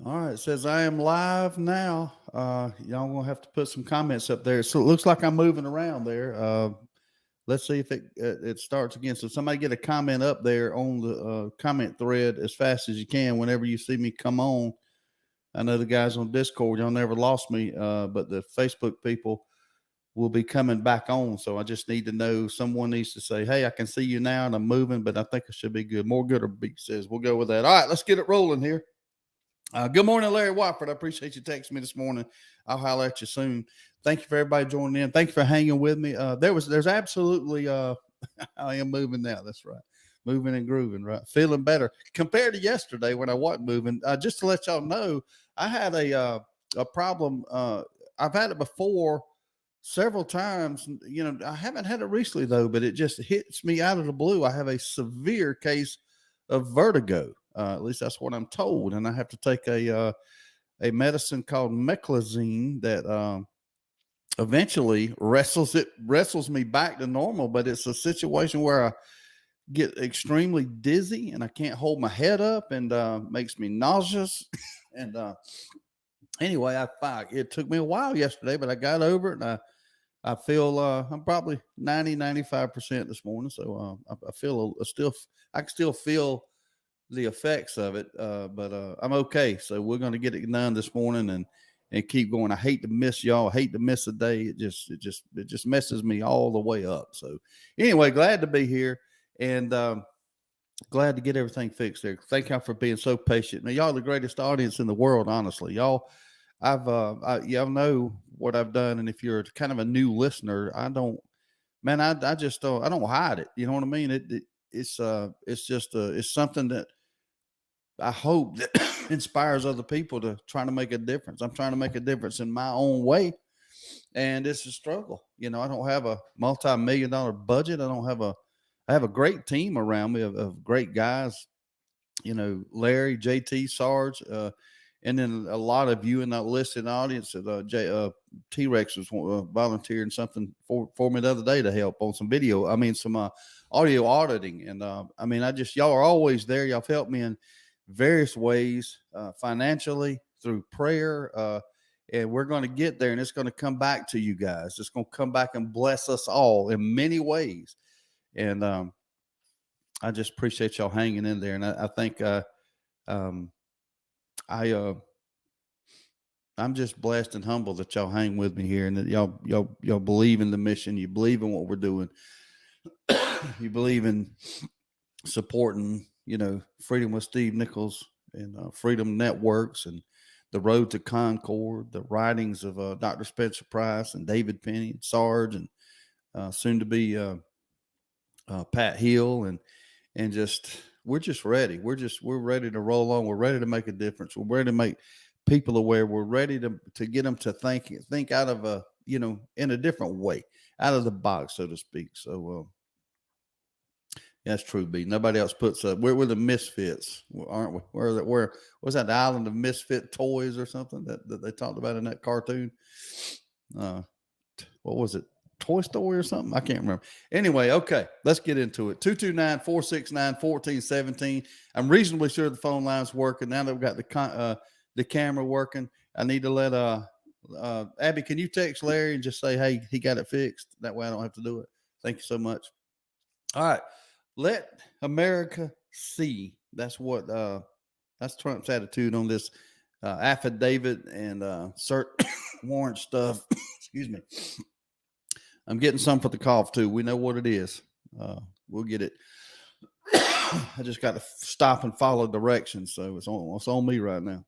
All right, it says I am live now. Y'all gonna have to put some comments up there. So it looks like I'm moving around there. Let's see if it starts again. So somebody get a comment up there on the comment thread as fast as you can. Whenever you see me come on, I know the guys on Discord, y'all never lost me, but the Facebook people will be coming back on. So I just need to know. Someone needs to say, "Hey, I can see you now, and I'm moving, but I think it should be good." More good or beat says we'll go with that. All right, let's get it rolling here. Good morning, Larry Watford. I appreciate you texting me this morning. I'll holler at you soon. Thank you for everybody joining in. Thank you for hanging with me. There's absolutely, I am moving now. That's right. Moving and grooving, right? Feeling better compared to yesterday when I wasn't moving. Just to let y'all know, I had a problem. I've had it before several times. I haven't had it recently though, but it just hits me out of the blue. I have a severe case of vertigo. At least that's what I'm told, and I have to take a medicine called meclizine that eventually wrestles me back to normal. But it's a situation where I get extremely dizzy and I can't hold my head up, and makes me nauseous. And anyway, it took me a while yesterday, but I got over it, and I feel I'm probably 95% this morning, so I feel I can still feel the effects of it, but I'm okay. So we're going to get it done this morning and keep going. I hate to miss y'all. I hate to miss a day. It just messes me all the way up. So anyway, glad to be here, and glad to get everything fixed there. Thank y'all for being so patient. Now y'all are the greatest audience in the world. Honestly, y'all know what I've done, and if you're kind of a new listener, I just don't. I don't hide it. You know what I mean? It's just it's something that I hope that inspires other people to try to make a difference. I'm trying to make a difference in my own way, and it's a struggle. I don't have a multi-million-dollar budget. I have a great team around me of great guys. Larry, JT, Sarge, and then a lot of you in that listed audience. T Rex was volunteering something for me the other day to help on some video. I mean, some audio auditing, and y'all are always there. Y'all have helped me in various ways, financially, through prayer, and we're going to get there, and it's going to come back to you guys. It's going to come back and bless us all in many ways, and I just appreciate y'all hanging in there. And I think um, I'm just blessed and humble that y'all hang with me here, and that y'all believe in the mission. You believe in what we're doing. You believe in supporting, Freedom with Steve Nichols and Freedom Networks and the Road to Concord, the writings of Dr. Spencer Price and David Penny and Sarge, and soon to be Pat Hill, and just we're just ready. We're ready to roll on. We're ready to make a difference. We're ready to make people aware. We're ready to get them to think out of in a different way, out of the box, so to speak. So that's true, B. Nobody else puts up. We're the misfits, aren't we? Where was that, the island of misfit toys or something that they talked about in that cartoon? What was it? Toy Story or something? I can't remember. Anyway, okay, let's get into it. 229-469-1417. I'm reasonably sure the phone line's working. Now that we've got the camera working, I need to let Abby, can you text Larry and just say, hey, he got it fixed? That way I don't have to do it. Thank you so much. All right. Let America see. That's Trump's attitude on this affidavit and search warrant stuff. Excuse me. I'm getting some for the cough too. We know what it is. We'll get it. I just got to stop and follow directions, so it's on me right now.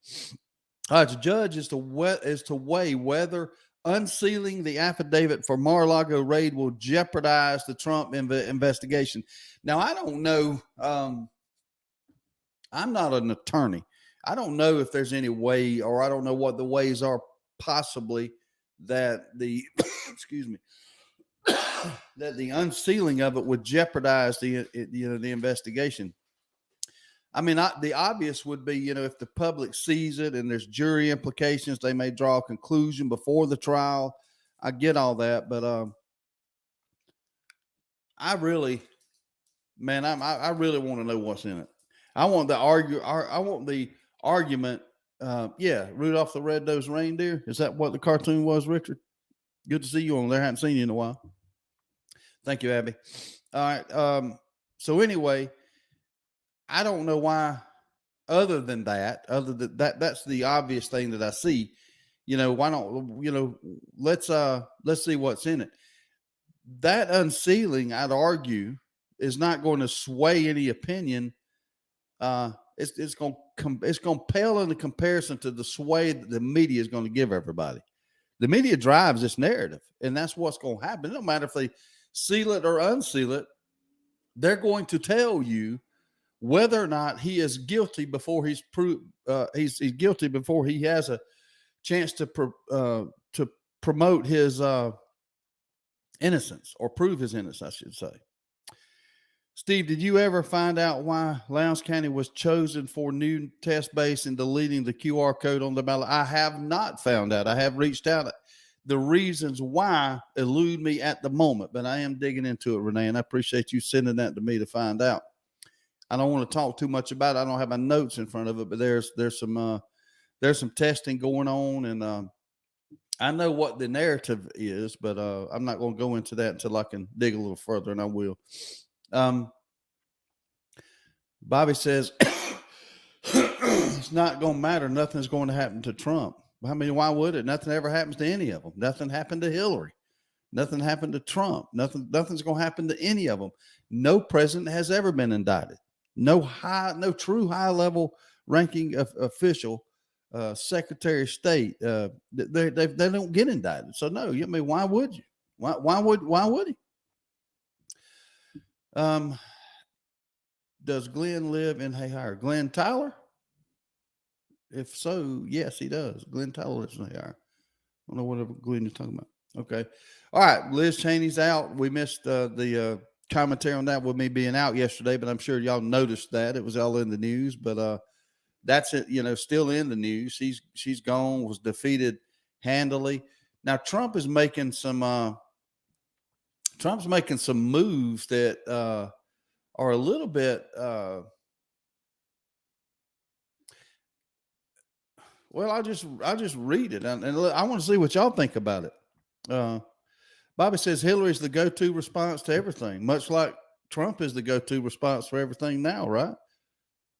All right, the judge is to weigh whether unsealing the affidavit for Mar-a-Lago raid will jeopardize the Trump investigation. Now, I don't know. I'm not an attorney. I don't know if there's any way, or I don't know what the ways are possibly that the excuse me that the unsealing of it would jeopardize the investigation. I mean, the obvious would be, if the public sees it and there's jury implications, they may draw a conclusion before the trial. I get all that, but I really want to know what's in it. I want the argument Yeah, Rudolph the Red-Nosed Reindeer. Is that what the cartoon was, Richard? Good to see you on there. I haven't seen you in a while. Thank you, Abby. All right. So anyway, I don't know why. Other than that, that's the obvious thing that I see. Why don't let's see what's in it. That unsealing, I'd argue, is not going to sway any opinion. It's going to pale in the comparison to the sway that the media is going to give everybody. The media drives this narrative, and that's what's going to happen. It don't matter if they seal it or unseal it. They're going to tell you whether or not he is guilty before he's guilty before he has a chance to promote his innocence or prove his innocence, I should say. Steve, did you ever find out why Lowndes County was chosen for new test base and deleting the QR code on the ballot? I have not found out. I have reached out. The reasons why elude me at the moment, but I am digging into it, Renee, and I appreciate you sending that to me to find out. I don't want to talk too much about it. I don't have my notes in front of it, but there's some testing going on, and I know what the narrative is, but I'm not going to go into that until I can dig a little further, and I will. Bobby says it's not going to matter. Nothing's going to happen to Trump. I mean, why would it? Nothing ever happens to any of them. Nothing happened to Hillary. Nothing happened to Trump. Nothing's going to happen to any of them. No president has ever been indicted. No true high level ranking official, Secretary of State, they don't get indicted. So no, I mean, why would you? Why would he? Does Glenn live in Hayhire? Glenn Tyler? If so, yes, he does. Glenn Tyler lives in Hayhire. I don't know whatever Glenn you're talking about. Okay. All right. Liz Cheney's out. We missed the commentary on that with me being out yesterday, but I'm sure y'all noticed that. It was all in the news, but that's it, still in the news. She's gone, was defeated handily. Now Trump is making some moves that are a little bit well, I'll just read it and I want to see what y'all think about it. Bobby says Hillary's the go-to response to everything, much like Trump is the go-to response for everything now, right?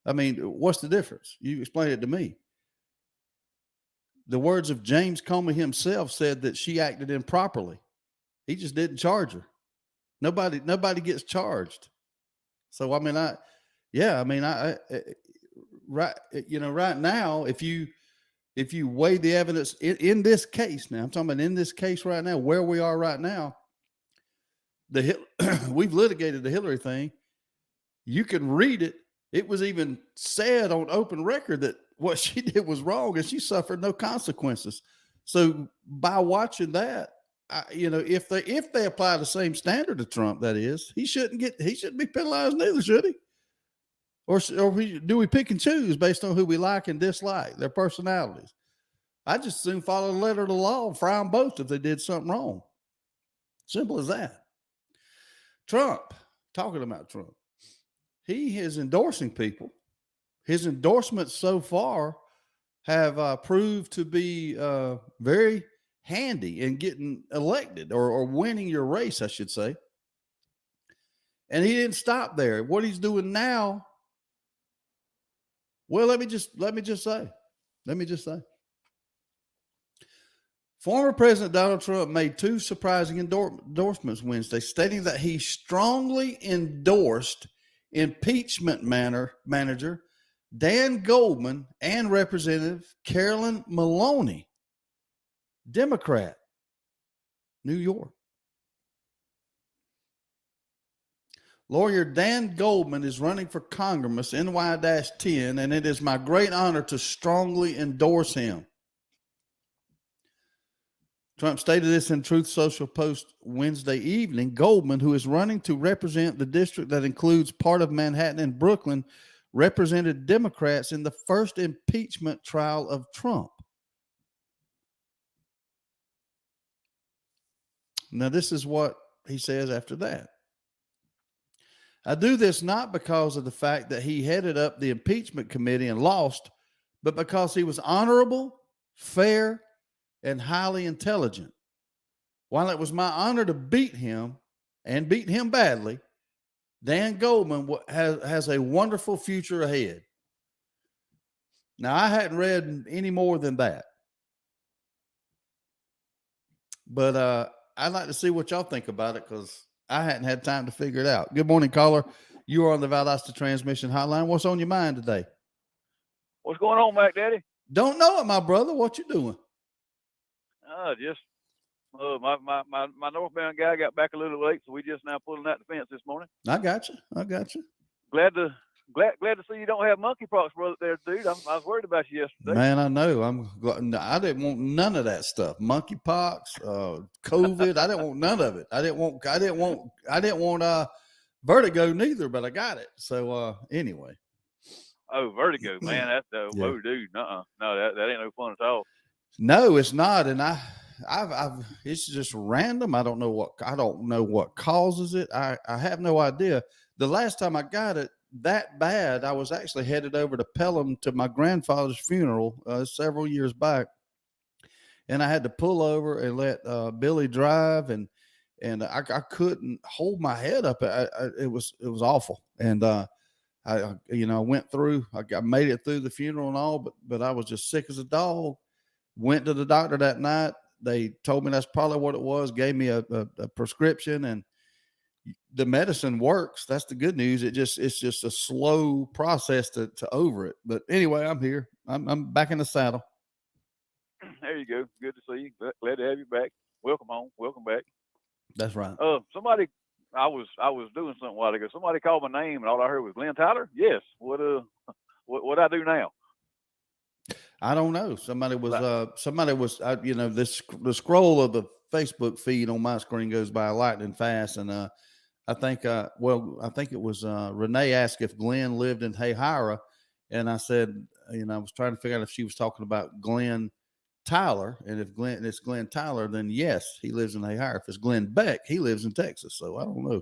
I mean, what's the difference? You explain it to me. The words of James Comey himself said that she acted improperly. He just didn't charge her. Nobody gets charged. So, I mean, right now, if you weigh the evidence in this case, now I'm talking about in this case right now, where we are right now, we've litigated the Hillary thing. You can read it. It was even said on open record that what she did was wrong and she suffered no consequences. So by watching that, if they apply the same standard to Trump, that is, he shouldn't be penalized neither, should he? Or do we pick and choose based on who we like and dislike, their personalities? I just soon follow the letter of the law and fry them both if they did something wrong. Simple as that. Trump, talking about Trump, he is endorsing people. His endorsements so far have proved to be very handy in getting elected or winning your race, I should say. And he didn't stop there. What he's doing now, well, let me just say, former President Donald Trump made two surprising endorsements Wednesday, stating that he strongly endorsed impeachment manager Dan Goldman and Representative Carolyn Maloney, Democrat, New York. Lawyer Dan Goldman is running for Congress, NY-10, and it is my great honor to strongly endorse him. Trump stated this in Truth Social post Wednesday evening. Goldman, who is running to represent the district that includes part of Manhattan and Brooklyn, represented Democrats in the first impeachment trial of Trump. Now, this is what he says after that. I do this not because of the fact that he headed up the impeachment committee and lost, but because he was honorable, fair, and highly intelligent. While it was my honor to beat him and beat him badly, Dan Goldman has a wonderful future ahead. Now, I hadn't read any more than that, but I'd like to see what y'all think about it because I hadn't had time to figure it out. Good morning, caller. You are on the Valdosta Transmission Hotline. What's on your mind today? What's going on, Mac Daddy? Don't know it, my brother. What you doing? Just my northbound guy got back a little late, so we just now pulling out the fence this morning. I got you. Glad to see you don't have monkeypox, brother. There, dude. I was worried about you yesterday. Man, I know. I didn't want none of that stuff. Monkeypox, COVID. I didn't want none of it. I didn't want vertigo neither, but I got it. So anyway. Oh, vertigo, man. That's whoa, dude. No, that ain't no fun at all. No, it's not. And I've it's just random. I don't know what causes it. I have no idea. The last time I got it that bad, I was actually headed over to Pelham to my grandfather's funeral several years back, and I had to pull over and let Billy drive, and I couldn't hold my head up. It was awful, and I went through. I made it through the funeral and all, but I was just sick as a dog. Went to the doctor that night. They told me that's probably what it was. Gave me a prescription, and the medicine works. That's the good news. It's just a slow process to over it. But anyway, I'm here. I'm back in the saddle. There you go. Good to see you. Glad to have you back. Welcome home. Welcome back. That's right. Somebody, I was doing something a while ago. Somebody called my name, and all I heard was Glenn Tyler. Yes. What I do now? I don't know. Somebody was, the scroll of the Facebook feed on my screen goes by lightning fast. And, I think it was, Renee asked if Glenn lived in Hayhira. And I said, I was trying to figure out if she was talking about Glenn Tyler. And if it's Glenn Tyler, then yes, he lives in Hayhira. If it's Glenn Beck, he lives in Texas. So I don't know.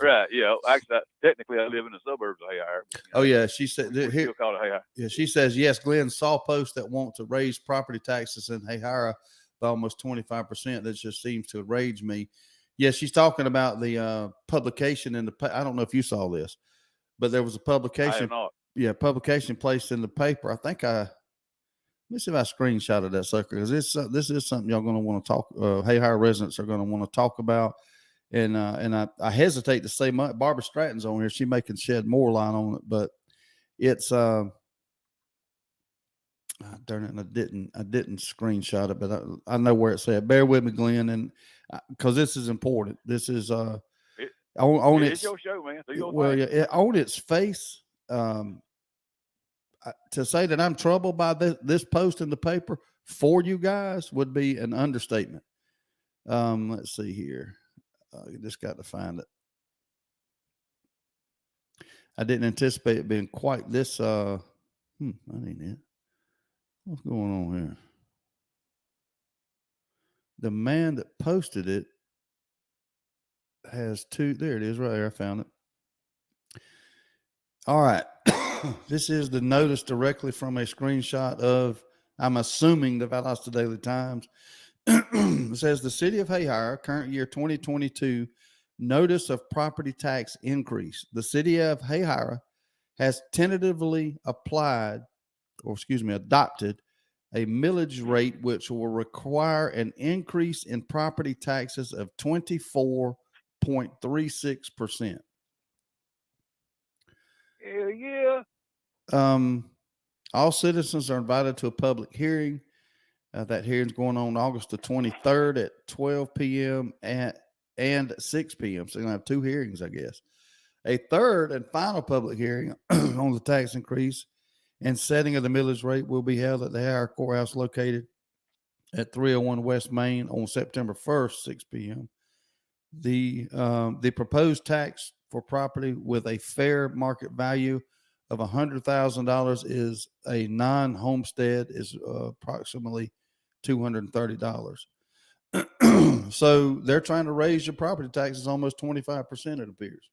Right. Yeah. Actually, technically, I live in the suburbs of Hayhira. Oh yeah. She said we still call it Hayhira. Yeah. She says, yes, Glenn saw posts that want to raise property taxes in Hayhira by almost 25%. That just seems to enrage me. Yes. She's talking about the publication in I don't know if you saw this, but there was a publication. I have not. Yeah. Publication placed in the paper. I think let me see if I screenshotted that sucker, because this is something y'all going to want to talk. Hayhire residents are going to want to talk about, and I hesitate to say much. Barbara Stratton's on here; she may can shed more light on it, but it's darn it, and I didn't screenshot it, but I know where it said. Bear with me, Glenn, and because this is important. This is on it's your show, man. On its face. To say that I'm troubled by this post in the paper for you guys would be an understatement. Let's see here. You just got to find it. I didn't anticipate it being quite this. That ain't it. What's going on here? The man that posted it has two. There it is, right there. I found it. All right. This is the notice directly from a screenshot of, I'm assuming, the Valdosta Daily Times. It says the city of Hayhire, current year 2022, notice of property tax increase. The city of Hayhire has tentatively adopted a millage rate which will require an increase in property taxes of 24.36%. Hell yeah. All citizens are invited to a public hearing. That hearing's going on August the 23rd at 12 p.m. and 6 p.m. So you're going to have two hearings, I guess. A third and final public hearing on the tax increase and setting of the millage rate will be held at the Hayhire Courthouse located at 301 West Main on September 1st, 6 p.m. The proposed tax for property with a fair market value of $100,000 is a non-homestead is approximately $230. So they're trying to raise your property taxes almost 25%. It appears.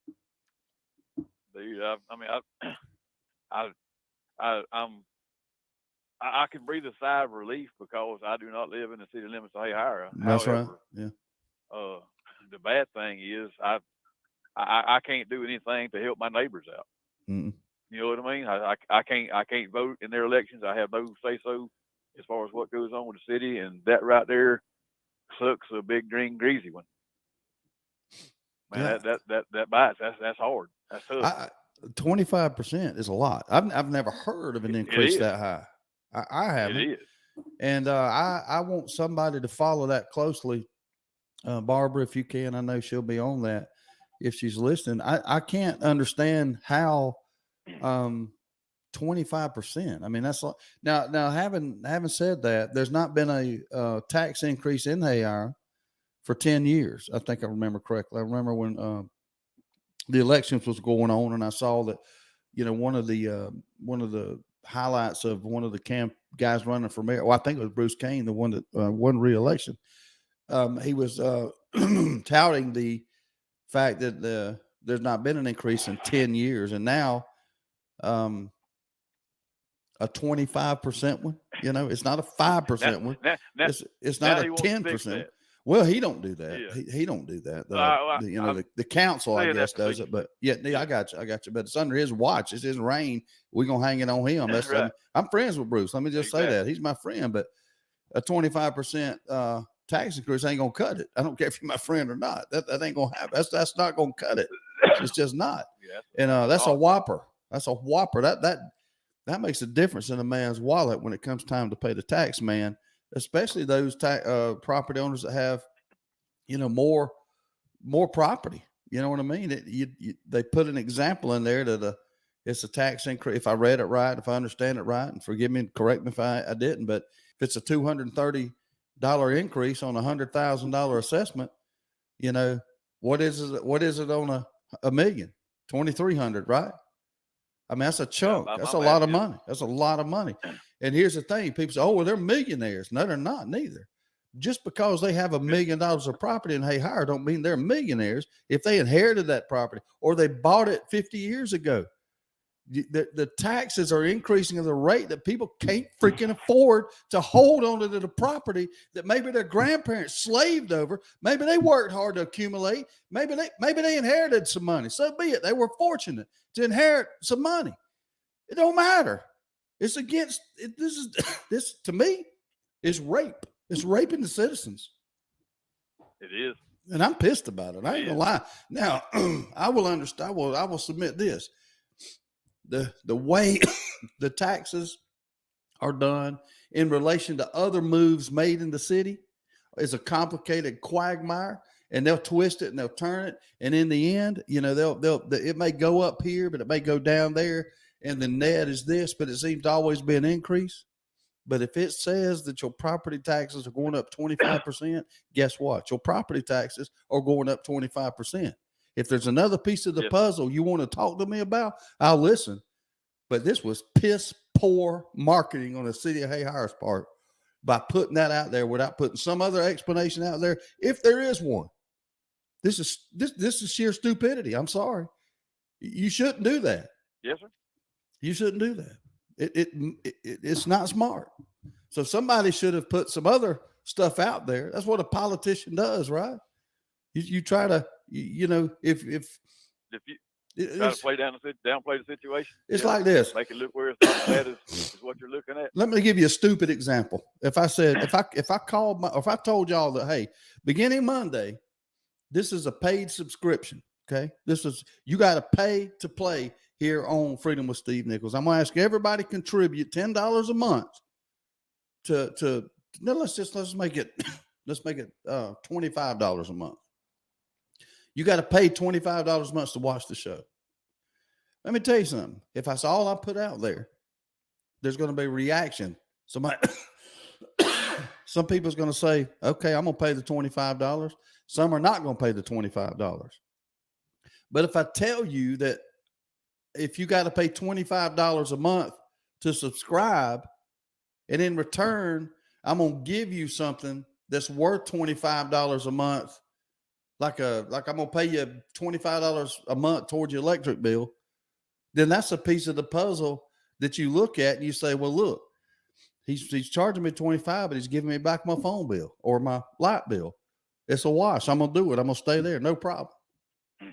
Dude, I can breathe a sigh of relief because I do not live in the city limits of Hayhire. That's right. However, Yeah. the bad thing is I can't do anything to help my neighbors out. Mm-mm. You know what I mean? I can't vote in their elections. I have no say so as far as what goes on with the city, and that right there sucks a big green greasy one. Man, Yeah. that bites. That's hard. That's tough. 25% is a lot. I've never heard of an increase that high. I haven't. It is. And I want somebody to follow that closely. Barbara, if you can, I know she'll be on that if she's listening. I can't understand how 25%. I mean, that's now having said that, there's not been a tax increase in Hayhire for 10 years. I think I remember correctly. I remember when the elections was going on, and I saw that, one of the highlights of one of the camp guys running for mayor. Well, I think it was Bruce Kane, the one that won re-election. He was touting the fact that there's not been an increase in 10 years, and now a 25% one. It's not a 5% one. It's not a 10%. Well, he don't do that. Yeah. He don't do that. The council, I guess, does it. But yeah, I got you. But it's under his watch. It's his reign. We're gonna hang it on him. That's right. I'm friends with Bruce. Let me just say that he's my friend. But a 25% tax increase ain't gonna cut it. I don't care if you're my friend or not. That ain't gonna happen. That's not gonna cut it. It's just not. Yeah. And that's a whopper. That's a whopper. That makes a difference in a man's wallet when it comes time to pay the tax, man. Especially those property owners that have, more property. You know what I mean? They put an example in there that it's a tax increase. If I read it right, if I understand it right, and forgive me, correct me if I didn't, but if it's a $230 increase on $100,000 assessment, what is it on a million? 2,300, right? I mean, that's a chunk. That's a lot of money. That's a lot of money. And here's the thing. People say, oh, well, they're millionaires. No, they're not, neither. Just because they have $1 million of property in Hayhire don't mean they're millionaires if they inherited that property or they bought it 50 years ago. The taxes are increasing at the rate that people can't freaking afford to hold on to the property that maybe their grandparents slaved over. Maybe they worked hard to accumulate. Maybe they inherited some money. So be it. They were fortunate to inherit some money. It don't matter. It's against it. This to me is rape. It's raping the citizens. It is. And I'm pissed about it. I ain't gonna lie. Now I will understand. I will submit this. The way the taxes are done in relation to other moves made in the city is a complicated quagmire, and they'll twist it and they'll turn it. And in the end, it may go up here, but it may go down there. And the net is this, but it seems to always be an increase. But if it says that your property taxes are going up 25%, guess what? Your property taxes are going up 25%. If there's another piece of the puzzle you want to talk to me about, I'll listen. But this was piss poor marketing on the city of Hayhire's part by putting that out there without putting some other explanation out there, if there is one. This is sheer stupidity. I'm sorry. You shouldn't do that. Yes, sir. You shouldn't do that. It's not smart. So somebody should have put some other stuff out there. That's what a politician does, right? You try to, if you try to downplay the situation. It's like this. Make it look where it's not bad as what you're looking at. Let me give you a stupid example. If I said, if I told y'all that, hey, beginning Monday, this is a paid subscription. Okay. You got to pay to play here on Freedom with Steve Nichols. I'm going to ask everybody contribute $10 a month let's make it $25 a month. You got to pay $25 a month to watch the show. Let me tell you something. If that's all I put out there, there's going to be a reaction. Some people's going to say, okay, I'm going to pay the $25. Some are not going to pay the $25. But if I tell you that if you got to pay $25 a month to subscribe, and in return, I'm going to give you something that's worth $25 a month, like I'm going to pay you $25 a month towards your electric bill, then that's a piece of the puzzle that you look at and you say, well, look, He's charging me 25, but he's giving me back my phone bill or my light bill. It's a wash. I'm gonna do it. I'm gonna stay there, no problem.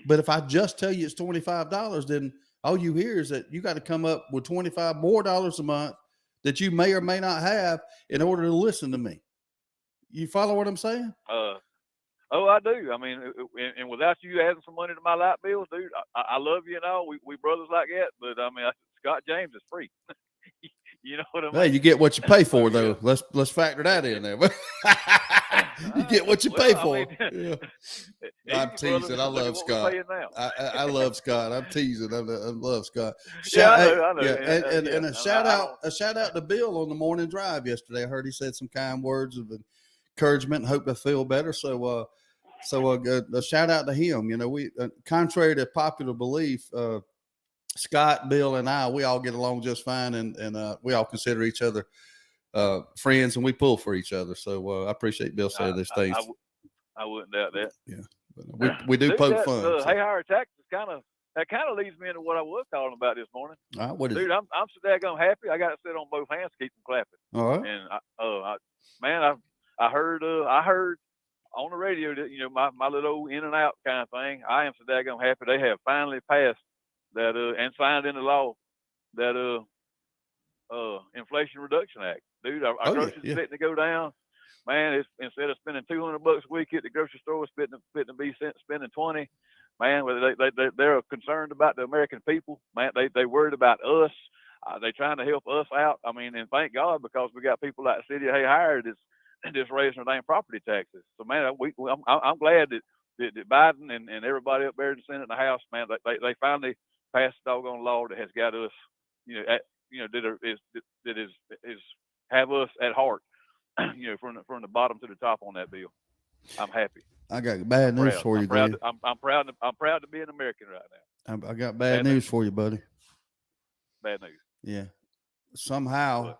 But if I just tell you it's $25, then all you hear is that you got to come up with $25 more a month that you may or may not have in order to listen to me. You follow what I'm saying? Oh, I do. I mean, and without you adding some money to my light bills, dude, I love you and all. We brothers like that, but I mean, Scott James is free. You know what I mean? Hey, you get what you pay for, So, though. yeah. Let's factor that in there. You get what you pay for. Yeah. I'm teasing. I love Scott. I love Scott. I'm teasing. I love Scott. Yeah, I know. Yeah, And and a shout out to Bill on the morning drive yesterday. I heard he said some kind words of encouragement and hope they feel better. So a shout out to him. You know, we contrary to popular belief, Scott, Bill, and I, we all get along just fine, and we all consider each other friends, and we pull for each other. So I appreciate Bill saying these things. I wouldn't doubt that. Yeah, we do poke fun. So. Hey, higher taxes kind of leads me into what I was calling about this morning. All right, what is Dude, it? I'm so daggone happy. I got to sit on both hands, keep them clapping. All right. And I heard on the radio that, you know, my little old in and out kind of thing. I am so daggone happy they have finally passed that and signed into law that Inflation Reduction Act. Dude, our groceries are fitting to go down. Man, it's instead of spending $200 a week at the grocery store, it's fitting to be spending 20. Man, they're concerned about the American people. Man, they worried about us. They trying to help us out. I mean, and thank God, because we got people like the city of Hayhire that's just raising their damn property taxes. So man, I'm glad that Biden and everybody up there in the Senate and the House, man, they finally passed a doggone law that has got us, that is have us at heart, you know, from the bottom to the top on that bill. I'm happy. I got bad news for you, dude. I'm proud to be an American right now. I got bad news for you, buddy. Bad news. Yeah. Somehow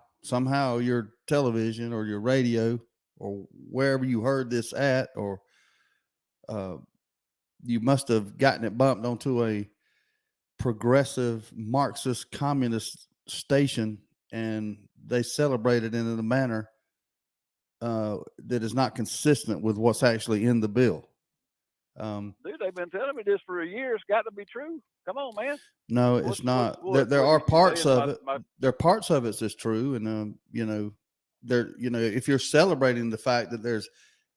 your television or your radio or wherever you heard this at, or you must have gotten it bumped onto a progressive Marxist communist station, and they celebrated it in a manner that is not consistent with what's actually in the bill. Dude, they've been telling me this for a year. It's got to be true. Come on, man. No, it's not. There are parts of it. There are parts of it that's true, and if you're celebrating the fact that there's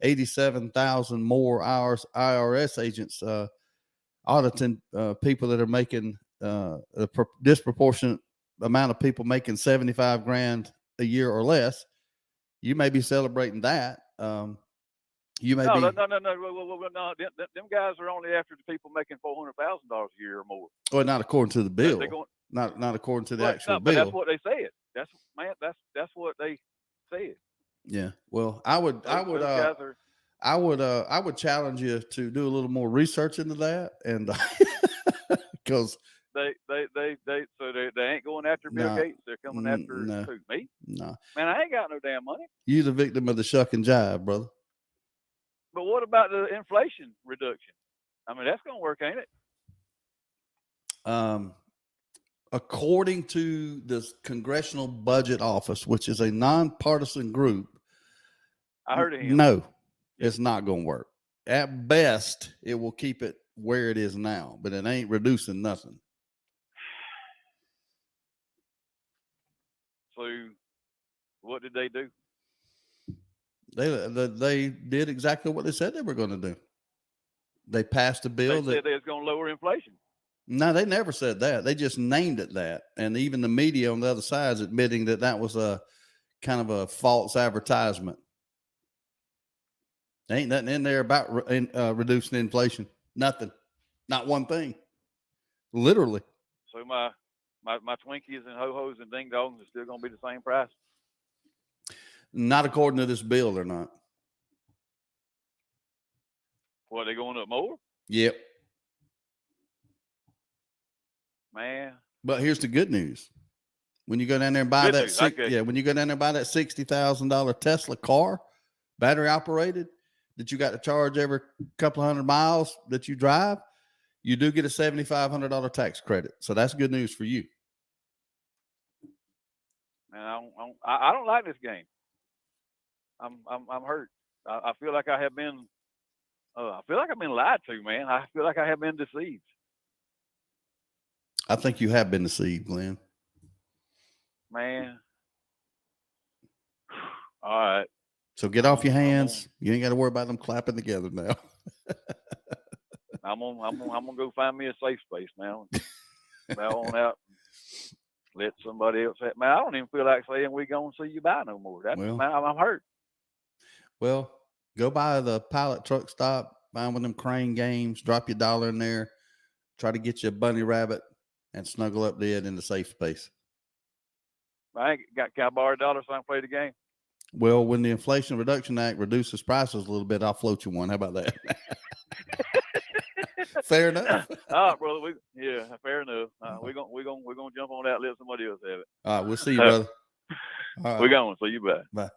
87,000 more IRS agents auditing people that are making a disproportionate amount of people making $75,000 a year or less, you may be celebrating that. You may be. No. Them guys are only after the people making $400,000 a year or more. Well, not according to the bill. Not according to the actual bill. But that's what they said. That's what they said. Yeah. Well, I would challenge you to do a little more research into that, and because they ain't going after Bill Gates. They're coming after me. No, man, I ain't got no damn money. You're the victim of the shuck and jive, brother. But what about the inflation reduction? I mean, that's gonna work, ain't it? According to the Congressional Budget Office, which is a nonpartisan group, I heard of him. No, it's not going to work. At best, it will keep it where it is now, but it ain't reducing nothing. So, what did they do? They did exactly what they said they were going to do. They passed a bill that said they was going to lower inflation. No, they never said that. They just named it that, and even the media on the other side is admitting that was a kind of a false advertisement. There ain't nothing in there about reducing inflation. Nothing. Not one thing. Literally. So my Twinkies and ho-hos and ding dongs are still going to be the same price? Not according to this bill, they're not. What, are they going up more? Yep. Man. But here's the good news. When you go down there and buy when you go down there and buy that $60,000 Tesla car, battery operated, that you got to charge every couple of hundred miles that you drive, you do get a $7,500 tax credit. So that's good news for you. man, I don't like this game. I'm hurt. I feel like I have been. I feel like I've been lied to, man. I feel like I have been deceived. I think you have been deceived, Glenn. Man. All right. So get off your hands. You ain't got to worry about them clapping together now. I'm gonna go find me a safe space now. Now on out. Let somebody else have, man, I don't even feel like saying we gonna see you buy no more. That's Well, man, I'm hurt. Well, go by the Pilot truck stop, buy one of them Crane games, drop your dollar in there, try to get you a bunny rabbit, and snuggle up dead in the safe space. Can I borrow $1 so I can play the game? Well, when the Inflation Reduction Act reduces prices a little bit, I'll float you one. How about that? Fair enough. All right, brother. Fair enough. We're gonna jump on that and let somebody else have it. All right, we'll see you, brother. All right. We're going. So you bet. Bye.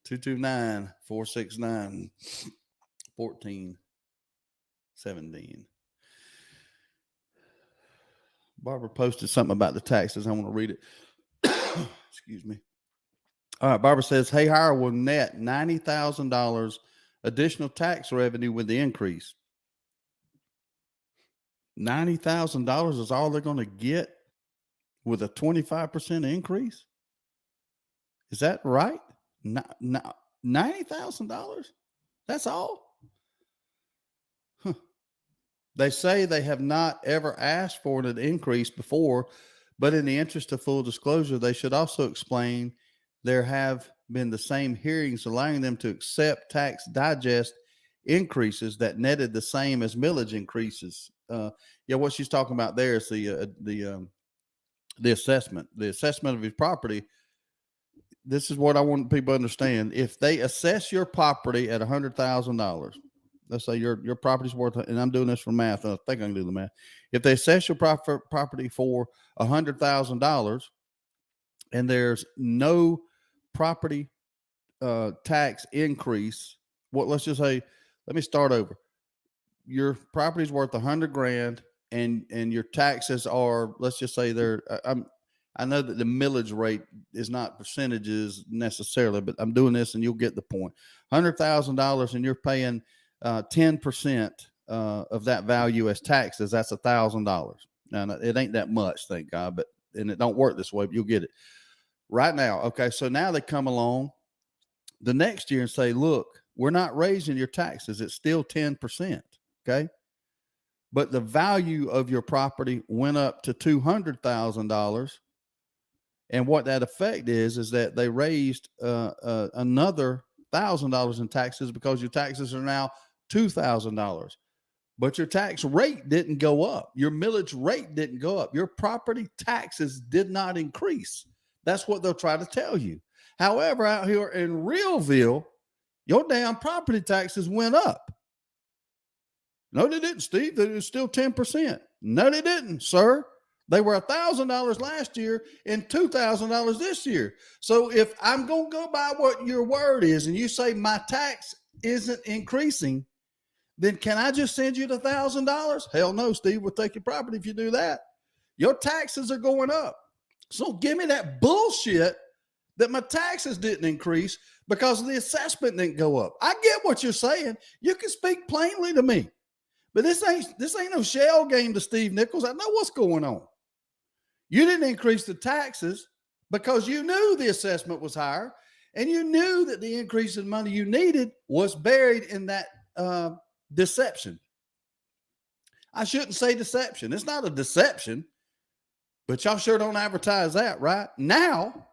229-469-1417. Barbara posted something about the taxes. I want to read it. Excuse me. All right. Barbara says, hey, Hire will net $90,000 additional tax revenue with the increase. $90,000 is all they're going to get with a 25% increase. Is that right? $90,000? That's all? Huh. They say they have not ever asked for an increase before, but in the interest of full disclosure, they should also explain there have been the same hearings allowing them to accept tax digest increases that netted the same as millage increases. What she's talking about there is the assessment of his property. This is what I want people to understand. If they assess your property at $100,000, let's say your property's worth, and I'm doing this for math. I think I can do the math. If they assess your property for $100,000 and there's no property tax increase, let's just say, let me start over. Your property's worth $100,000 and your taxes are, let's just say I know that the millage rate is not percentages necessarily, but I'm doing this and you'll get the point. $100,000 and you're paying 10% of that value as taxes. That's $1,000. Now it ain't that much, thank God, and it don't work this way, but you'll get it right now. Okay. So now they come along the next year and say, look, we're not raising your taxes. It's still 10%. Okay. But the value of your property went up to $200,000. And what that effect is that they raised another $1,000 in taxes because your taxes are now $2,000. But your tax rate didn't go up. Your millage rate didn't go up. Your property taxes did not increase. That's what they'll try to tell you. However, out here in Realville, your damn property taxes went up. No, they didn't, Steve. It was still 10%. No, they didn't, sir. They were $1,000 last year and $2,000 this year. So if I'm going to go by what your word is and you say my tax isn't increasing, then can I just send you the $1,000? Hell no, Steve. We'll take your property if you do that. Your taxes are going up. So give me that bullshit that my taxes didn't increase because the assessment didn't go up. I get what you're saying. You can speak plainly to me. But this ain't no shell game to Steve Nichols. I know what's going on. You didn't increase the taxes because you knew the assessment was higher and you knew that the increase in money you needed was buried in that deception. I shouldn't say deception. It's not a deception, but y'all sure don't advertise that, right? Now,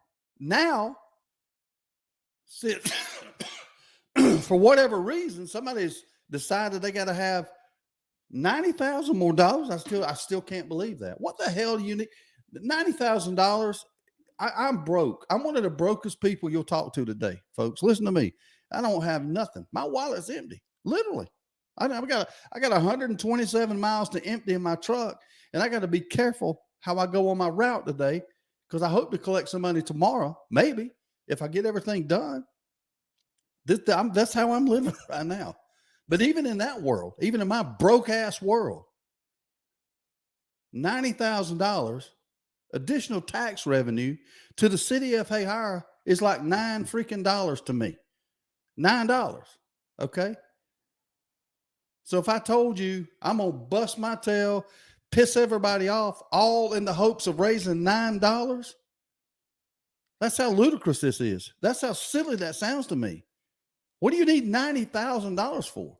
for whatever reason, somebody's decided they got to have $90,000 more dollars. I still can't believe that. What the hell do you need? $90,000. I'm broke. I'm one of the brokest people you'll talk to today, folks. Listen to me. I don't have nothing. My wallet's empty. Literally. I got 127 miles to empty in my truck, and I got to be careful how I go on my route today because I hope to collect some money tomorrow, maybe, if I get everything done. That's how I'm living right now. But even in that world, even in my broke ass world, $90,000 additional tax revenue to the city of Hayhire is like $9 to me. $9. Okay. So if I told you I'm going to bust my tail, piss everybody off, all in the hopes of raising $9, that's how ludicrous this is. That's how silly that sounds to me. What do you need $90,000 for?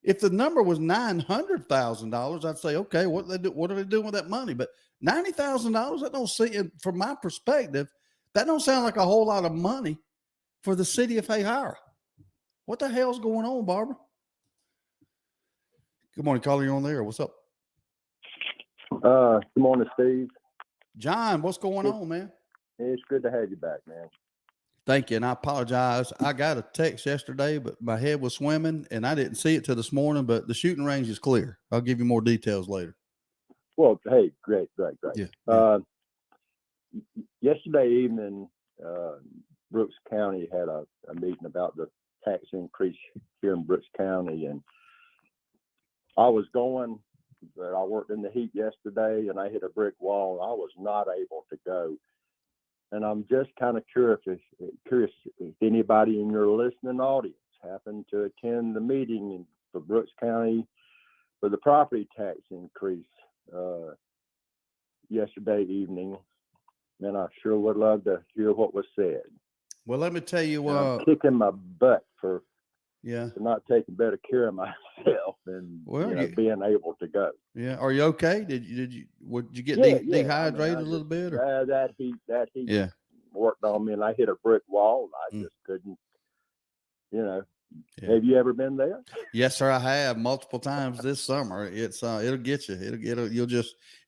If the number was $900,000, I'd say, okay, what are they doing with that money? But $90,000, that don't seem, from my perspective, that don't sound like a whole lot of money for the city of Hayhire. What the hell's going on, Barbara? Good morning, caller. You on there? What's up? Good morning, Steve. John, what's going on, man? It's good to have you back, man. Thank you. And I apologize. I got a text yesterday, but my head was swimming and I didn't see it till this morning, but the shooting range is clear. I'll give you more details later. Well, hey, great. Yeah. Yesterday evening, Brooks County had a meeting about the tax increase here in Brooks County. And I was going, but I worked in the heat yesterday and I hit a brick wall and I was not able to go. And I'm just kind of curious if anybody in your listening audience happened to attend the meeting for Brooks County for the property tax increase yesterday evening. And I sure would love to hear what was said. Well, let me tell you, I'm kicking my butt for not taking better care of myself and being able to go. Yeah. Are you okay? Did you get dehydrated a little bit? Or? That heat worked on me and I hit a brick wall. I just couldn't, Have you ever been there? Yes, sir. I have multiple times this summer. It's it'll get you.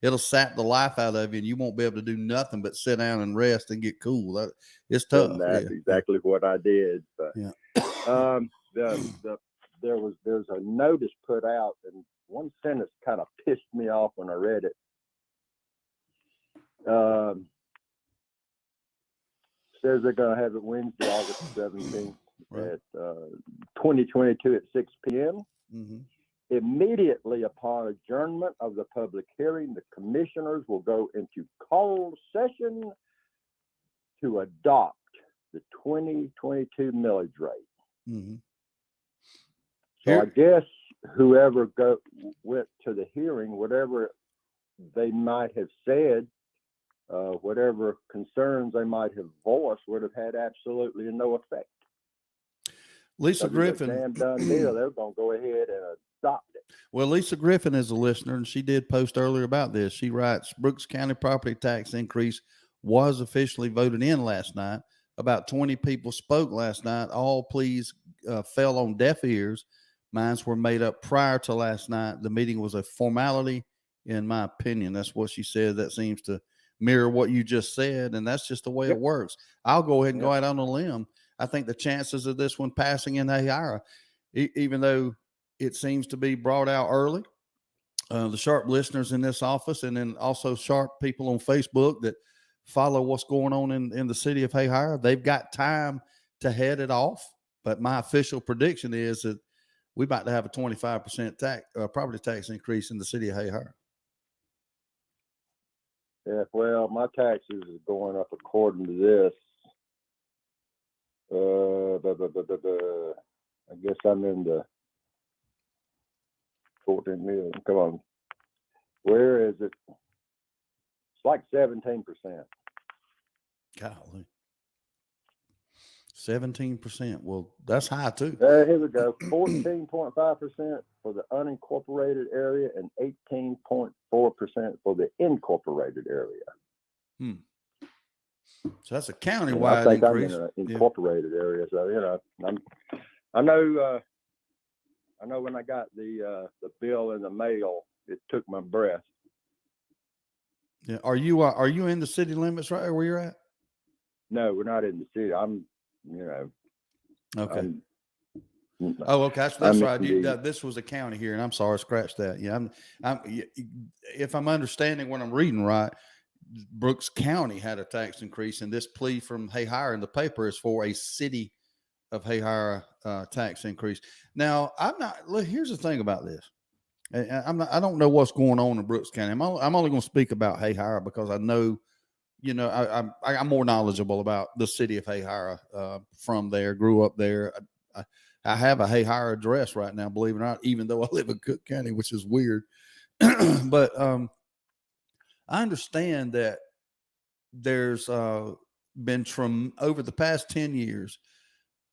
It'll sap the life out of you and you won't be able to do nothing but sit down and rest and get cool. It's tough. And that's exactly what I did. But there's a notice put out and one sentence kind of pissed me off when I read it. Says they're going to have it Wednesday, August 17th at 2022 at 6 p.m. Mm-hmm. Immediately upon adjournment of the public hearing, the commissioners will go into closed session to adopt the 2022 millage rate. Mm-hmm. So I guess whoever went to the hearing, whatever they might have said, whatever concerns they might have voiced would have had absolutely no effect. Lisa Griffin, damn done deal. They're going to go ahead and adopt it. Well, Lisa Griffin is a listener, and she did post earlier about this. She writes, Brooks County property tax increase was officially voted in last night. About 20 people spoke last night. All pleas fell on deaf ears. Minds were made up prior to last night. The meeting was a formality, in my opinion. That's what she said. That seems to mirror what you just said, and that's just the way it works. I'll go ahead and go out on a limb. I think the chances of this one passing in Hayhire, even though it seems to be brought out early, the sharp listeners in this office and then also sharp people on Facebook that follow what's going on in the city of Hayhire, they've got time to head it off. But my official prediction is that we're about to have a 25% property tax increase in the city of Hayhire. Yeah, well, my taxes are going up according to this. I guess I'm in the 14 million. Come on. Where is it? It's like 17%. Golly. 17%. Well, that's high too. Here we go. 14.5% for the unincorporated area and 18.4% for the incorporated area. So that's a countywide increase. I'm in an incorporated area, so I know when I got the bill in the mail, it took my breath. Yeah. Are you in the city limits right where you're at? No, we're not in the city. Okay. Okay. That's right. This was a county here, and I'm sorry, scratch that. Yeah. If I'm understanding what I'm reading right, Brooks County had a tax increase, and this plea from Hayhire in the paper is for a city of Hayhire tax increase. Now, here's the thing about this. I don't know what's going on in Brooks County. I'm only going to speak about Hayhire because I know I'm more knowledgeable about the city of Hayhire from there. Grew up there. I have a Hayhire address right now, believe it or not, even though I live in Cook County, which is weird. But I understand that there's been over the past 10 years,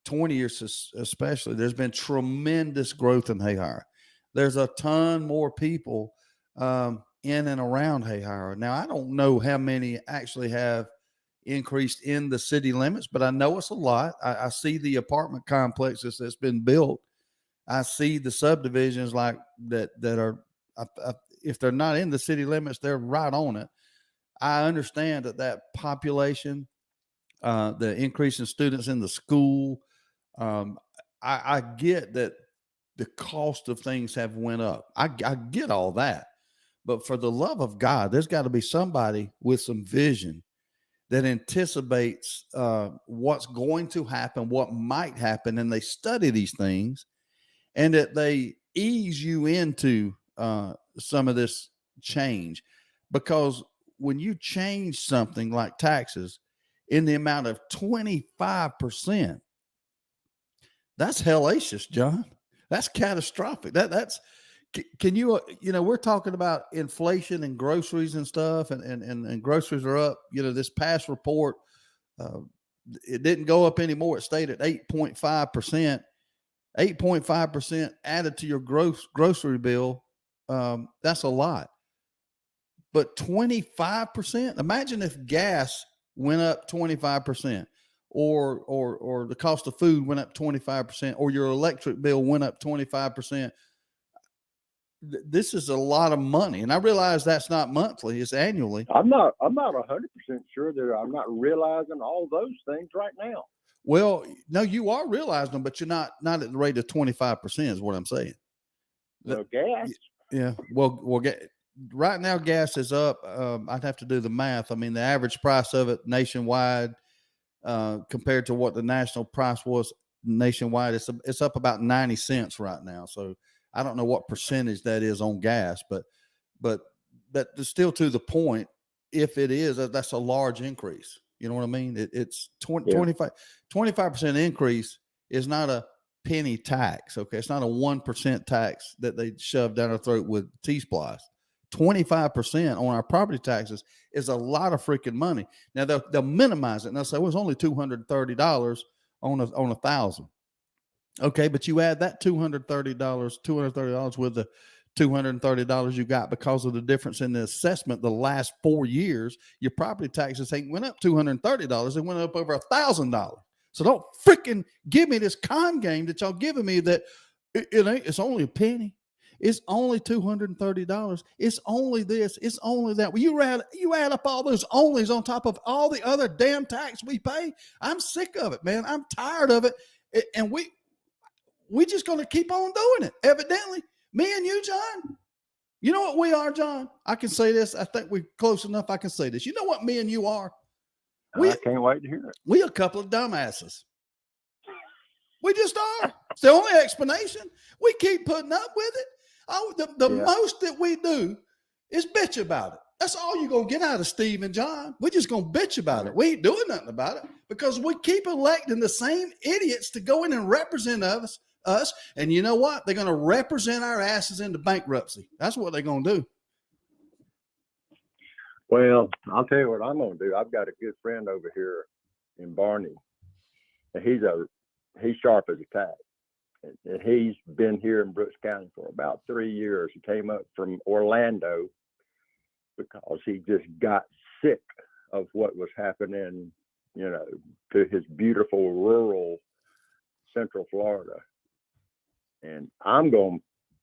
20 years especially, there's been tremendous growth in Hayhire. There's a ton more people in and around Hayhire. Now, I don't know how many actually have increased in the city limits, but I know it's a lot. I see the apartment complexes that's been built. I see the subdivisions like that are, if they're not in the city limits, they're right on it. I understand that population, the increase in students in the school, I get that the cost of things have went up. I get all that. But for the love of God, there's got to be somebody with some vision that anticipates what's going to happen, what might happen, and they study these things, and that they ease you into some of this change. Because when you change something like taxes in the amount of 25%, that's hellacious, John. That's catastrophic. That's can you we're talking about inflation and groceries and stuff, and groceries are up. This past report, it didn't go up anymore. It stayed at 8.5%. 8.5% added to your grocery bill. That's a lot. But 25%, imagine if gas went up 25%, or the cost of food went up 25%, or your electric bill went up 25%. This is a lot of money. And I realize that's not monthly, it's annually. I'm not 100% sure that I'm not realizing all those things right now. Well, no, you are realizing them, but you're not at the rate of 25% is what I'm saying. Well, gas. Yeah. Well, right now gas is up. I'd have to do the math. I mean, the average price of it nationwide, compared to what the national price was nationwide, it's up about 90 cents right now. So I don't know what percentage that is on gas, but that is still to the point. If it is, that's a large increase. You know what I mean? It's 25% increase is not a penny tax. Okay. It's not a 1% tax that they shove down our throat with T-Splice. 25% on our property taxes is a lot of freaking money. Now they'll minimize it and they'll say, well, it's only $230 on 1,000. Okay, but you add that $230 with the $230 you got because of the difference in the assessment the last 4 years. Your property taxes ain't went up $230; it went up over $1,000. So don't freaking give me this con game that y'all giving me that it ain't. It's only a penny. It's only $230. It's only this. It's only that. Well, you add up all those onlys on top of all the other damn tax we pay. I'm sick of it, man. I'm tired of it, and we just going to keep on doing it. Evidently, me and you, John, you know what we are, John? I can say this. I think we're close enough. I can say this. You know what me and you are? I can't wait to hear it. We a couple of dumbasses. We just are. It's the only explanation. We keep putting up with it. Oh, the most that we do is bitch about it. That's all you're going to get out of Steve and John. We're just going to bitch about it. We ain't doing nothing about it because we keep electing the same idiots to go in and represent us. And you know what? They're going to represent our asses into bankruptcy. That's what they're going to do. Well, I'll tell you what I'm going to do. I've got a good friend over here in Barney, and he's sharp as a tack. And he's been here in Brooks County for about 3 years. He came up from Orlando because he just got sick of what was happening, to his beautiful rural Central Florida. And I'm going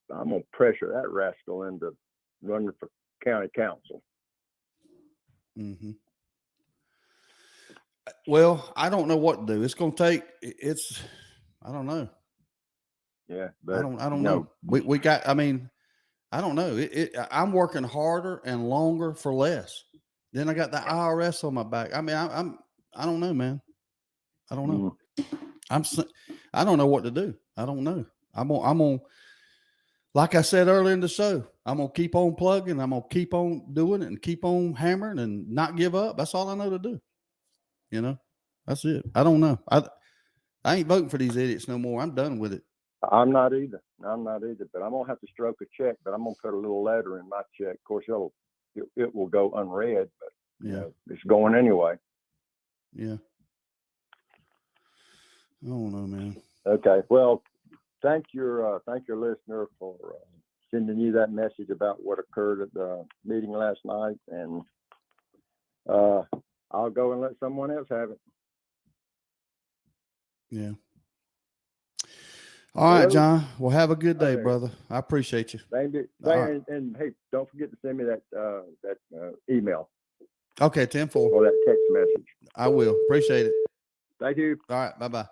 to pressure that rascal into running for county council. Mm-hmm. Well, I don't know what to do. It's going to take. I don't know. Yeah, but I don't know. We got. I mean, I don't know. I'm working harder and longer for less. Then I got the IRS on my back. I mean, I don't know, man. I don't know. I don't know what to do. I don't know. I'm on. like I said earlier in the show, I'm going to keep on plugging. I'm going to keep on doing it and keep on hammering and not give up. That's all I know to do. You know, that's it. I don't know. I ain't voting for these idiots no more. I'm done with it. I'm not either. I'm not either. But I'm gonna have to stroke a check. But I'm gonna put a little letter in my check. Of course, it will go unread, but you know, it's going anyway. Yeah. I don't know, man. Okay. Well, thank your listener for sending you that message about what occurred at the meeting last night, and I'll go and let someone else have it. Yeah. All right, John. Well, have a good day, Okay. brother. I appreciate you. Thank you. Right. And hey, don't forget to send me that email Okay, 10-4. or that text message. I will. Appreciate it. Thank you. All right. Bye-bye.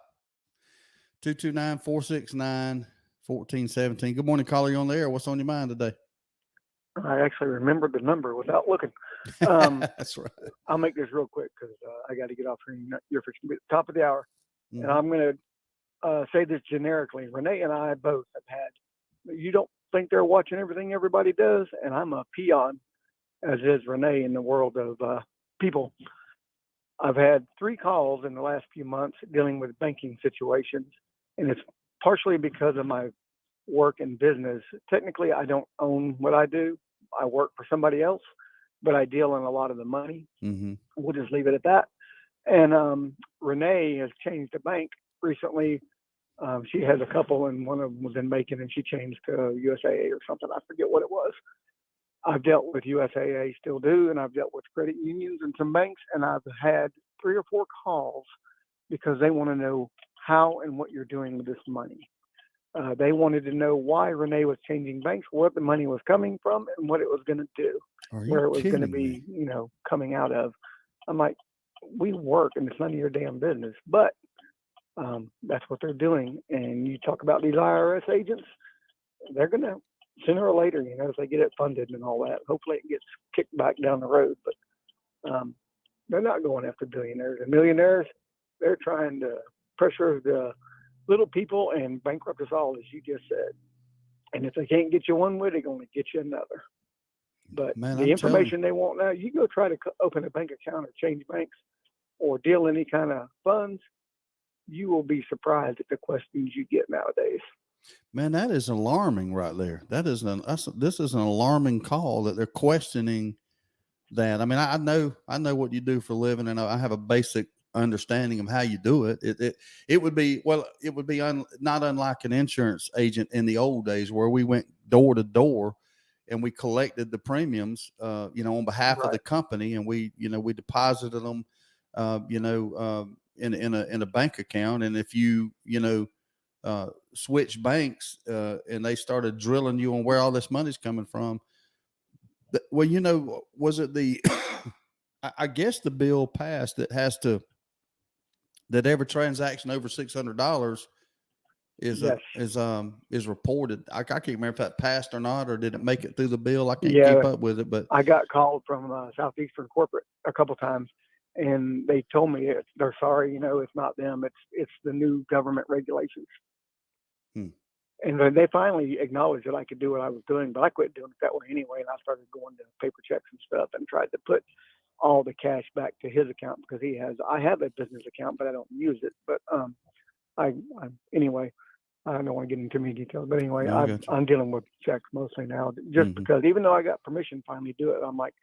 229-469-1417. Good morning, caller. You on the air? What's on your mind today? I actually remembered the number without looking. That's right. I'll make this real quick because I got to get off here. You're fixing to be at the top of the hour. Mhm. And I'm going to say this generically. Renee and I both have had, you don't think they're watching everything everybody does, and I'm a peon, as is Renee, in the world of people. I've had 3 calls in the last few months dealing with banking situations, and it's partially because of my work and business. Technically, I don't own what I do. I work for somebody else, but I deal in a lot of the money. Mm-hmm. We'll just leave it at that. And Renee has changed the bank recently. She has a couple, and one of them was in Macon, and she changed to USAA or something. I forget what it was. I've dealt with USAA, still do, and I've dealt with credit unions and some banks, and I've had 3 or 4 calls because they want to know how and what you're doing with this money. They wanted to know why Renee was changing banks, what the money was coming from, and what it was going to do, where it was going to be, coming out of. I'm like, we work, and it's none of your damn business. But that's what they're doing. And you talk about these IRS agents, they're going to, sooner or later, as they get it funded and all that, hopefully it gets kicked back down the road. But they're not going after billionaires and millionaires. They're trying to pressure the little people and bankrupt us all, as you just said. And if they can't get you one way, they're going to get you another. But the information they want now, you go try to open a bank account or change banks or deal any kind of funds, you will be surprised at the questions you get nowadays. Man, that is alarming right there. This is an alarming call that they're questioning that. I mean, I know what you do for a living, and I have a basic understanding of how you do it. It would be not unlike an insurance agent in the old days where we went door to door and we collected the premiums, on behalf of the company, and we deposited them, in a bank account. And if you switch banks and they started drilling you on where all this money's coming from, well, was it the I guess the bill passed that every transaction over $600 is reported. I can't remember if that passed or not, or did it make it through the bill? I can't keep up with it, but I got called from Southeastern Corporate a couple times, and they told me they're sorry, it's not them, it's the new government regulations. And then they finally acknowledged that I could do what I was doing, but I quit doing it that way anyway. And I started going to paper checks and stuff and tried to put all the cash back to his account because I have a business account, but I don't use it. But anyway, I don't want to get into too many details, but anyway, I'm dealing with checks mostly now just because even though I got permission to finally do it, I'm like,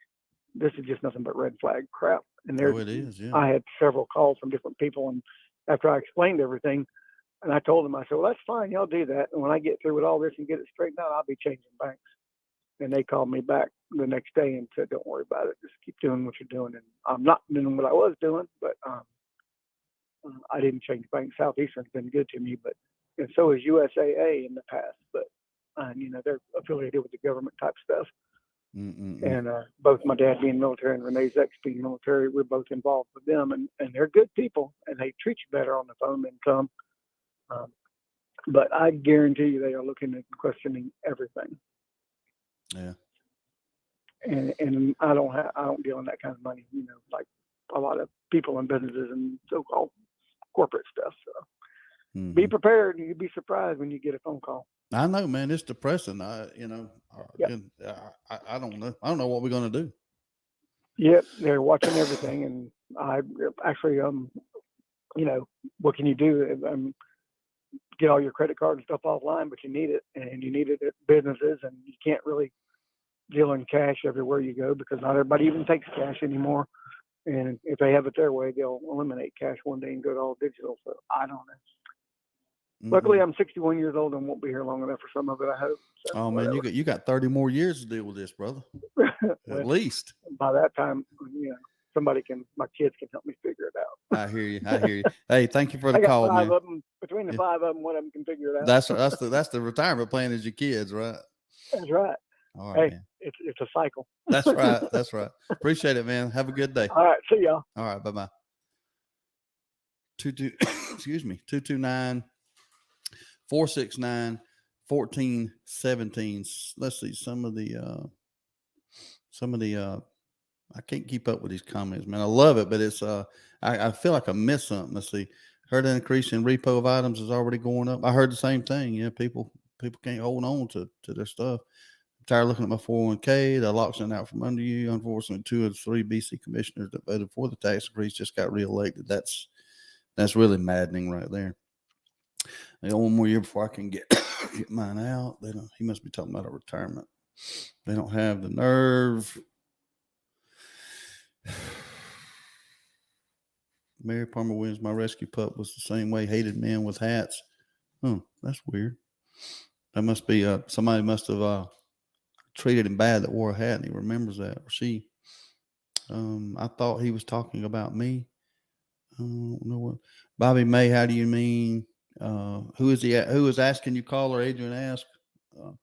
this is just nothing but red flag crap. And it is. Yeah. I had several calls from different people. And after I explained everything, and I told them, I said, well, that's fine. Y'all do that. And when I get through with all this and get it straightened out, I'll be changing banks. And they called me back the next day and said, don't worry about it. Just keep doing what you're doing. And I'm not doing what I was doing, but I didn't change banks. Southeastern's been good to me, and so is USAA in the past. But, they're affiliated with the government type stuff. And both my dad being military and Renee's ex being military, we're both involved with them. And they're good people, and they treat you better on the phone than some. But I guarantee you they are looking at questioning everything. Yeah. And I don't deal in that kind of money, like a lot of people in businesses and so-called corporate stuff. So Be prepared, and you'll be surprised when you get a phone call. I know, man. It's depressing. Yep. And, I don't know. I don't know what we're going to do. Yep, they're watching everything, and I actually, what can you do? Get all your credit card and stuff offline, but you need it, and you need it at businesses, and you can't really deal in cash everywhere you go because not everybody even takes cash anymore. And if they have it their way, they'll eliminate cash one day and go to all digital. So I don't know. Luckily, I'm 61 years old and won't be here long enough for some of it, I hope. So Oh man, you got 30 more years to deal with this, brother. Well, At least. by that time, my kids can help me figure it out. I hear you. I hear you. Hey, thank you for the I got call, five man. of them. Between the five of them, one of them can figure it out. That's the retirement plan is your kids, right? That's right. All right, Hey, man. it's a cycle. That's right. That's right. Appreciate it, man. Have a good day. All right, see y'all. All right, bye-bye. 229 469 1417. Let's see some of the I can't keep up with these comments, man. I love it, but it's I feel like I missed something. Let's see. Heard an increase in repo of items is already going up. I heard the same thing. Yeah, people can't hold on to their stuff. I'm tired of looking at my 401k. The locks it out from under you. Unfortunately, 2 of the 3 BC commissioners that voted for the tax increase just got reelected. That's really maddening right there. I got one more year before I can get mine out. He must be talking about a retirement. They don't have the nerve. Mary Palmer Williams, my rescue pup, was the same way. Hated men with hats. That's weird. That must be somebody must have treated him bad that wore a hat, and he remembers that. Or she. I thought he was talking about me. I don't know what. Bobby May, how do you mean? Who is he? Who is asking you? Caller Adrian asked.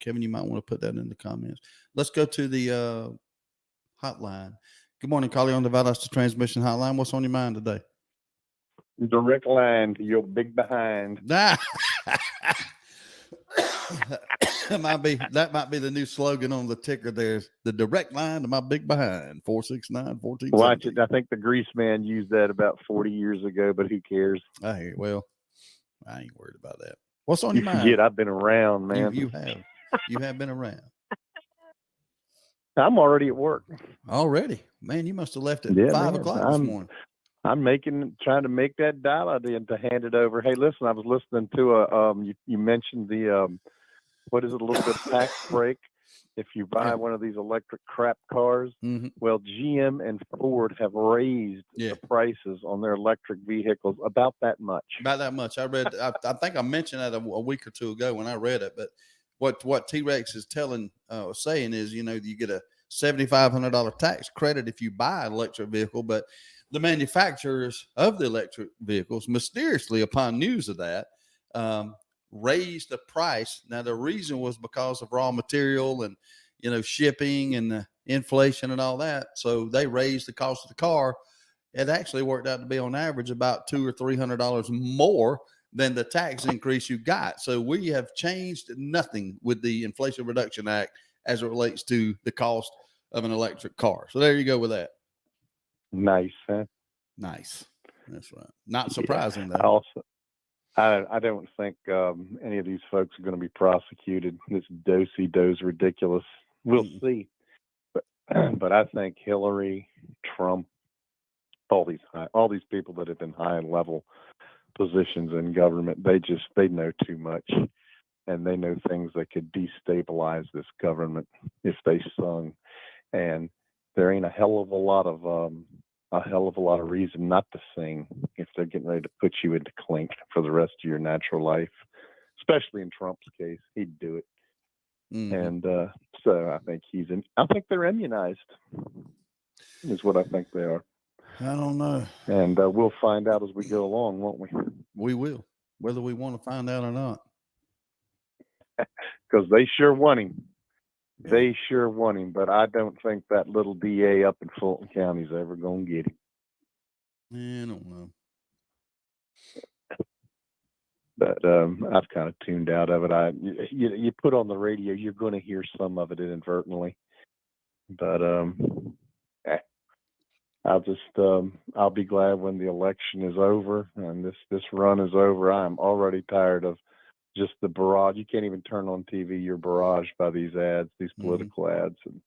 Kevin, you might want to put that in the comments. Let's go to the hotline. Good morning, caller on the Valdosta Transmission Hotline. What's on your mind today? Direct line to your big behind. That might be the new slogan on the ticker. There's the direct line to my big behind. 469-14. Watch it. I think the grease man used that about 40 years ago, but who cares? I hear you. Well, I ain't worried about that. What's on You your mind? forget I've been around, man. You have been around. I'm already at work. Already? Man, you must have left at 5 o'clock this morning. I'm trying to make that dial in to hand it over. Hey, listen, I was listening to you mentioned the what is it, a little bit of tax break if you buy one of these electric crap cars. Mm-hmm. Well, GM and Ford have raised the prices on their electric vehicles about that much. About that much. I read. I think I mentioned that a week or two ago when I read it. But what T-Rex is saying is, you get a $7,500 tax credit if you buy an electric vehicle, but the manufacturers of the electric vehicles, mysteriously, upon news of that, raised the price. Now, the reason was because of raw material and, shipping and inflation and all that. So they raised the cost of the car. It actually worked out to be on average about $200 or $300 more than the tax increase you got. So we have changed nothing with the Inflation Reduction Act as it relates to the cost of an electric car. So there you go with that. Nice, huh? Nice. That's right. Not surprising, though. Also, I don't think any of these folks are going to be prosecuted. This do-si-do's ridiculous. We'll see. But I think Hillary, Trump, all these people that have been high-level positions in government, they know too much, and they know things that could destabilize this government if they sung. And there ain't a hell of a lot of reason not to sing if they're getting ready to put you into clink for the rest of your natural life, especially in Trump's case. He'd do it. Mm-hmm. And so I think I think they're immunized is what I think they are. I don't know. And we'll find out as we go along, won't we? We will, whether we want to find out or not. Because they sure want him. They sure want him, but I don't think that little DA up in Fulton County is ever going to get him. I don't know. But I've kind of tuned out of it. You put on the radio, you're going to hear some of it inadvertently. But I'll be glad when the election is over and this run is over. I'm already tired of just the barrage. You can't even turn on TV. You're barraged by these ads, these political ads. And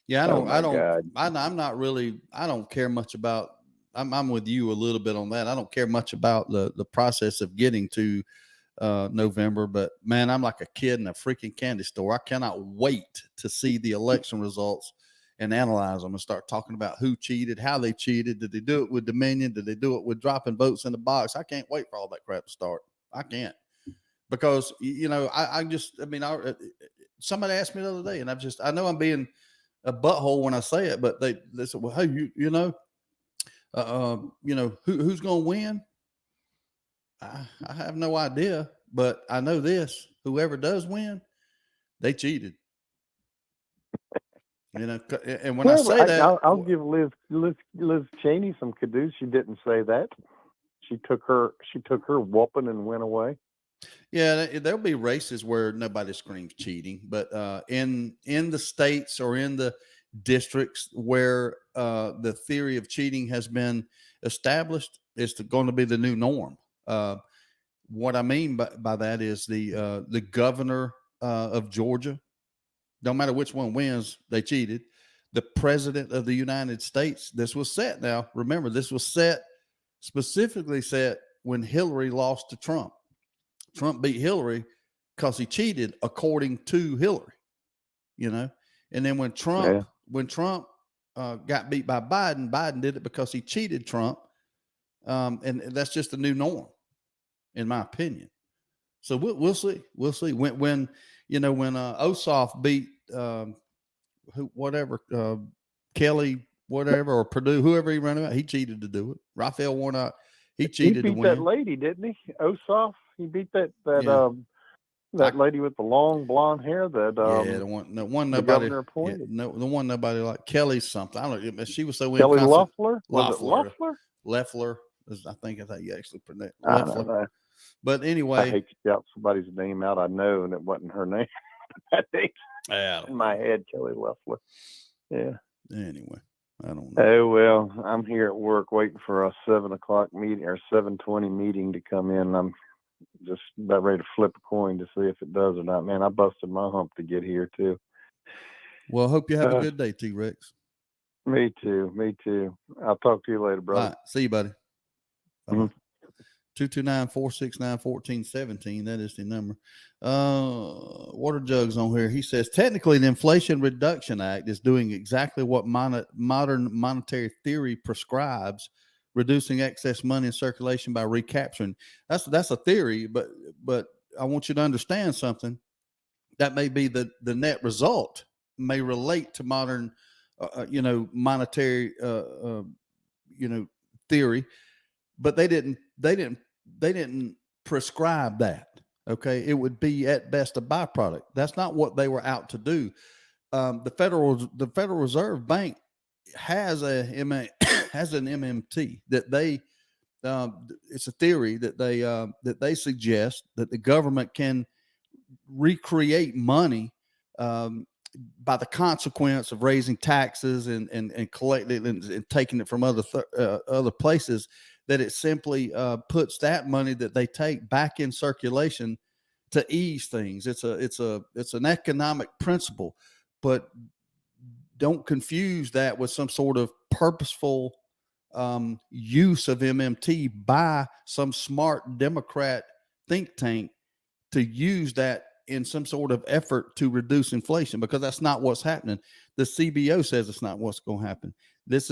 yeah, oh my God. I'm not really, I don't care much about, I'm with you a little bit on that. I don't care much about the process of getting to November, but man, I'm like a kid in a freaking candy store. I cannot wait to see the election results and analyze them and start talking about who cheated, how they cheated. Did they do it with Dominion? Did they do it with dropping votes in the box? I can't wait for all that crap to start. I can't, because somebody asked me the other day, and I know I'm being a butthole when I say it, but they said, well, hey, who's going to win? I have no idea, but I know this: whoever does win, they cheated. And when I say that, I'll give Liz Cheney some kudos. She didn't say that. She took her whooping and went away. Yeah, there'll be races where nobody screams cheating, but in the states or in the districts where the theory of cheating has been established, it's going to be the new norm. What I mean by that is the governor of Georgia, no matter which one wins, they cheated. The president of the United States, this was set now. Remember, this was specifically set when Hillary lost to Trump. Trump beat Hillary because he cheated, according to Hillary, And then when Trump got beat by Biden, Biden did it because he cheated Trump. And that's just the new norm, in my opinion. So we'll see. We'll see when Ossoff beat Kelly, whatever, or Purdue, whoever he ran out, he cheated to do it. Raphael Warnock, he cheated to win. He beat that lady, didn't he? Ossoff. He beat that lady with the long blonde hair. The one nobody governor appointed. The one nobody liked, Kelly something. I don't know. She was so Kelly Loeffler. Loeffler. I think that's how you actually pronounce it. Loeffler. But anyway, I hate to shout somebody's name out I know, and it wasn't her name. In my head, Kelly Loeffler. Yeah. Anyway, I don't know. Oh well, I'm here at work waiting for a 7:00 meeting or 7:20 meeting to come in. I'm just about ready to flip a coin to see if it does or not. Man, I busted my hump to get here too. Well, hope you have a good day, T-Rex. Me too. I'll talk to you later, brother. All right. See you, buddy. 229-469-1417. That is the number. Water Jugs on here. He says, technically, the Inflation Reduction Act is doing exactly what modern monetary theory prescribes, reducing excess money in circulation by recapturing. That's a theory, but I want you to understand something. That may be the net result, may relate to modern, monetary, theory, but they didn't prescribe that. Okay. It would be at best a byproduct. That's not what they were out to do. The Federal Reserve Bank has an MMT that they, it's a theory that they suggest that the government can recreate money, by the consequence of raising taxes and collecting and taking it from other places, that it simply puts that money that they take back in circulation to ease things. It's an economic principle, but don't confuse that with some sort of purposeful use of MMT by some smart Democrat think tank to use that in some sort of effort to reduce inflation, because that's not what's happening. The CBO says it's not what's going to happen. This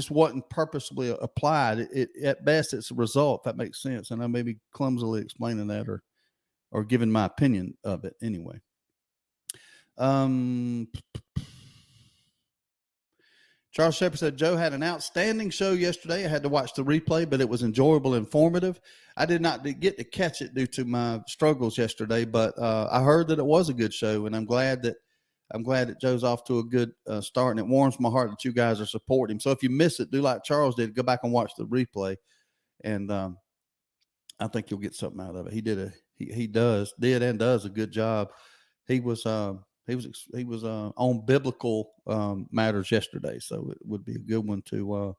wasn't purposely applied. At best, it's a result, if that makes sense. And I may be clumsily explaining that or giving my opinion of it anyway. Charles Shepard said, Joe had an outstanding show yesterday. I had to watch the replay, but it was enjoyable and informative. I did not get to catch it due to my struggles yesterday, but I heard that it was a good show, and I'm glad that Joe's off to a good start, and it warms my heart that you guys are supporting him. So if you miss it, do like Charles did, go back and watch the replay, and I think you'll get something out of it. He did and does a good job. He was he was on biblical matters yesterday, so it would be a good one to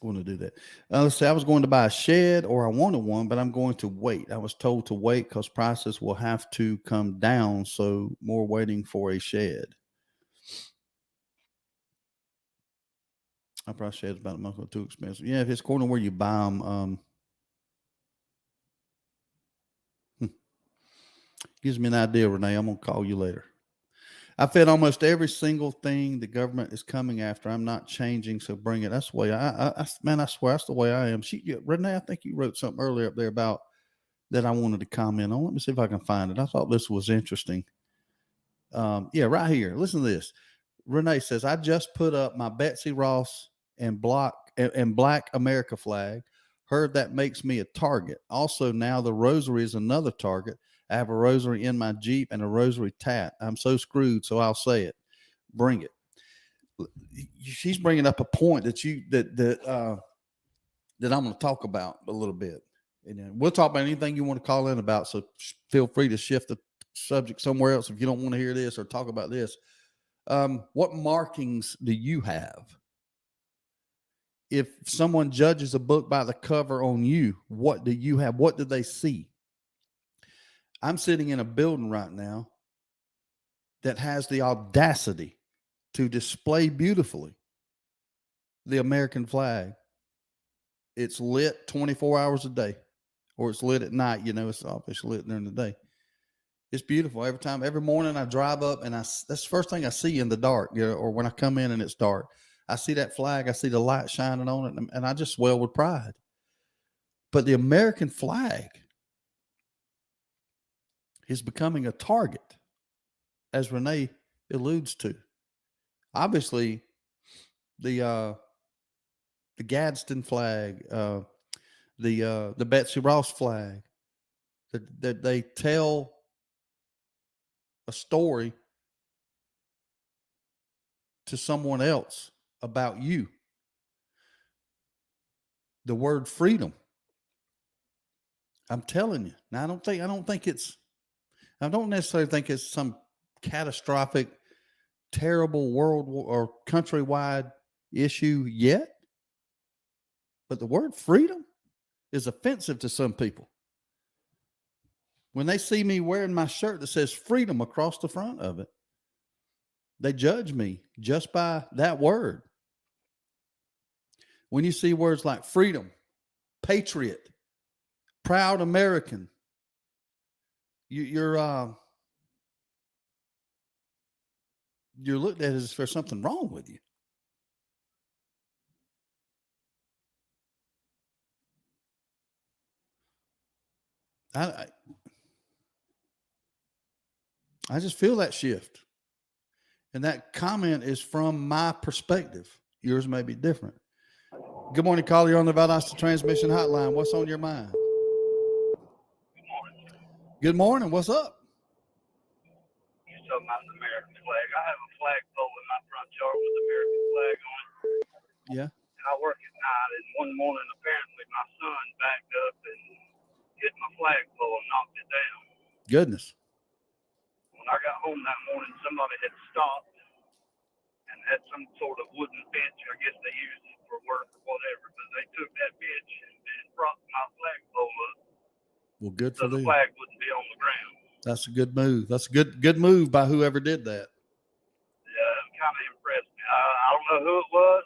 want to do that. Let's see. I was going to buy a shed, or I wanted one, but I'm going to wait. I was told to wait because prices will have to come down, so more waiting for a shed. I probably shed's about a month or too expensive. Yeah, if it's according to where you buy them, gives me an idea, Renee. I'm gonna call you later. I fed almost every single thing the government is coming after. I'm not changing, so bring it. That's the way man, I swear that's the way I am. Renee, I think you wrote something earlier up there about that I wanted to comment on. Let me see if I can find it. I thought this was interesting. Yeah, right here. Listen to this. Renee says, I just put up my Betsy Ross and Black America flag. Heard that makes me a target. Also, now the rosary is another target. I have a rosary in my Jeep and a rosary tat. I'm so screwed, so I'll say it. Bring it. She's bringing up a point that I'm going to talk about a little bit. And we'll talk about anything you want to call in about, so feel free to shift the subject somewhere else if you don't want to hear this or talk about this. What markings do you have? If someone judges a book by the cover on you, what do you have? What do they see? I'm sitting in a building right now that has the audacity to display beautifully the American flag. It's lit 24 hours a day, or it's lit at night. It's obviously lit during the day. It's beautiful. Every morning I drive up, and that's the first thing I see in the dark, or when I come in and it's dark. I see that flag. I see the light shining on it, and I just swell with pride. But the American flag is becoming a target, as Renee alludes to. Obviously, the Gadsden flag, the Betsy Ross flag, that they tell a story to someone else about you. The word freedom. I'm telling you. Now, I don't necessarily think it's some catastrophic, terrible world or countrywide issue yet. But the word freedom is offensive to some people. When they see me wearing my shirt that says freedom across the front of it, they judge me just by that word. When you see words like freedom, patriot, proud American, you're looked at as if there's something wrong with you. I just feel that shift. And that comment is from my perspective. Yours may be different. Good morning, caller. You're on the Valdosta Transmission Hotline. What's on your mind? Good morning. Good morning. What's up? You're talking about the American flag. I have a flagpole in my front yard with the American flag on it. Yeah. And I work at night, and one morning, apparently, my son backed up and hit my flagpole and knocked it down. Goodness. When I got home that morning, somebody had stopped and had some sort of wooden bench. I guess they used it for work or whatever, but they took that bench and propped my flagpole up. Well, good so for the them. flag wouldn't be on the ground. That's a good move. That's a good move by whoever did that. Yeah, it kind of impressed me. I don't know who it was.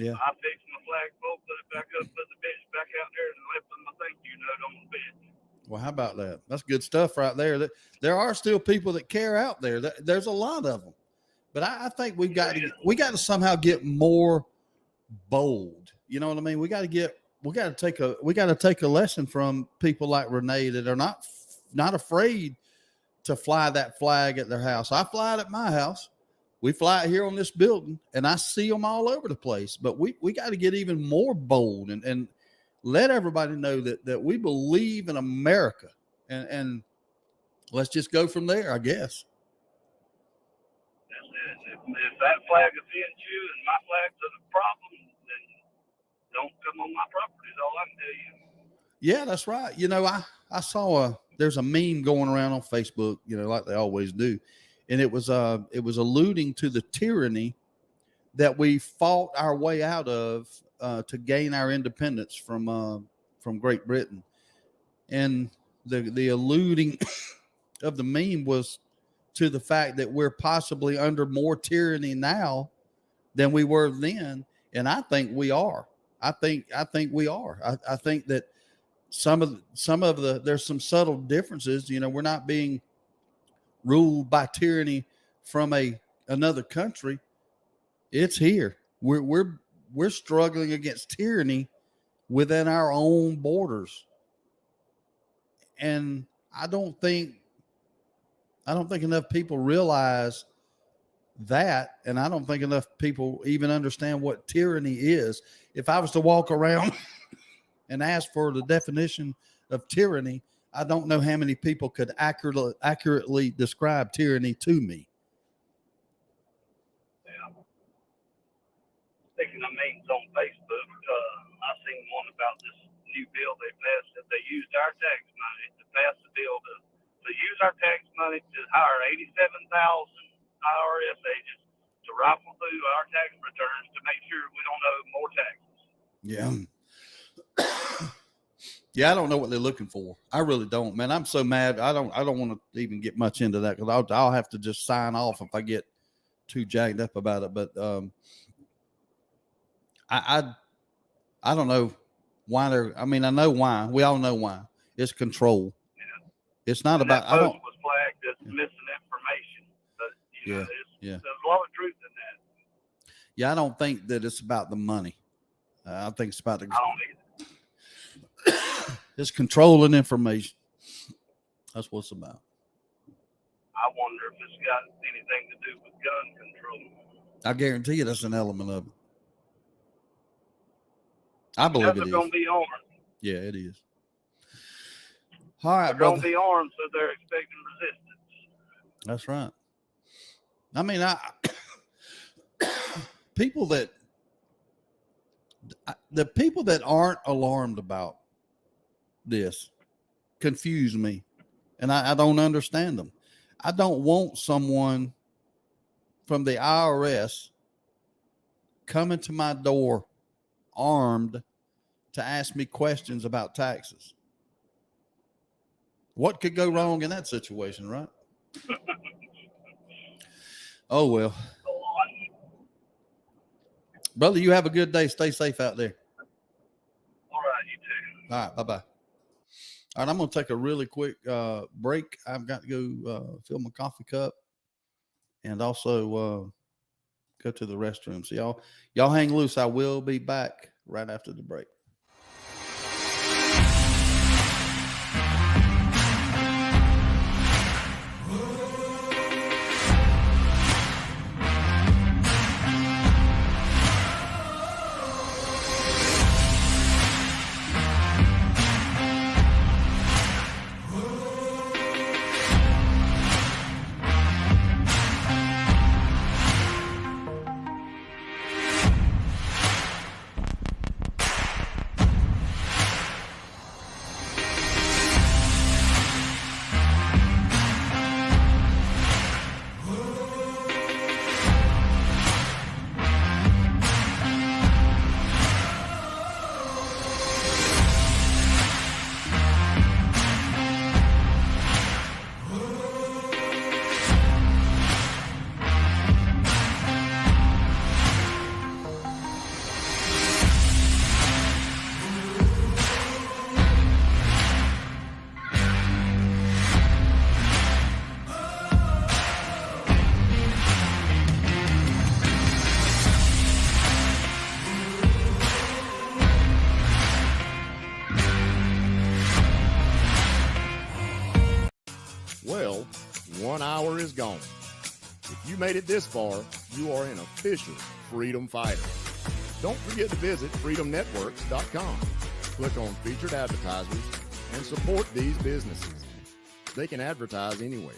Yeah. I fixed my flagpole, put it back up, put the bench back out there, and left them my thank you note on the bench. Well, how about that? That's good stuff right there. There are still people that care out there. There's a lot of them, but I think we got to somehow get more bold. You know what I mean? We got to take a lesson from people like Renee that are not afraid to fly that flag at their house. I fly it at my house. We fly it here on this building, and I see them all over the place. But we got to get even more bold and let everybody know that we believe in America, and let's just go from there, I guess. If that flag offends you and my flags are the problem, then don't come on my property is all I can tell you. Yeah, that's right. You know, I saw there's a meme going around on Facebook, you know, like they always do, and it was alluding to the tyranny that we fought our way out of to gain our independence from Great Britain. And the alluding of the meme was to the fact that we're possibly under more tyranny now than we were then. And I think we are. I think we are. I think that some of the there's some subtle differences. You know, we're not being ruled by tyranny from another country. It's here. We're struggling against tyranny within our own borders. And I don't think enough people realize that, and I don't think enough people even understand what tyranny is. If I was to walk around and ask for the definition of tyranny, I don't know how many people could accurately describe tyranny to me. Speaking of memes on Facebook, I seen one about this new bill they passed that they used our tax money to pass the bill to use our tax money to hire 87,000 IRS agents to rifle through our tax returns to make sure we don't owe more taxes. Yeah. Yeah, I don't know what they're looking for. I really don't, man. I'm so mad. I don't want to even get much into that, because I'll have to just sign off if I get too jacked up about it. But I don't know why they're. I mean, I know why. We all know why. It's control. Yeah. It's not And about. that post was flagged as misinformation, but you know, there's a lot of truth in that. Yeah, I don't think that it's about the money. I think it's about the. I don't either. It's controlling information. That's what it's about. I wonder if it's got anything to do with gun control. I guarantee you that's an element of it. I believe They're it going is. to be armed. Yeah, it is. All right, They're going brother. to be armed, so they're expecting resistance. That's right. I mean, the people that aren't alarmed about this confuse me, and I don't understand them. I don't want someone from the IRS coming to my door armed to ask me questions about taxes. What could go wrong in that situation, right? Oh, well. Brother, you have a good day. Stay safe out there. All right, you too. All right, bye-bye. All right, I'm going to take a really quick break. I've got to go fill my coffee cup and also go to the restroom. So y'all hang loose. I will be back right after the break. Well, 1 hour is gone. If you made it this far, you are an official freedom fighter. Don't forget to visit freedomnetworks.com. Click on featured advertisers and support these businesses. They can advertise anywhere.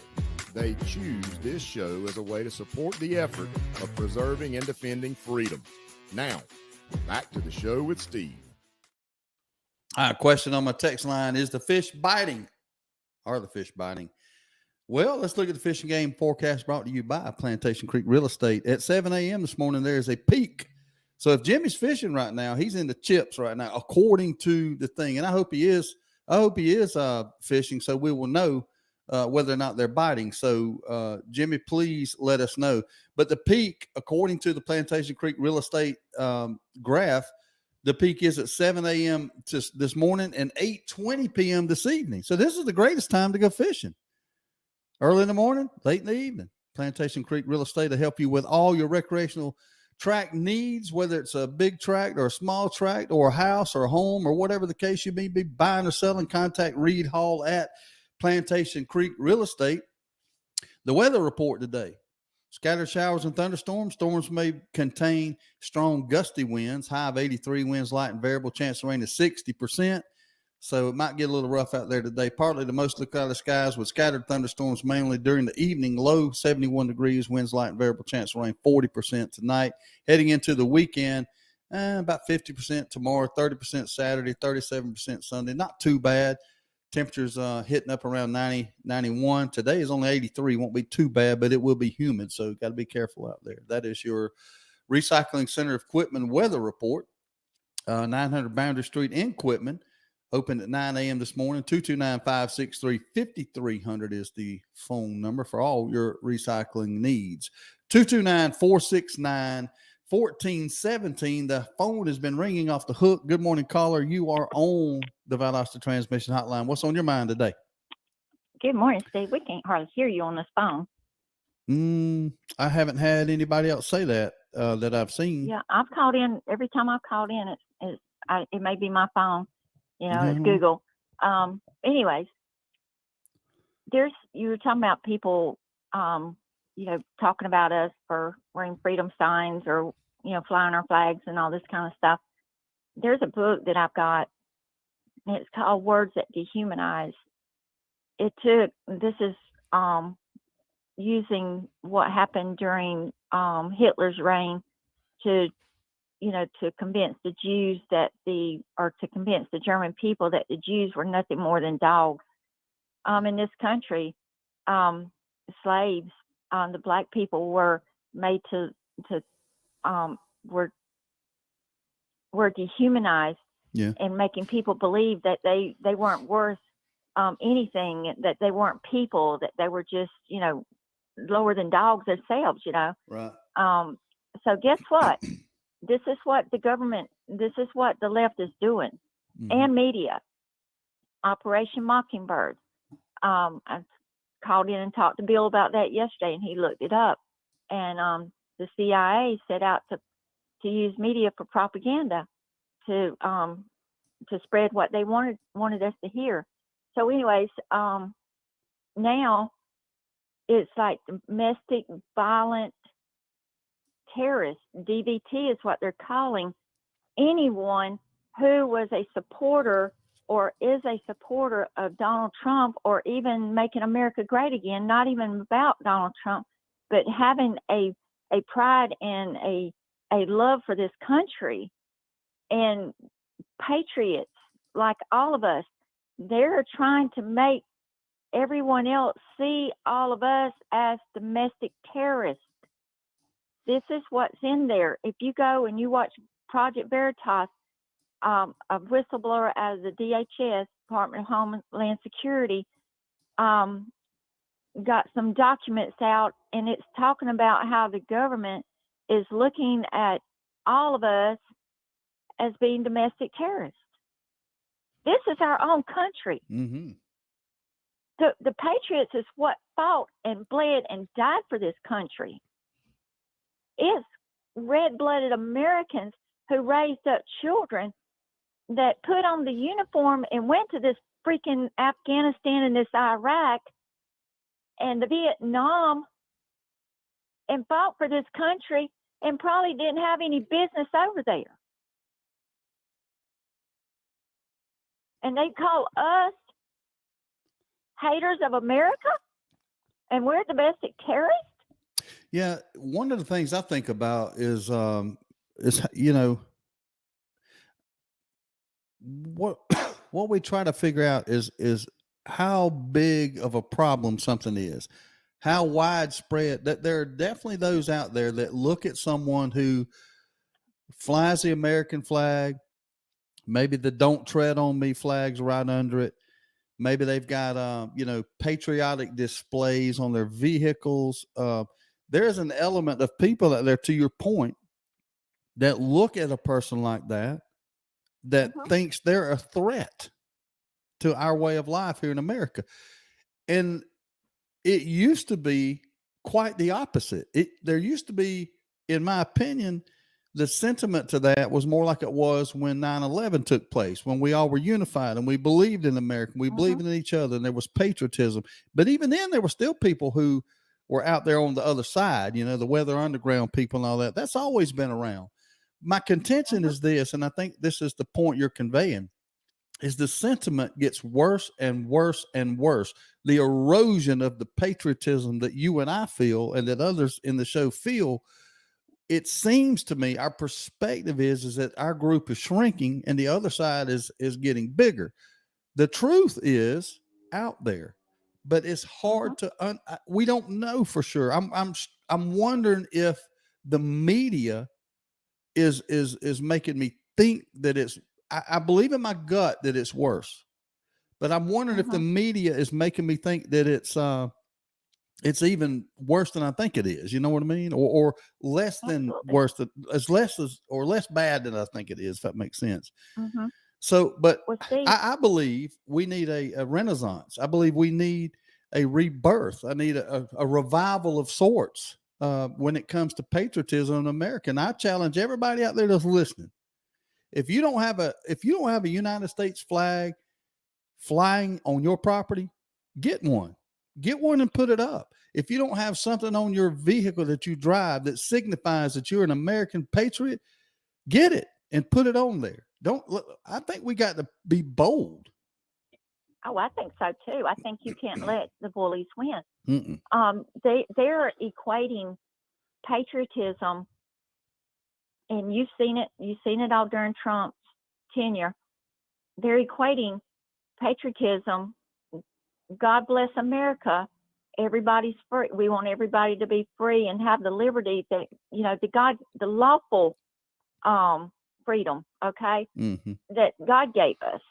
They choose this show as a way to support the effort of preserving and defending freedom. Now, back to the show with Steve. All right, question on my text line: is the fish biting? Are the fish biting? Well, let's look at the fishing game forecast brought to you by Plantation Creek Real Estate. At 7 a.m. this morning, there is a peak. So if Jimmy's fishing right now, he's in the chips right now, according to the thing. And I hope he is. Fishing, so we will know whether or not they're biting. So, Jimmy, please let us know. But the peak, according to the Plantation Creek Real Estate graph, the peak is at 7 a.m. this morning and 8:20 p.m. this evening. So this is the greatest time to go fishing. Early in the morning, late in the evening. Plantation Creek Real Estate to help you with all your recreational tract needs, whether it's a big tract or a small tract or a house or a home or whatever the case you may be buying or selling. Contact Reed Hall at Plantation Creek Real Estate. The weather report today. Scattered showers and thunderstorms. Storms may contain strong gusty winds. High of 83, winds light and variable. Chance of rain is 60%. So it might get a little rough out there today. Partly to mostly cloudy skies with scattered thunderstorms mainly during the evening. Low 71 degrees, winds light and variable. Chance of rain 40% tonight. Heading into the weekend, about 50% tomorrow, 30% Saturday, 37% Sunday. Not too bad. Temperatures hitting up around 90, 91. Today is only 83. Won't be too bad, but it will be humid. So got to be careful out there. That is your Recycling Center of Quitman weather report. 900 Boundary Street in Quitman. Opened at 9 a.m. this morning. 229-563-5300 is the phone number for all your recycling needs. 229-469-1417. The phone has been ringing off the hook. Good morning, caller. You are on the Valdosta Transmission Hotline. What's on your mind today? Good morning, Steve. We can't hardly hear you on this phone. I haven't had anybody else say that that I've seen. Yeah, I've called in. Every time I've called in, it may be my phone. You know, it's Google. Anyways, you were talking about people, talking about us for wearing freedom signs or, flying our flags and all this kind of stuff. There's a book that I've got, and it's called Words That Dehumanize. This is using what happened during Hitler's reign to convince the Jews to convince the German people that the Jews were nothing more than dogs. In this country, slaves, the black people were made were dehumanized, and making people believe that they weren't worth anything, that they weren't people, that they were just, lower than dogs themselves, Right. So guess what? This is what the left is doing, and media. Operation Mockingbird. I called in and talked to Bill about that yesterday, and he looked it up. And the CIA set out to use media for propaganda to spread what they wanted us to hear. So, anyways, now it's like domestic violent terrorists. DVT is what they're calling anyone who was a supporter or is a supporter of Donald Trump, or even making America great again, not even about Donald Trump, but having a pride and a love for this country, and patriots like all of us. They're trying to make everyone else see all of us as domestic terrorists. This is what's in there. If you go and you watch Project Veritas, a whistleblower out of the DHS, Department of Homeland Security, got some documents out, and it's talking about how the government is looking at all of us as being domestic terrorists. This is our own country. Mm-hmm. The Patriots is what fought and bled and died for this country. It's red-blooded Americans who raised up children that put on the uniform and went to this freaking Afghanistan and this Iraq and the Vietnam and fought for this country and probably didn't have any business over there. And they call us haters of America, and we're domestic terrorists? Yeah, one of the things I think about is what what we try to figure out is how big of a problem something is, how widespread that there are definitely those out there that look at someone who flies the American flag, maybe the "Don't Tread on Me" flags right under it. Maybe they've got, patriotic displays on their vehicles. There's an element of people out there, to your point, that look at a person like that thinks they're a threat to our way of life here in America. And it used to be quite the opposite. There used to be, in my opinion, the sentiment to that was more like it was when 9/11 took place, when we all were unified and we believed in America, we believed in each other, and there was patriotism. But even then, there were still people who were out there on the other side, the Weather Underground people and all that. That's always been around. My contention is this, and I think this is the point you're conveying, is the sentiment gets worse and worse and worse. The erosion of the patriotism that you and I feel and that others in the show feel, it seems to me our perspective is that our group is shrinking and the other side is getting bigger. The truth is out there, but it's hard to we don't know for sure. I'm wondering if the media is making me think that it's, I believe in my gut that it's worse, but I'm wondering if the media is making me think that it's even worse than I think it is. You know what I mean? Or less than worse, or less bad than I think it is, if that makes sense. So, but I believe we need a renaissance. I believe we need a rebirth. I need a revival of sorts when it comes to patriotism in America. And I challenge everybody out there that's listening. If you don't have a United States flag flying on your property, get one. Get one and put it up. If you don't have something on your vehicle that you drive that signifies that you're an American patriot, get it and put it on there. I think we got to be bold. Oh, I think so too. I think you can't let the bullies win. Mm-mm. They're equating patriotism, and you've seen it all during Trump's tenure. They're equating patriotism. God bless America. Everybody's free. We want everybody to be free and have the liberty that, the lawful freedom, okay, that God gave us.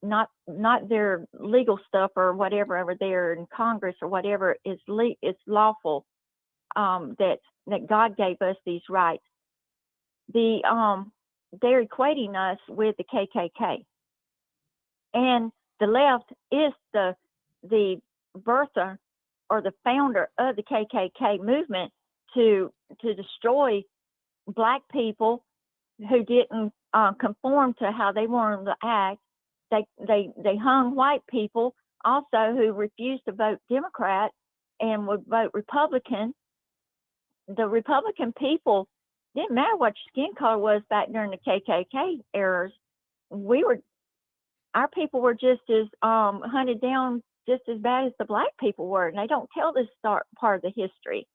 Not their legal stuff or whatever over there in Congress or whatever is it's lawful. That God gave us these rights. They're equating us with the KKK, and the left is the birther or the founder of the KKK movement to destroy Black people who didn't conform to how they wanted to act. They hung white people also who refused to vote Democrat and would vote Republican. The Republican people didn't matter what your skin color was back during the KKK eras. Our people were just as hunted down just as bad as the Black people were, and they don't tell this part of the history,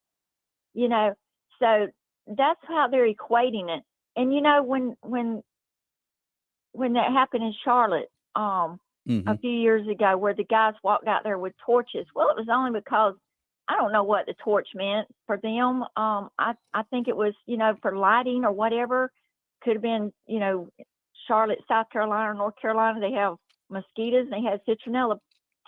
So that's how they're equating it. And when that happened in Charlotte a few years ago, where the guys walked out there with torches, well, it was only because I don't know what the torch meant for them. I think it was for lighting or whatever. Could have been Charlotte, South Carolina, or North Carolina. They have mosquitoes and they had citronella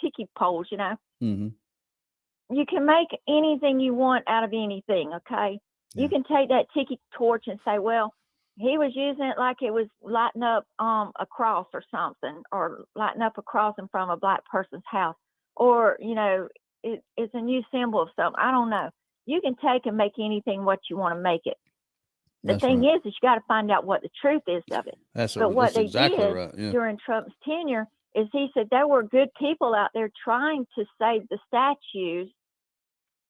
tiki poles. You can make anything you want out of anything. Okay. You can take that tiki torch and say, well, he was using it like it was lighting up a cross or something, or lighting up a cross in front of a Black person's house, or it's a new symbol of something. I don't know. You can take and make anything what you want to make it. The thing is you got to find out what the truth is of it. What they did during Trump's tenure is he said there were good people out there trying to save the statues,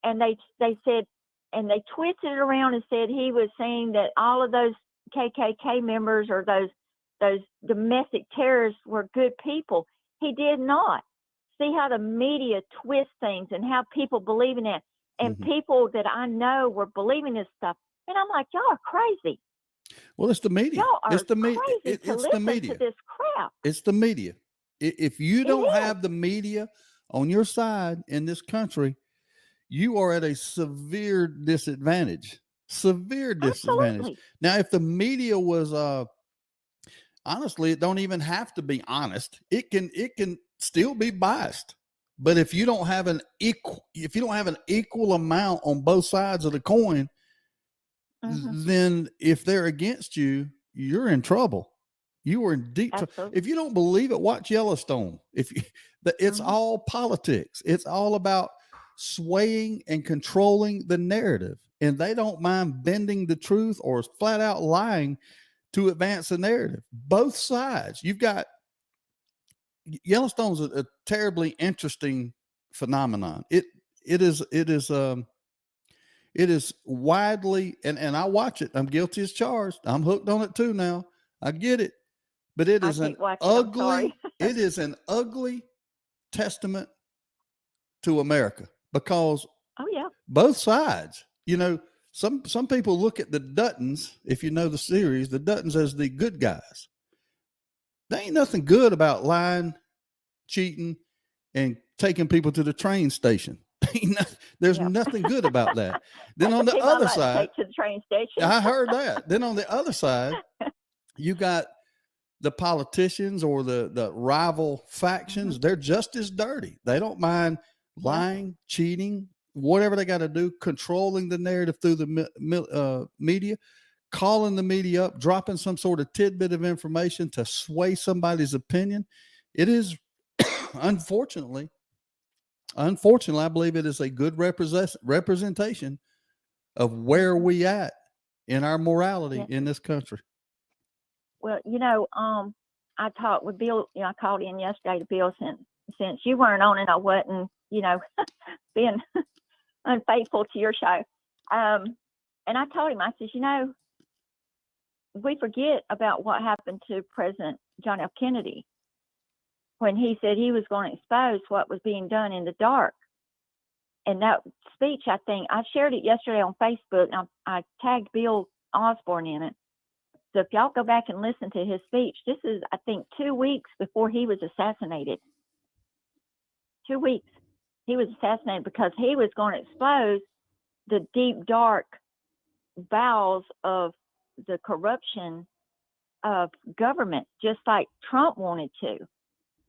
and they said, and they twisted it around and said he was saying that all of those KKK members or those domestic terrorists were good people. He did not. See how the media twists things and how people believe in it. And people that I know were believing this stuff. And I'm like, y'all are crazy. Well, it's the media. Y'all are it's the media. crazy to listen to this crap. It's the media. If you It don't is. have the media on your side in this country, you are at a severe disadvantage. Severe disadvantage. Absolutely. Now, if the media was honestly, it don't even have to be honest. It can still be biased. But if you don't have an equal amount on both sides of the coin, Mhm. then if they're against you, you're in trouble. You are in deep trouble. Absolutely. If you don't believe it, watch Yellowstone. It's Mhm. all politics. It's all about swaying and controlling the narrative, and they don't mind bending the truth or flat out lying to advance the narrative. Both sides. You've got Yellowstone's a terribly interesting phenomenon. It is widely, and I watch it. I'm guilty as charged. I'm hooked on it too now. I get it. But it I is an can't watch it. I'm sorry. ugly, it is an ugly testament to America because Oh yeah. both sides, some people look at the Duttons, if you know the series, the Duttons as the good guys. There ain't nothing good about lying, cheating, and taking people to the train station. There's Yeah. nothing good about that. Then That's on the people I other like to side, take to the train station. I heard that. Then on the other side, you got the politicians or the rival factions. They're just as dirty. They don't mind lying, cheating, whatever they got to do, controlling the narrative through the media, calling the media up, dropping some sort of tidbit of information to sway somebody's opinion. It is unfortunately, I believe it is a good representation of where we at in our morality in this country. Well, I talked with Bill. I called in yesterday to Bill since you weren't on and I wasn't, being unfaithful to your show. And I told him, I said, we forget about what happened to President John F. Kennedy when he said he was going to expose what was being done in the dark. And that speech, I think, I shared it yesterday on Facebook, and I tagged Bill Osborne in it. So if y'all go back and listen to his speech, this is, I think, 2 weeks before he was assassinated. 2 weeks. He was assassinated because he was going to expose the deep, dark bowels of the corruption of government, just like Trump wanted to.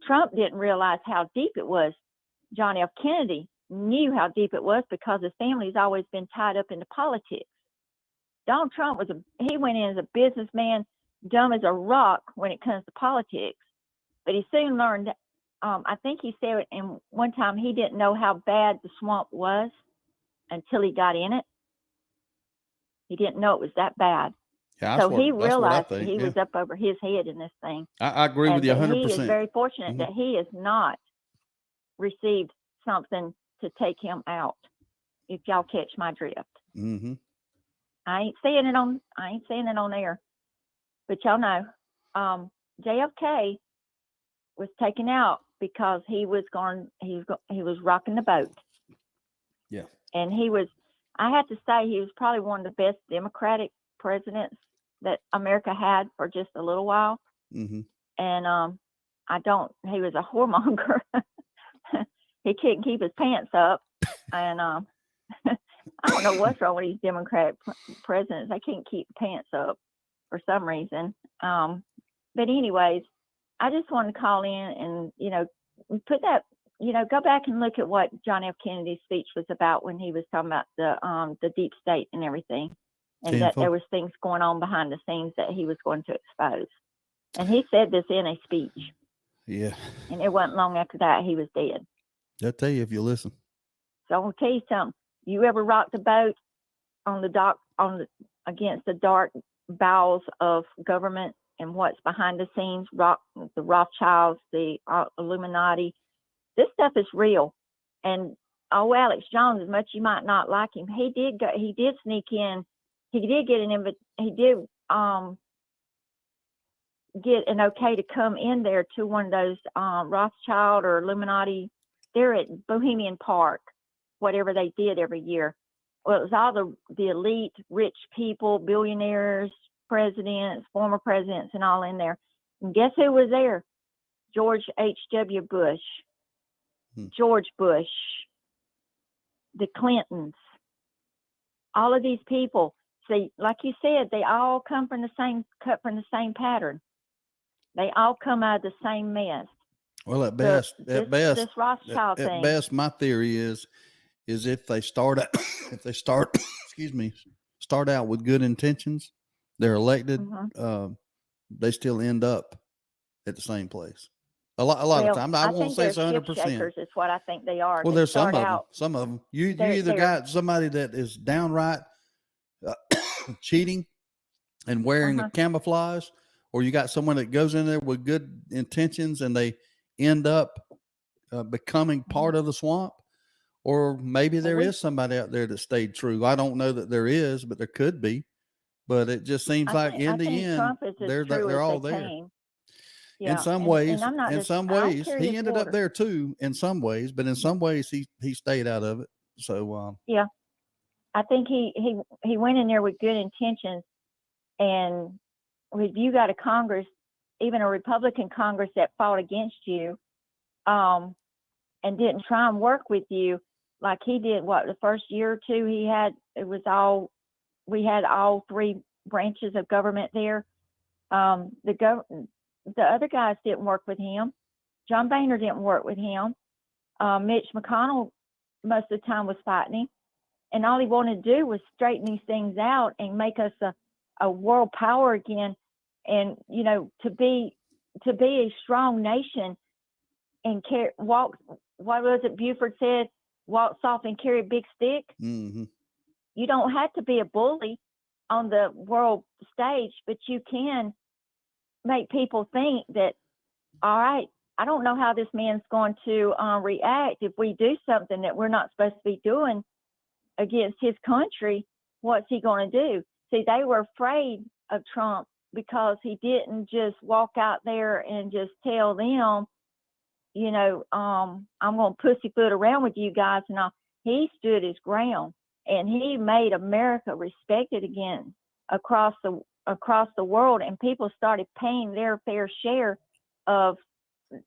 Trump didn't realize how deep it was. John F. Kennedy knew how deep it was because his family's always been tied up into politics. Donald Trump he went in as a businessman, dumb as a rock when it comes to politics. But he soon learned, I think he said it in one time, he didn't know how bad the swamp was until he got in it. He didn't know it was that bad. Yeah, So he realized think, he was up over his head in this thing. I agree with you 100%. He is very fortunate that he has not received something to take him out, if y'all catch my drift. Mm-hmm. I ain't saying it on air, but y'all know, JFK was taken out because he was rocking the boat. Yeah. And I have to say, he was probably one of the best Democratic presidents that America had for just a little while. Mm-hmm. And he was a whoremonger. He couldn't keep his pants up. And I don't know what's wrong with these Democratic presidents. They can't keep pants up for some reason. But anyways, I just wanted to call in and, put that, go back and look at what John F. Kennedy's speech was about when he was talking about the deep state and everything. And that there was things going on behind the scenes that he was going to expose. And he said this in a speech. Yeah. And it wasn't long after that he was dead. I'll tell you if you listen. So I'm gonna tell you something. You ever rocked a boat on the dock against the dark bowels of government and what's behind the scenes? The Rothschilds, the Illuminati. This stuff is real. And Alex Jones, as much as you might not like him, he did sneak in. He did get get an okay to come in there to one of those Rothschild or Illuminati. They're at Bohemian Park, whatever they did every year. Well, it was all the elite, rich people, billionaires, presidents, former presidents, and all in there. And guess who was there? George H.W. Bush, Hmm. George Bush, the Clintons, all of these people. See, like you said, they all come from cut from the same pattern. They all come out of the same mess. Well, at This best, Rothschild at thing. best, my theory is if they start excuse me, start out with good intentions, they're elected, Mhm. they still end up at the same place. A lot of Well, time. I won't think say it's they're 100%. ship shakers is what I think they are. Well, They there's some start of them. out, Some of them. You they're- either they're- got somebody that is downright cheating and wearing a camouflage, or you got someone that goes in there with good intentions and they end up becoming part of the swamp. Or maybe there is somebody out there that stayed true. I don't know that there is, but there could be. But it just seems like in the end, Trump is as they're true all as they there. came. In Yeah, some and ways, I'm not in just, some I don't ways, carry he his ended up water. there too. In some ways, but in some ways, he stayed out of it. So Yeah, I think he went in there with good intentions, and if you got a Congress, even a Republican Congress that fought against you, and didn't try and work with you like he did. What, the first year or two we had all three branches of government there. The other guys didn't work with him. John Boehner didn't work with him. Mitch McConnell most of the time was fighting him, and all he wanted to do was straighten these things out and make us a world power again, and to be a strong nation and walk. What was it Buford said? Walk soft and carry a big stick. mm-hmm. You don't have to be a bully on the world stage, but you can make people think that, all right, I don't know how this man's going to react if we do something that we're not supposed to be doing against his country. What's he going to do? See, they were afraid of Trump because he didn't just walk out there and just tell them, I'm going to pussyfoot around with you guys. And he stood his ground, and he made America respected again across the world, and people started paying their fair share of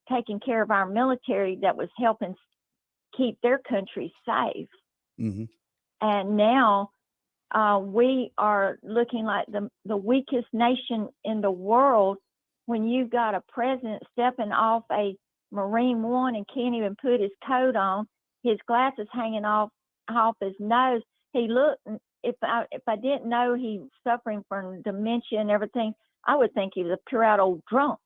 taking care of our military that was helping keep their country safe. Mm-hmm. And now we are looking like the weakest nation in the world when you've got a president stepping off a Marine One and can't even put his coat on, his glasses hanging off his nose. He looked, if I didn't know he was suffering from dementia and everything, I would think he was a pure out old drunk,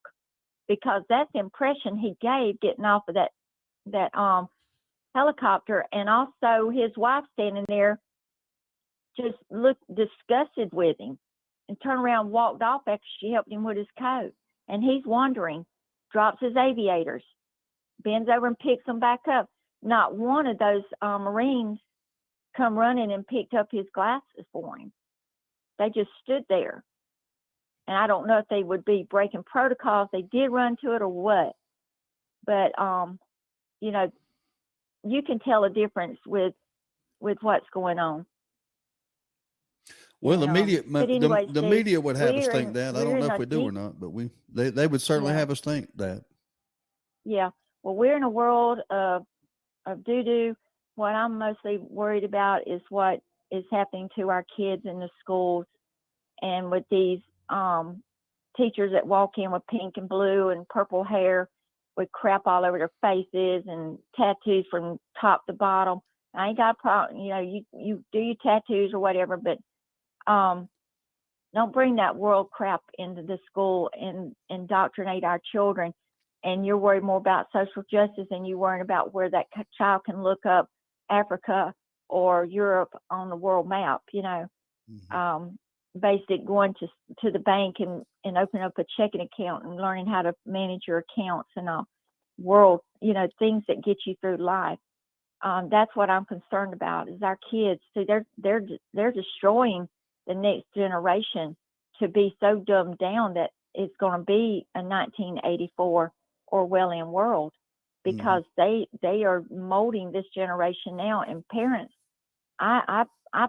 because that's the impression he gave getting off of that helicopter. And also his wife standing there just looked disgusted with him and turned around and walked off after she helped him with his coat. And he's wondering, drops his aviators, bends over and picks them back up. Not one of those Marines come running and picked up his glasses for him. They just stood there. And I don't know if they would be breaking protocols, they did run to it or what. But, you can tell a difference with what's going on. Well, the media, but anyway, the media would have us think that. I don't know if we do deep, or not, but they would certainly have us think that. Yeah. Well, we're in a world of doo-doo. What I'm mostly worried about is what is happening to our kids in the schools, and with these teachers that walk in with pink and blue and purple hair with crap all over their faces and tattoos from top to bottom. I ain't got a problem, you do your tattoos or whatever, but don't bring that world crap into the school and indoctrinate our children. And you're worried more about social justice than you worrying about where that child can look up Africa or Europe on the world map, Mm-hmm. Basic going to the bank and open up a checking account and learning how to manage your accounts and world, things that get you through life. That's what I'm concerned about is our kids. See, they're destroying the next generation to be so dumbed down that it's going to be a 1984 Orwellian world, because they are molding this generation now. And parents, I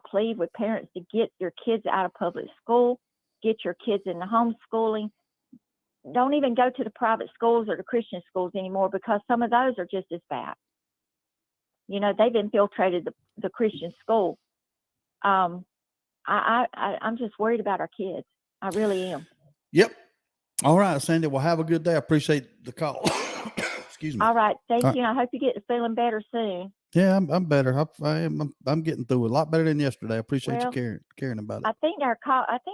plead with parents to get your kids out of public school, get your kids into homeschooling, don't even go to the private schools or the Christian schools anymore because some of those are just as bad. You know, they've infiltrated the Christian school. I'm just worried about our kids. I really am. Yep. All right, Sandy. Well, have a good day. I appreciate the call. Excuse me. All right. Thank All right. you. I hope you get feeling better soon. Yeah, I'm better. I'm getting through it a lot better than yesterday. I appreciate Well, you caring about it. I think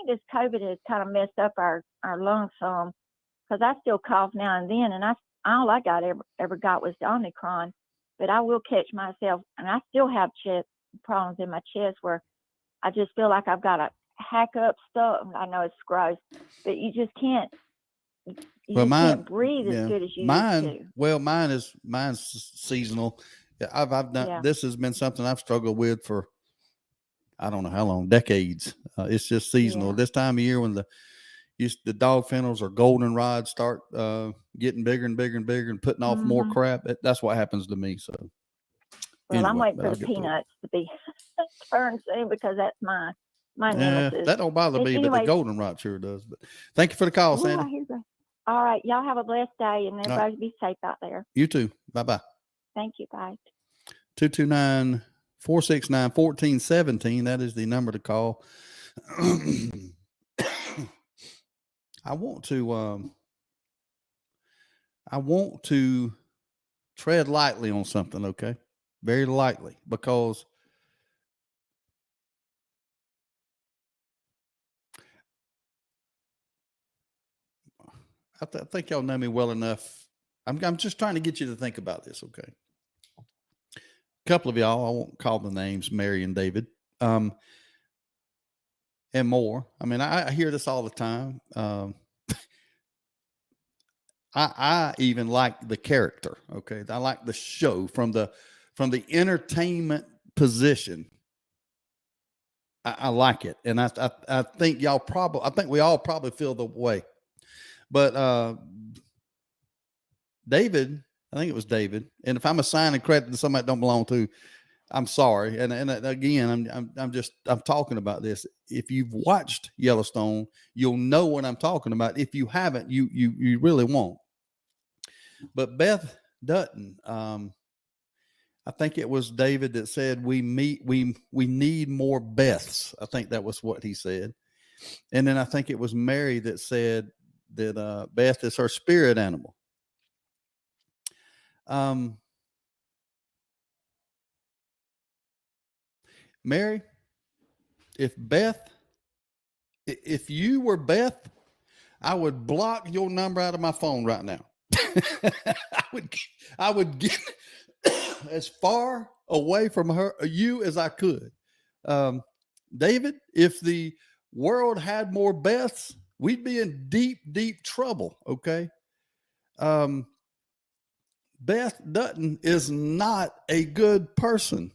this COVID has kind of messed up our lungs some, because I still cough now and then, and all I got ever got was the Omicron, but I will catch myself, and I still have chest problems in my chest where I just feel like I've got a hack up stuff. I know it's gross, but you just can't. You just can't breathe as good as you used to. Well, mine's seasonal. Yeah, I've done. Yeah. This has been something I've struggled with for I don't know how long, decades. It's just seasonal. Yeah. This time of year when the dog fennels or goldenrods start getting bigger and bigger and bigger and putting off more crap, that's what happens to me. So, well, I'm anyway, waiting for the peanuts to be turned soon because that's my nemesis. That don't bother me, but the goldenrod sure does. But thank you for the call, Ooh, Sandy. I hear that. All right, y'all have a blessed day, and everybody be safe out there. You too. Bye bye. Thank you. Bye. 229-469-1417. That is the number to call. I want to tread lightly on something, okay? Very lightly, because I think y'all know me well enough. I'm just trying to get you to think about this, okay? A couple of y'all, I won't call the names, Mary and David, and more. I mean, I hear this all the time. I even like the character. Okay. I like the show from the entertainment position. I like it. And I think I think we all probably feel the way, but, David, I think it was David. And if I'm assigning credit to somebody that don't belong to, I'm sorry. And again, I'm talking about this. If you've watched Yellowstone, you'll know what I'm talking about. If you haven't, you really won't. But Beth Dutton, I think it was David that said we need more Beths. I think that was what he said. And then I think it was Mary that said that Beth is her spirit animal. Mary, if you were Beth, I would block your number out of my phone right now. I would get as far away from you as I could. David, if the world had more Beths, we'd be in deep, deep trouble. Okay. Beth Dutton is not a good person.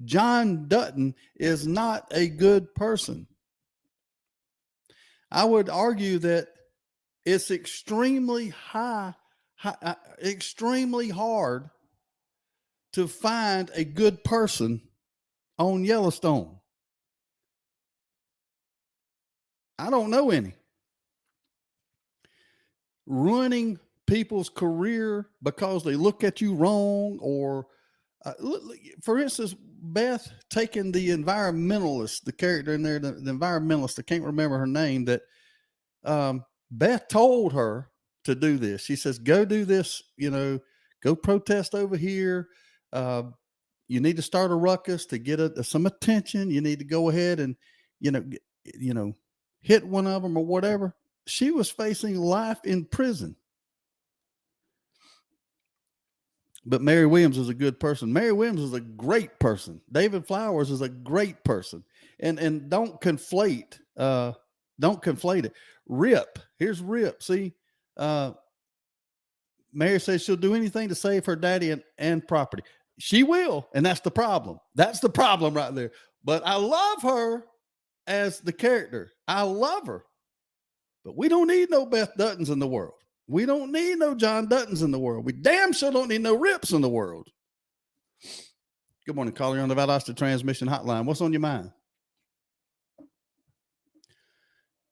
John Dutton is not a good person. I would argue that it's extremely extremely hard to find a good person on Yellowstone. I don't know any. Ruining people's career because they look at you wrong, or for instance, Beth taking the environmentalist, the character in there, the environmentalist, I can't remember her name, that Beth told her to do this. She says, go do this, go protest over here. You need to start a ruckus to get some attention. You need to go ahead and, hit one of them or whatever. She was facing life in prison. But Mary Williams is a good person. Mary Williams is a great person. David Flowers is a great person. And don't conflate it. Rip. Here's Rip. See, Mary says she'll do anything to save her daddy and property. She will. And that's the problem. That's the problem right there. But I love her as the character. I love her. But we don't need no Beth Duttons in the world. We don't need no John Duttons in the world. We damn sure don't need no Rips in the world. Good morning, caller. You're on the Valdosta Transmission Hotline. What's on your mind?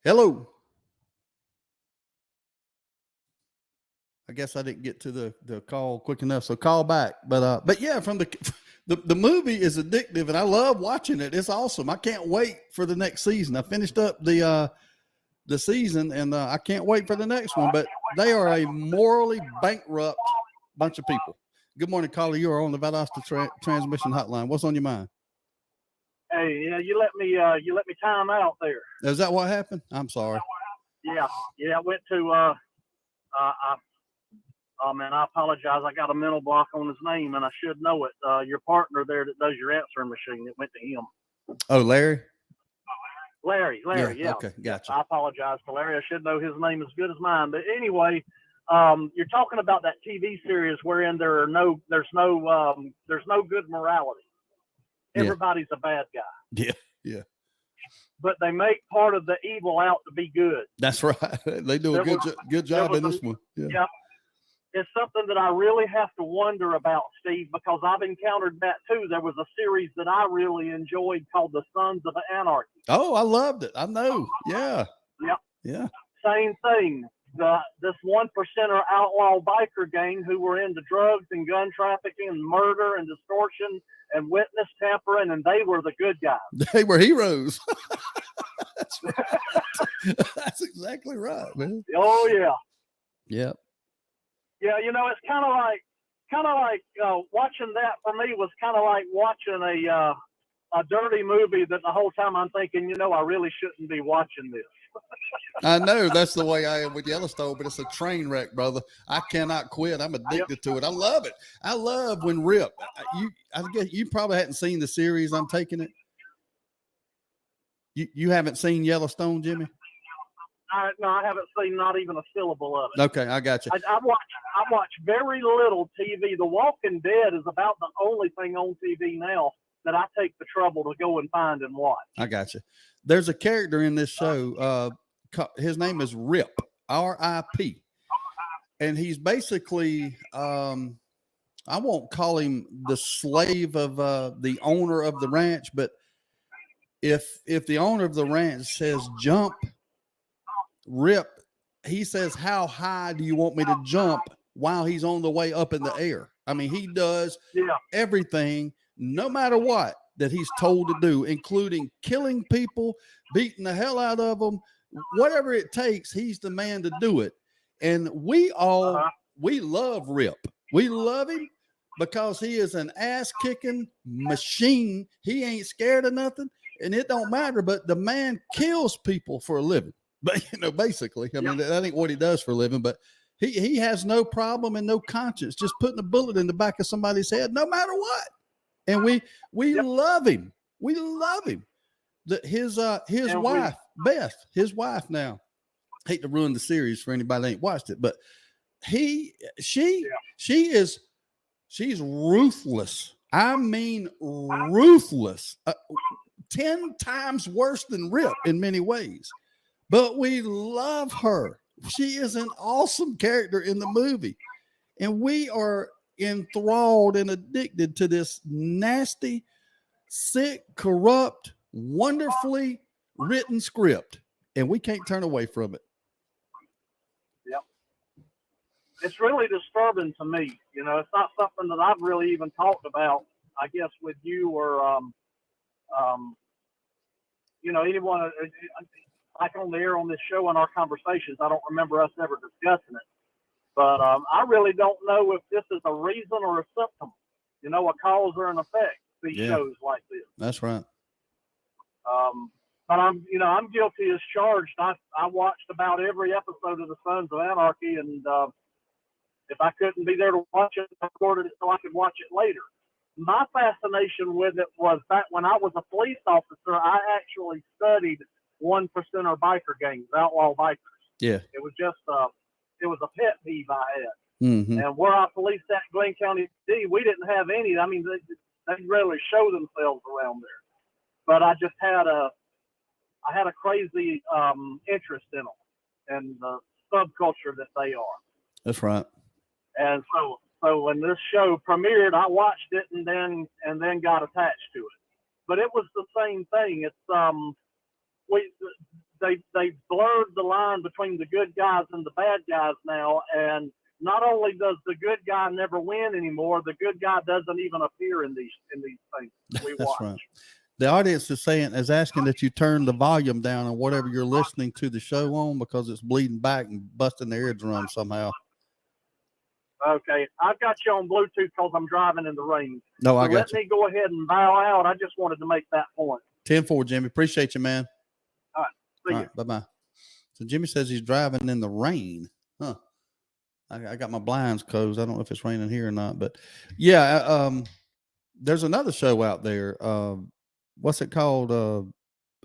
Hello. I guess I didn't get to the call quick enough, so call back. But yeah, from the movie is addictive, and I love watching it. It's awesome. I can't wait for the next season. I finished up the season, and I can't wait for the next one. But they are a morally bankrupt bunch of people. Good morning, caller. You are on the Valdosta Transmission Hotline. What's on your mind? Hey, yeah, you let me time out there. Is that what happened? I'm sorry. Yeah, I went to oh man, I apologize. I got a mental block on his name, and I should know it. Your partner there that does your answering machine, it went to him. Oh, Larry. Larry, yeah. Okay, gotcha. I apologize to Larry. I should know his name as good as mine. But anyway, you're talking about that TV series wherein there's no good morality. Yeah. Everybody's a bad guy. Yeah. But they make part of the evil out to be good. That's right. They do a good job in this one. Yeah. It's something that I really have to wonder about, Steve, because I've encountered that too. There was a series that I really enjoyed called The Sons of Anarchy. Oh, I loved it. I know. Yeah. Yep. Yeah. Same thing. This 1%er outlaw biker gang who were into drugs and gun trafficking and murder and distortion and witness tampering, and they were the good guys. They were heroes. That's right. That's exactly right, man. Oh yeah. Yep. Yeah, it's kind of like watching that for me was kind of like watching a dirty movie that the whole time I'm thinking, I really shouldn't be watching this. I know that's the way I am with Yellowstone, but it's a train wreck, brother. I cannot quit. I'm addicted to it. I love it. I love when Rip. I guess you probably hadn't seen the series. I'm taking it. You haven't seen Yellowstone, Jimmy? No, I haven't seen not even a syllable of it. Okay, I got you. I watch very little TV. The Walking Dead is about the only thing on TV now that I take the trouble to go and find and watch. I got you. There's a character in this show. His name is Rip, R-I-P. And he's basically, I won't call him the slave of the owner of the ranch, but if the owner of the ranch says jump, Rip, he says, how high do you want me to jump while he's on the way up in the air? I mean, he does everything, no matter what, that he's told to do, including killing people, beating the hell out of them, whatever it takes, he's the man to do it. And we love Rip. We love him because he is an ass-kicking machine. He ain't scared of nothing, and it don't matter, but the man kills people for a living. But, basically, I mean, that ain't what he does for a living, but he has no problem and no conscience just putting a bullet in the back of somebody's head, no matter what. And we love him. We love him. His wife, Beth, his wife now, hate to ruin the series for anybody that ain't watched it, but she's ruthless. I mean, ruthless, 10 times worse than Rip in many ways. But we love her. She is an awesome character in the movie. And we are enthralled and addicted to this nasty, sick, corrupt, wonderfully written script. And we can't turn away from it. Yep. It's really disturbing to me. It's not something that I've really even talked about, I guess, with you or, anyone like on the air on this show in our conversations. I don't remember us ever discussing it, but I really don't know if this is a reason or a symptom, a cause or an effect. These shows like this. That's right. But I'm guilty as charged. I watched about every episode of The Sons of Anarchy, and if I couldn't be there to watch it, I recorded it so I could watch it later. My fascination with it was back when I was a police officer, I actually studied 1%er biker gangs, outlaw bikers. Yeah. It was just, it was a pet peeve I had. Mm-hmm. And where I policed at Glenn County D, we didn't have any. I mean, they rarely show themselves around there. But I just had a crazy interest in them and the subculture that they are. That's right. And so when this show premiered, I watched it and then got attached to it. But it was the same thing. It's they blurred the line between the good guys and the bad guys now, and not only does the good guy never win anymore, the good guy doesn't even appear in these things we That's watch. right. The audience is asking that you turn the volume down on whatever you're listening to the show on, because it's bleeding back and busting the eardrum somehow. Okay, I've got you on Bluetooth because I'm driving in the rain. No, So I got let you. me go ahead and bow out. I just wanted to make that point. 10-4, Jimmy. Appreciate you, man. See All you. right, bye-bye. So Jimmy says he's driving in the rain. Huh. I got my blinds closed. I don't know if it's raining here or not, but yeah, there's another show out there. What's it called?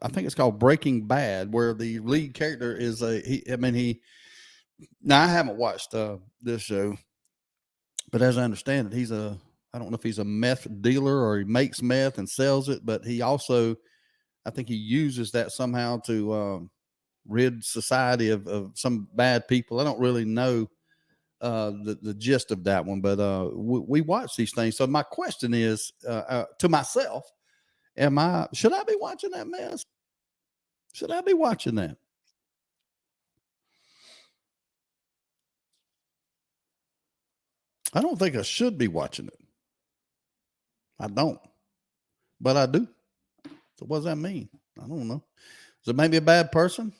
I think it's called Breaking Bad, where the lead character is now I haven't watched this show, but as I understand it, I don't know if he's a meth dealer or he makes meth and sells it, but he also, I think he uses that somehow to rid society of some bad people. I don't really know the gist of that one, but we watch these things. So my question is to myself, should I be watching that mess? Should I be watching that? I don't think I should be watching it. I don't, but I do. So what does that mean? I don't know. Is it maybe a bad person?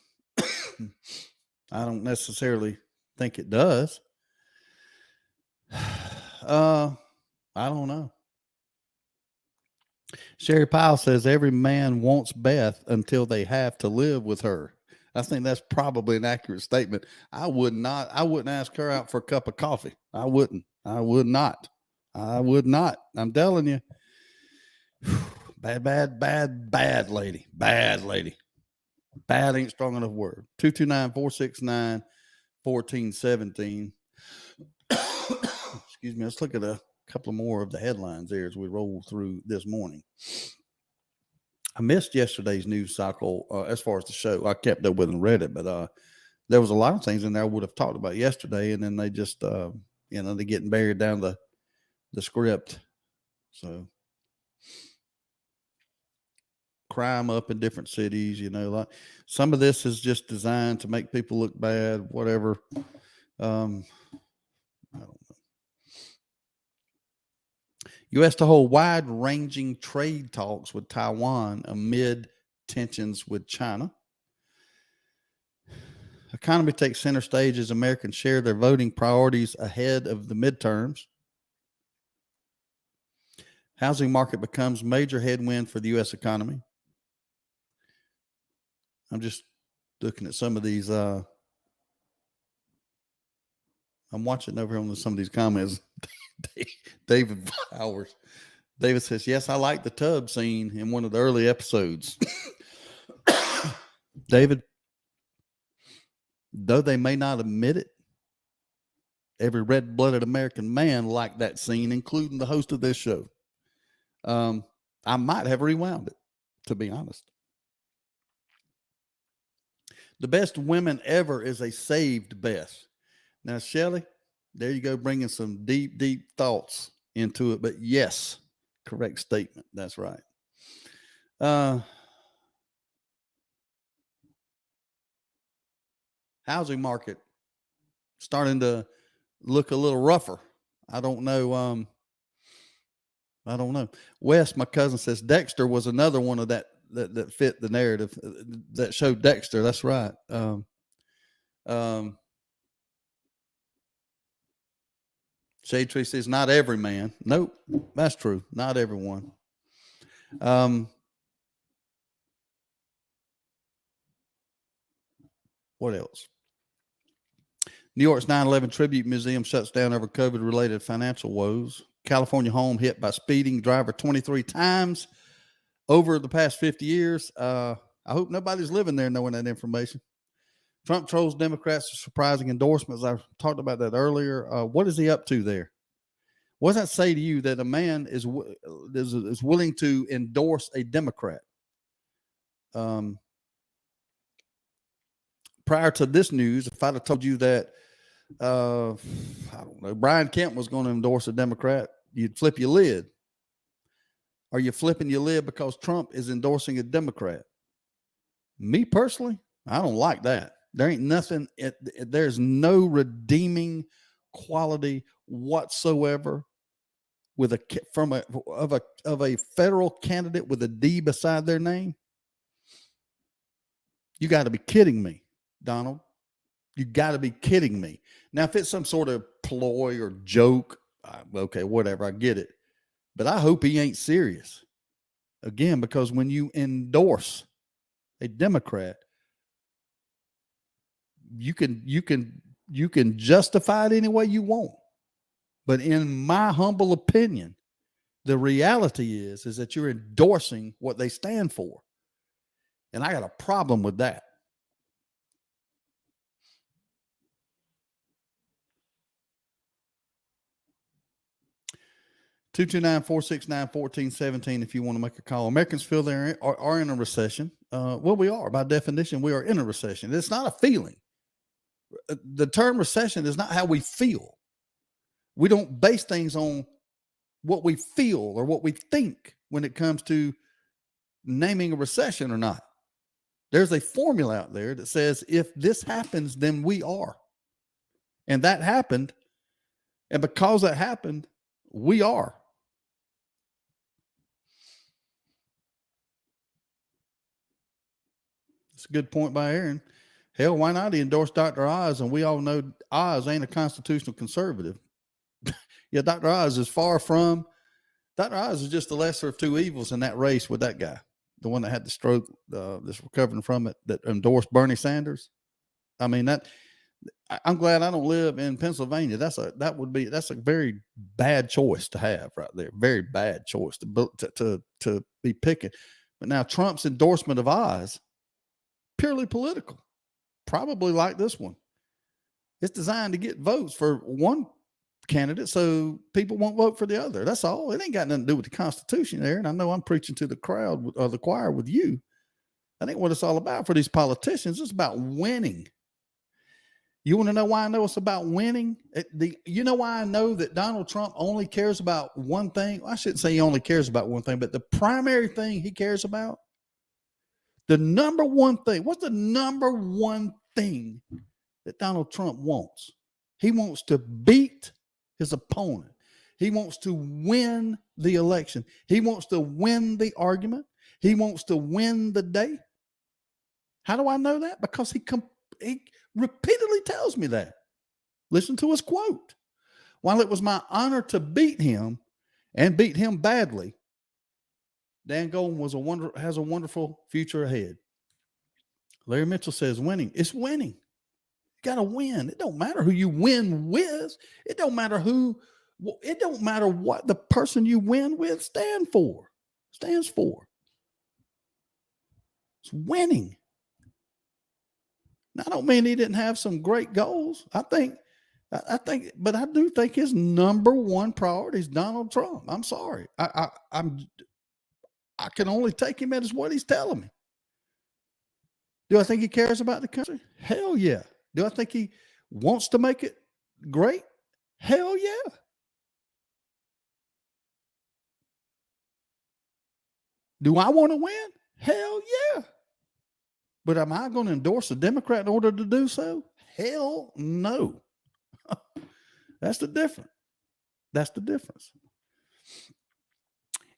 I don't necessarily think it does. I don't know. Sherry Powell says every man wants Beth until they have to live with her. I think that's probably an accurate statement. I wouldn't ask her out for a cup of coffee. I would not. I'm telling you. Bad lady. Bad lady. Bad ain't strong enough word. 229-469-1417. Excuse me. Let's look at a couple more of the headlines there as we roll through this morning. I missed yesterday's news cycle as far as the show. I kept up with and read it, but there was a lot of things in there I would have talked about yesterday, and then they just, they're getting buried down the script. So crime up in different cities, like some of this is just designed to make people look bad, whatever. I don't know. U.S. to hold wide-ranging trade talks with Taiwan amid tensions with China. Economy takes center stage as Americans share their voting priorities ahead of the midterms. Housing market becomes major headwind for the U.S. economy. I'm just looking at some of these. I'm watching over on some of these comments. David Flowers. David says, yes, I like the tub scene in one of the early episodes. David, though they may not admit it, every red-blooded American man liked that scene, including the host of this show. I might have rewound it, to be honest. The best women ever is a saved Beth. Now, Shelley, there you go, bringing some deep, deep thoughts into it. But yes, correct statement. That's right. Housing market starting to look a little rougher. I don't know. Wes, my cousin, says Dexter was another one of that fit the narrative that showed Dexter. That's right. Shade Tree says not every man. Nope, that's true. Not everyone. What else? New York's 9/11 Tribute Museum shuts down over COVID-related financial woes. California home hit by speeding driver 23 times over the past 50 years. I hope nobody's living there knowing that information. Trump trolls Democrats for surprising endorsements. I talked about that earlier. What is he up to there? What does that say to you that a man is willing to endorse a Democrat? Prior to this news, if I'd have told you that, I don't know, Brian Kemp was going to endorse a Democrat, you'd flip your lid. Are you flipping your lid because Trump is endorsing a Democrat? Me personally, I don't like that. There ain't nothing. There's no redeeming quality whatsoever with of a federal candidate with a D beside their name? You got to be kidding me, Donald. You got to be kidding me. Now, if it's some sort of ploy or joke, okay, whatever, I get it. But I hope he ain't serious. Again, because when you endorse a Democrat, you can justify it any way you want. But in my humble opinion, the reality is that you're endorsing what they stand for. And I got a problem with that. (229-469-1417) if you want to make a call. Americans feel they are in a recession. Well, we are. By definition, we are in a recession. It's not a feeling. The term recession is not how we feel. We don't base things on what we feel or what we think when it comes to naming a recession or not. There's a formula out there that says if this happens, then we are. And that happened. And because that happened, we are. That's a good point by Aaron. Hell, why not endorse Dr. Oz? And we all know Oz ain't a constitutional conservative. Yeah, Dr. Oz is far from. Dr. Oz is just the lesser of two evils in that race with that guy, the one that had the stroke, that's recovering from it, that endorsed Bernie Sanders. I mean, I'm glad I don't live in Pennsylvania. That's a very bad choice to have right there. Very bad choice to be picking. But now Trump's endorsement of Oz, purely political, probably like this one. It's designed to get votes for one candidate so people won't vote for the other. That's all. It ain't got nothing to do with the Constitution there. And I know I'm preaching to the crowd or the choir with you. That ain't what it's all about for these politicians. It's about winning. You want to know why I know it's about winning? You know why I know that Donald Trump only cares about one thing? Well, I shouldn't say he only cares about one thing, but the primary thing he cares about, the number one thing, what's the number one thing that Donald Trump wants? He wants to beat his opponent. He wants to win the election. He wants to win the argument. He wants to win the day. How do I know that? Because he repeatedly tells me that. Listen to his quote. While it was my honor to beat him and beat him badly, Dan Golden has a wonderful future ahead. Larry Mitchell says winning. It's winning. You got to win. It don't matter who you win with. It don't matter what the person you win with stands for. It's winning. Now, I don't mean he didn't have some great goals. I but I do think his number one priority is Donald Trump. I'm sorry. I can only take him as what he's telling me. Do I think he cares about the country? Hell yeah. Do I think he wants to make it great? Hell yeah. Do I want to win? Hell yeah. But am I going to endorse a Democrat in order to do so? Hell no. That's the difference.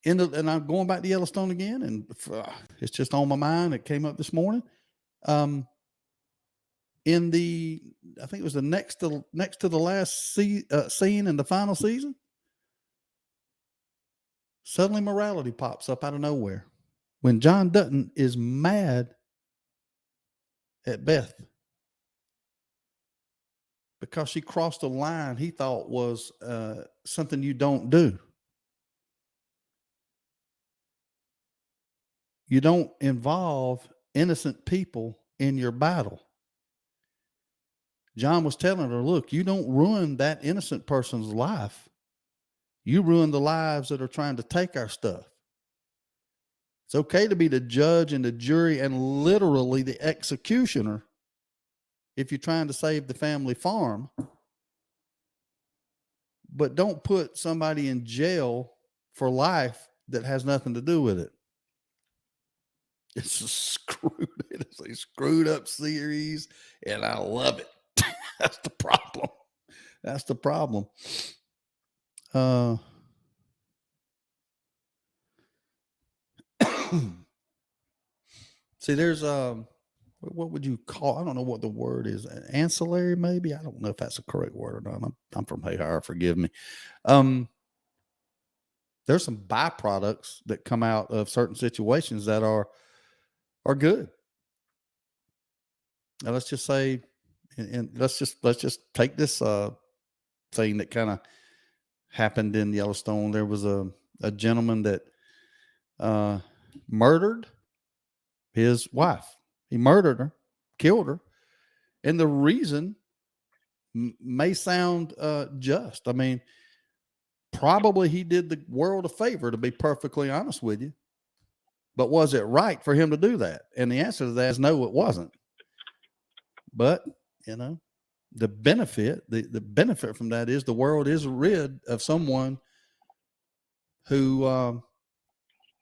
And I'm going back to Yellowstone again, and it's just on my mind. It came up this morning. I think it was the next to the last scene in the final season. Suddenly morality pops up out of nowhere when John Dutton is mad at Beth because she crossed a line he thought was something you don't do. You don't involve innocent people in your battle. John was telling her, look, you don't ruin that innocent person's life. You ruin the lives that are trying to take our stuff. It's okay to be the judge and the jury and literally the executioner if you're trying to save the family farm. But don't put somebody in jail for life that has nothing to do with it. It's a screwed up series, and I love it. That's the problem. That's the problem. See, there's what would you call? I don't know what the word is. Ancillary, maybe. I don't know if that's a correct word or not. I'm from Hayhire, forgive me. There's some byproducts that come out of certain situations that are good. Now let's just say, and let's just take this thing that kind of happened in Yellowstone. There was a gentleman that murdered his wife. He murdered her, killed her, and the reason may sound just. I mean, probably he did the world a favor, to be perfectly honest with you. But was it right for him to do that? And the answer to that is no, it wasn't. But, you know, the benefit from that is the world is rid of someone who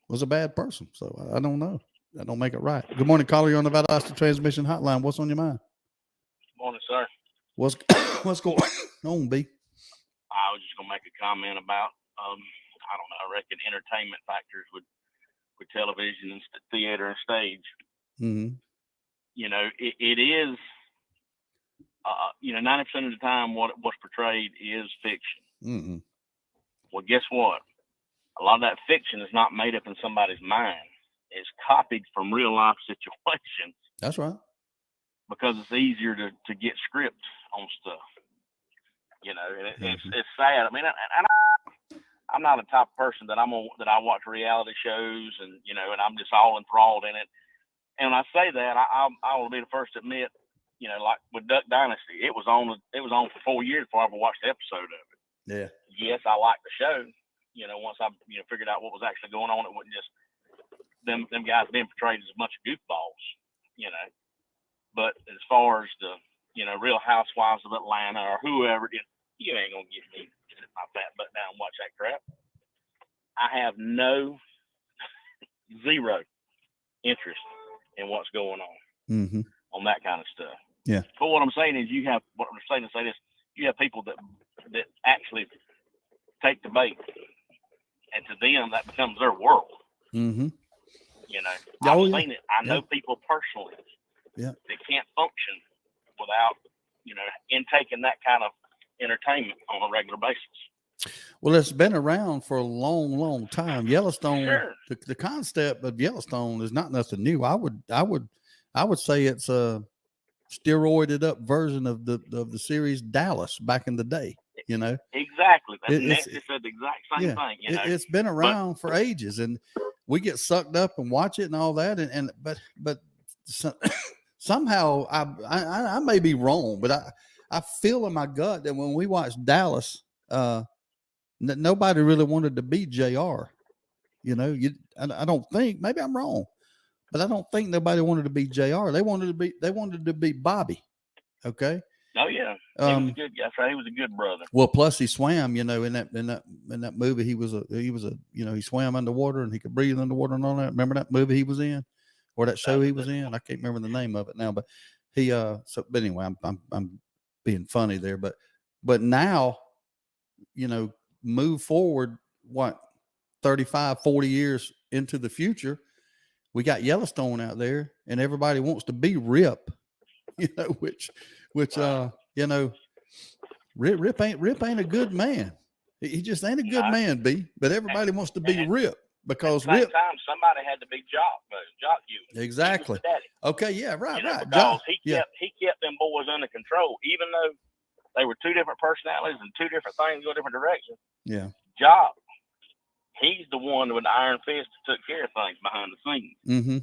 was a bad person. So I don't know. That don't make it right. Good morning, caller. You're on the Valdosta Transmission Hotline. What's on your mind? Morning, sir. What's going on, B? I was just gonna make a comment about I don't know. I reckon entertainment factors with television and theater and stage. Mm-hmm. You know, it is. 90% of the time, what's portrayed is fiction. Mm-hmm. Well, guess what? A lot of that fiction is not made up in somebody's mind. It's copied from real life situations. That's right. Because it's easier to get scripts on stuff. You know, and Mm-hmm. it's sad. I mean, I'm not a type of person that I watch reality shows and and I'm just all enthralled in it. And when I say that, I will be the first to admit, like with Duck Dynasty, it was on for 4 years before I ever watched the episode of it. Yeah. Yes, I liked the show. Once I figured out what was actually going on, it wasn't just them guys being portrayed as a bunch of goofballs. But as far as the Real Housewives of Atlanta or whoever, you ain't gonna get me to sit my fat butt down and watch that crap. I have zero interest in what's going on on that kind of stuff. Yeah. But what I'm saying is, you have people that actually take the bait, and to them that becomes their world. Mm-hmm. I've seen it. I know people personally that can't function without intaking that kind of entertainment on a regular basis. Well, it's been around for a long, long time. Yellowstone, Sure. the concept of Yellowstone is not nothing new. I would say it's a steroided up version of the series Dallas back in the day. Exactly. Netflix said the exact same thing. It's been around for ages, and we get sucked up and watch it and all that. But somehow I may be wrong, but I feel in my gut that when we watched Dallas, nobody really wanted to be JR. I don't think, maybe I'm wrong, but I don't think nobody wanted to be JR. They wanted to be Bobby. Okay. Oh yeah. He was a good guy. That's right. He was a good brother. Well, plus he swam, in that movie, he swam underwater and he could breathe underwater and all that. Remember that movie he was in, or that show he was in? I can't remember the name of it now, but but anyway, I'm being funny there, but now, move forward, 35, 40 years into the future, we got Yellowstone out there and everybody wants to be Rip, which Rip ain't a good man. He just ain't a good man, B. But everybody wants to be Rip because at the same Rip. time, somebody had to be Jock Ewing. Exactly. Okay. Yeah. Right. Because he kept them boys under control, even though they were two different personalities and two different things go different directions. Yeah. Jock, he's the one with the iron fist that took care of things behind the scenes. Mm-hmm.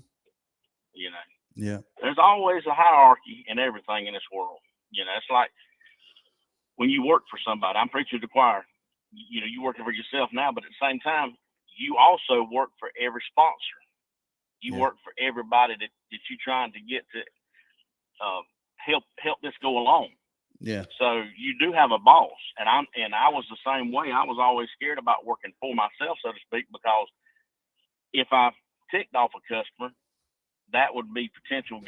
Yeah. Yeah. There's always a hierarchy in everything in this world. It's like when you work for somebody. I'm preaching to the choir. You working for yourself now, but at the same time, you also work for every sponsor. You work for everybody that you're trying to get to help this go along. Yeah. So you do have a boss, and I was the same way. I was always scared about working for myself, so to speak, because if I ticked off a customer, that would be potential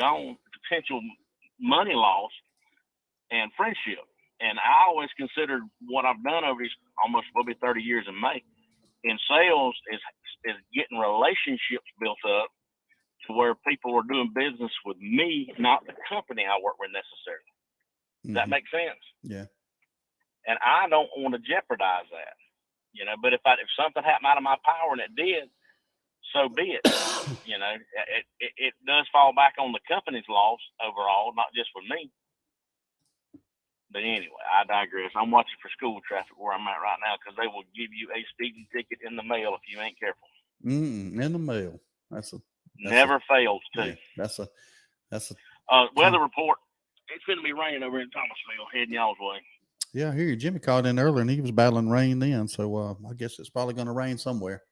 money loss and friendship. And I always considered what I've done over these almost will be 30 years in May in sales is getting relationships built up to where people are doing business with me, not the company I work with necessarily. Does that make sense? Yeah. And I don't want to jeopardize that, you know. But if something happened out of my power, and it did, so be it. You know, it does fall back on the company's loss overall, not just with me. But anyway, I digress. I'm watching for school traffic where I'm at right now because they will give you a speeding ticket in the mail if you ain't careful. In the mail. That's Never fails too. Yeah, that's a weather report. It's going to be raining over in Thomasville, heading y'all's way. Yeah, I hear you. Jimmy called in earlier and he was battling rain then. So I guess it's probably going to rain somewhere.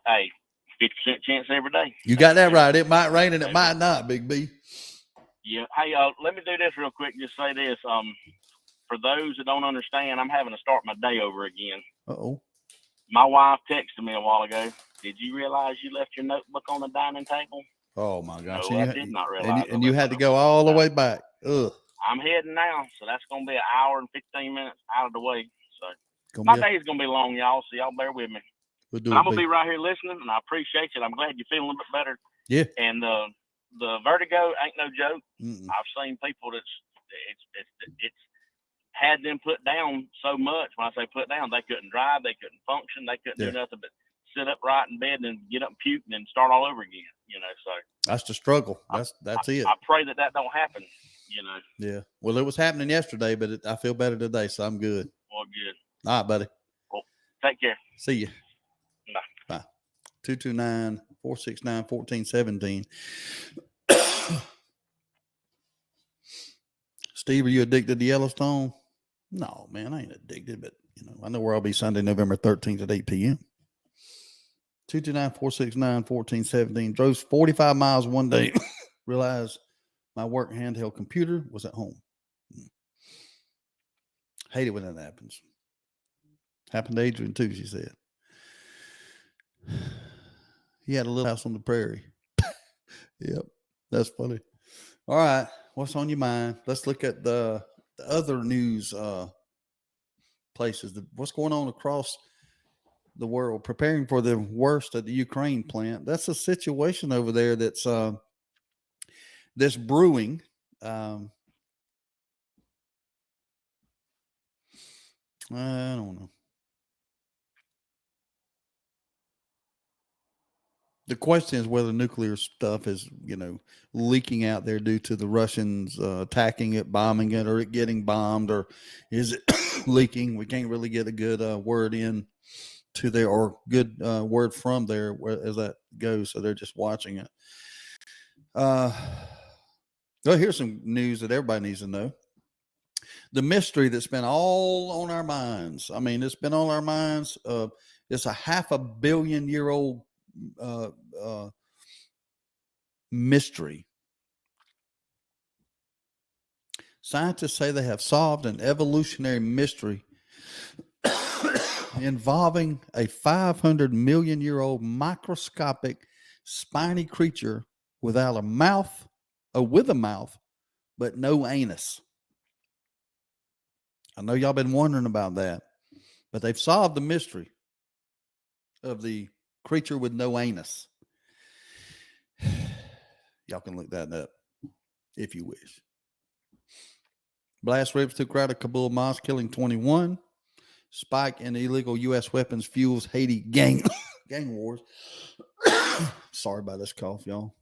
Hey, 50% chance every day. You got that right. It might rain and it might not, Big B. Yeah. Hey, let me do this real quick. Just say this. For those that don't understand, I'm having to start my day over again. Uh-oh. My wife texted me a while ago. Did you realize you left your notebook on the dining table? Oh my gosh. No, I did not realize. And you had to go all the way back. Ugh. I'm heading now, so that's going to be an hour and 15 minutes out of the way. So my day is going to be long, y'all. So y'all bear with me. We'll I'm going to be right here listening, and I appreciate it. I'm glad you're feeling a little bit better. Yeah. And the vertigo ain't no joke. Mm-mm. I've seen people it's had them put down so much. When I say put down, they couldn't drive, they couldn't function, they couldn't do nothing but sit upright in bed and get up and puke and then start all over again. You know, so that's the struggle. That's it. I pray that don't happen. You know. Yeah. Well, it was happening yesterday, but I feel better today, so I'm good. Well, good. All right, buddy. Well, take care. See you. Bye. Bye. 229-469-1417. Steve, are you addicted to Yellowstone? No, man, I ain't addicted, but I know where I'll be Sunday, November 13th at 8 p.m. 229-469-1417. Drove 45 miles one day. Realized my work handheld computer was at home. Hate it when that happens. Happened to Adrian too, she said. He had a little house on the prairie. Yep, that's funny. All right, what's on your mind? Let's look at the other news places. What's going on across the world, preparing for the worst at the Ukraine plant. That's a situation over there that's brewing. I don't know. The question is whether nuclear stuff is, leaking out there due to the Russians attacking it, bombing it, or it getting bombed, or is it leaking? We can't really get a good word in to there or good word from there as that goes. So they're just watching it. Well, here's some news that everybody needs to know. The mystery that's been all on our minds. I mean, it's been on our minds. It's a 500 million year old mystery. Scientists say they have solved an evolutionary mystery involving a 500 million year old microscopic spiny creature without a mouth, with a mouth, but no anus. I know y'all been wondering about that, but they've solved the mystery of the creature with no anus. Y'all can look that up if you wish. Blast rips took out of Kabul mosque, killing 21. Spike in illegal U.S. weapons fuels Haiti gang wars. Sorry about this cough, y'all.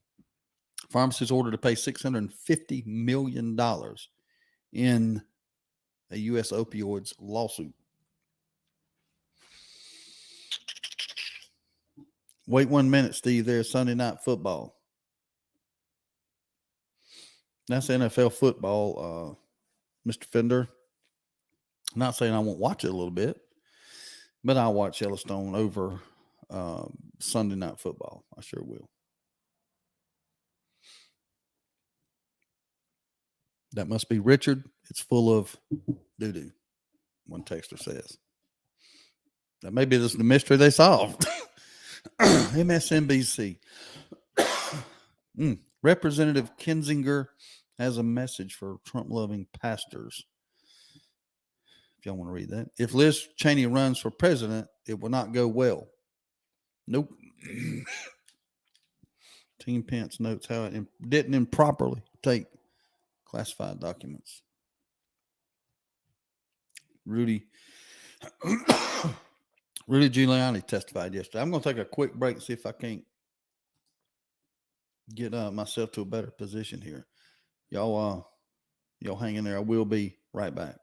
Pharmacists ordered to pay $650 million in a U.S. opioids lawsuit. Wait 1 minute, Steve. There's Sunday Night Football. That's NFL football, Mr. Fender. I'm not saying I won't watch it a little bit, but I'll watch Yellowstone over Sunday Night Football. I sure will. That must be Richard. It's full of doo-doo, one texter says. That maybe this is the mystery they solved. MSNBC. Representative Kinzinger has a message for Trump-loving pastors. if y'all want to read that. If Liz Cheney runs for president, it will not go well. Nope. Team Pence notes how it didn't improperly take classified documents. Rudy Giuliani testified yesterday. I'm going to take a quick break and see if I can't get myself to a better position here. Y'all hang in there. I will be right back.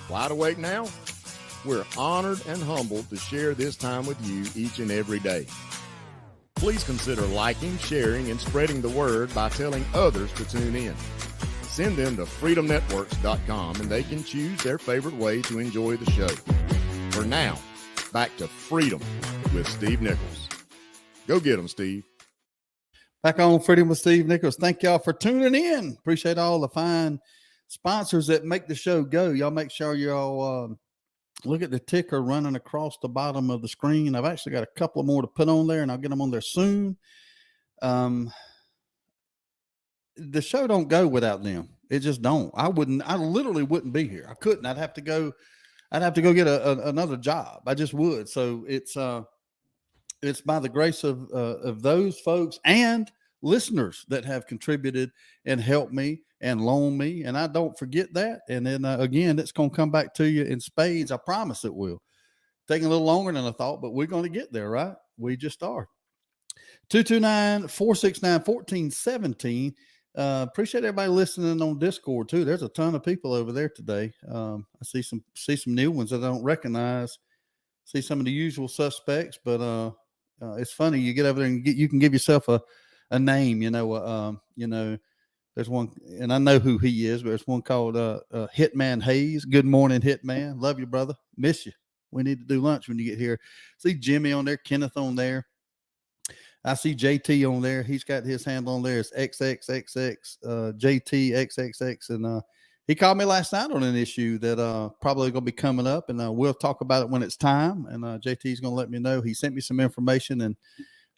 Wide awake now? We're honored and humbled to share this time with you each and every day. Please consider liking, sharing, and spreading the word by telling others to tune in. Send them to freedomnetworks.com and they can choose their favorite way to enjoy the show. For now, back to Freedom with Steve Nichols. Go get them, Steve. Back on Freedom with Steve Nichols. Thank y'all for tuning in. Appreciate all the fine sponsors that make the show go. Y'all make sure y'all look at the ticker running across the bottom of the screen. I've actually got a couple more to put on there, and I'll get them on there soon. The show don't go without them. It just don't. I literally wouldn't be here. I couldn't. I'd have to go get another job. I just would. So it's by the grace of those folks and listeners that have contributed and helped me and loaned me. And I don't forget that. And then again, it's going to come back to you in spades. I promise it will. Taking a little longer than I thought, but we're going to get there, right? We just are. 229-469-1417. Appreciate everybody listening on Discord too. There's a ton of people over there today. I see some new ones that I don't recognize. See some of the usual suspects, but it's funny. You get over there and you can give yourself a name. There's one, and I know who he is, but there's one called Hitman Hayes. Good morning, Hitman. Love you, brother. Miss you. We need to do lunch when you get here. See Jimmy on there, Kenneth on there. I see JT on there. He's got his handle on there. It's XXXX, JTXXX. And he called me last night on an issue that probably going to be coming up, and we'll talk about it when it's time. And JT's going to let me know. He sent me some information, and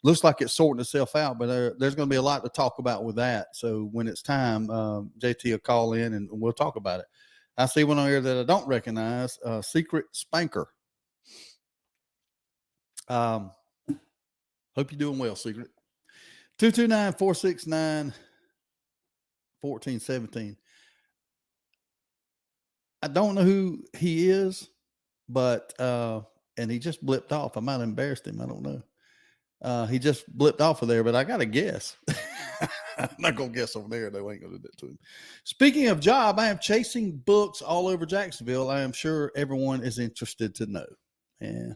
looks like it's sorting itself out, but there's going to be a lot to talk about with that. So when it's time, JT will call in and we'll talk about it. I see one on here that I don't recognize, Secret Spanker. Hope you're doing well, Secret. 229-469-1417. I don't know who he is, but and he just blipped off. I might have embarrassed him. I don't know. He just blipped off of there, but I got to guess. I'm not going to guess over there. They ain't going to do that to him. Speaking of job, I am chasing books all over Jacksonville. I am sure everyone is interested to know. And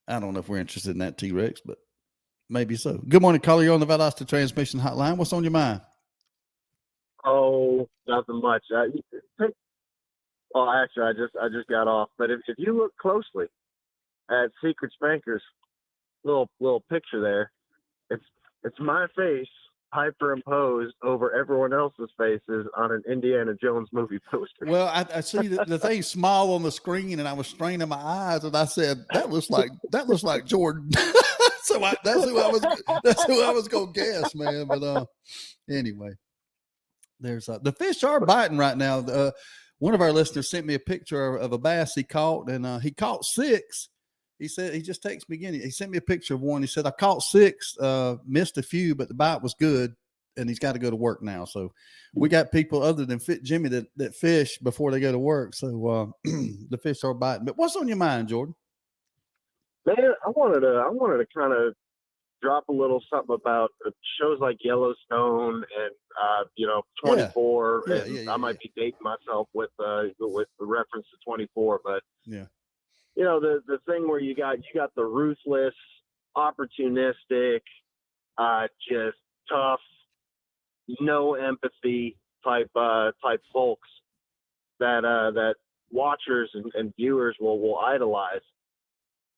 I don't know if we're interested in that, T-Rex, but maybe so. Good morning, caller. You're on the Valdosta Transmission Hotline. What's on your mind? Oh, nothing much. Actually, I just got off. But if you look closely at Secret Spanker's little picture there, it's my face hyperimposed over everyone else's faces on an Indiana Jones movie poster. Well, I see the thing small on the screen, and I was straining my eyes, and I said, "That looks like Jordan." So that's who I was gonna guess, man. But anyway, there's the fish are biting right now. One of our listeners sent me a picture of a bass he caught, and he caught 6. He said, he just texted me again. He sent me a picture of one. He said, I caught 6, missed a few, but the bite was good, and he's got to go to work now. So we got people other than Jimmy that fish before they go to work. So the fish are biting. But what's on your mind, Jordan? Man, I wanted to kind of drop a little something about shows like Yellowstone and 24. I might be dating myself with the reference to 24, but yeah. The thing where you got the ruthless, opportunistic, just tough, no empathy type folks that watchers and viewers will idolize.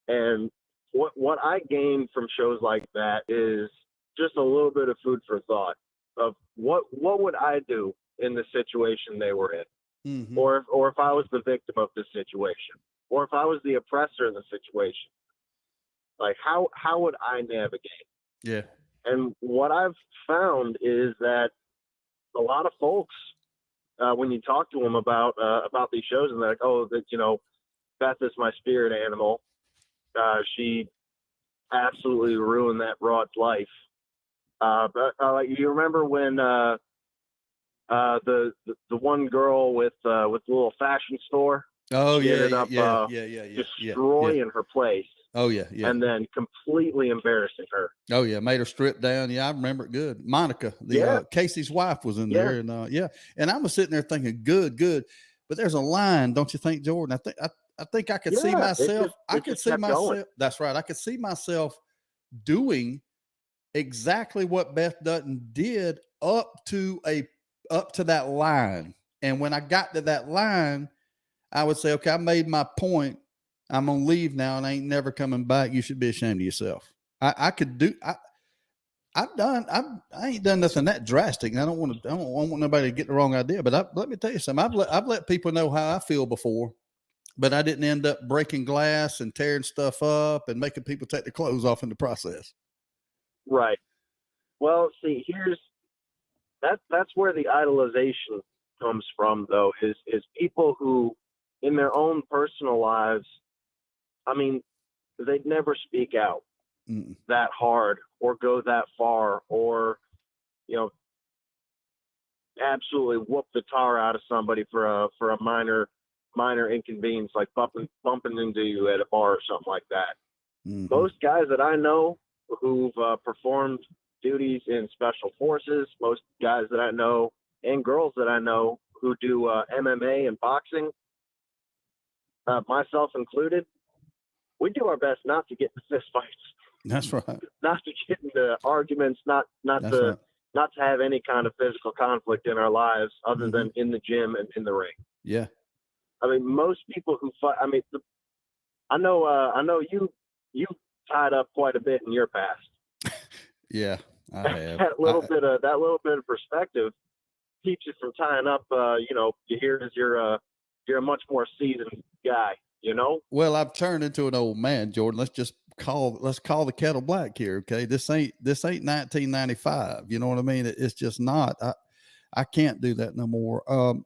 And what I gained from shows like that is just a little bit of food for thought of what would I do in the situation they were in, Mm-hmm. or if I was the victim of this situation, or if I was the oppressor in the situation, like how would I navigate? Yeah. And what I've found is that a lot of folks, when you talk to them about these shows, and they're like, oh, Beth is my spirit animal. She absolutely ruined that broad's life. But you remember when the one girl with the little fashion store? Oh, she yeah, ended up destroying her place. Oh, yeah, yeah. And then completely embarrassing her. Oh, yeah, made her strip down. Yeah, I remember it good. Monica, Casey's wife, was in there, and and I was sitting there thinking, good. But there's a line, don't you think, Jordan? I think I could see myself. I could see myself. Going. That's right. I could see myself doing exactly what Beth Dutton did up to that line. And when I got to that line, I would say, okay, I made my point. I'm going to leave now and I ain't never coming back. You should be ashamed of yourself. I ain't done nothing that drastic. And I don't want nobody to get the wrong idea, but let me tell you something. I've let people know how I feel before, but I didn't end up breaking glass and tearing stuff up and making people take their clothes off in the process. Right. Well, see, that's where the idolization comes from, though, is people who in their own personal lives, I mean, they'd never speak out that hard or go that far or, absolutely whoop the tar out of somebody for a minor inconvenience, like bumping into you at a bar or something like that. Mm-hmm. Most guys that I know who've performed duties in special forces, most guys that I know and girls that I know who do MMA and boxing, myself included, we do our best not to get into fist fights. That's right. Not to get into arguments, not to have any kind of physical conflict in our lives other than in the gym and in the ring. Yeah. I mean, most people who fight, I mean, I know you tied up quite a bit in your past. Yeah, I have. that little bit of perspective keeps you from tying up. You hear as you're a much more seasoned guy. Well, I've turned into an old man, Jordan. Let's call the kettle black here. Okay. This ain't 1995. You know what I mean? It's just not, I can't do that no more. I'm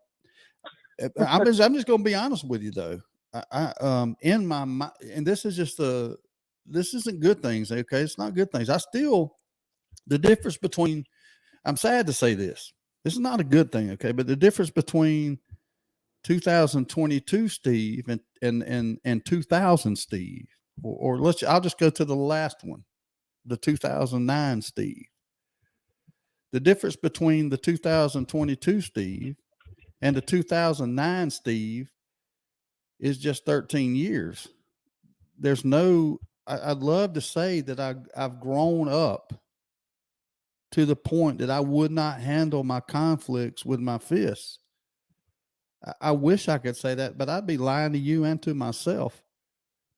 just going to be honest with you though. In my mind, and this isn't good things. Okay. It's not good things. The difference between, I'm sad to say this is not a good thing. Okay. But the difference between 2022 Steve and 2000 Steve, or I'll just go to the last one, the 2009 Steve. The difference between the 2022 Steve and the 2009 Steve is just 13 years. There's no, I'd love to say that I've grown up to the point that I would not handle my conflicts with my fists. I wish I could say that, but I'd be lying to you and to myself,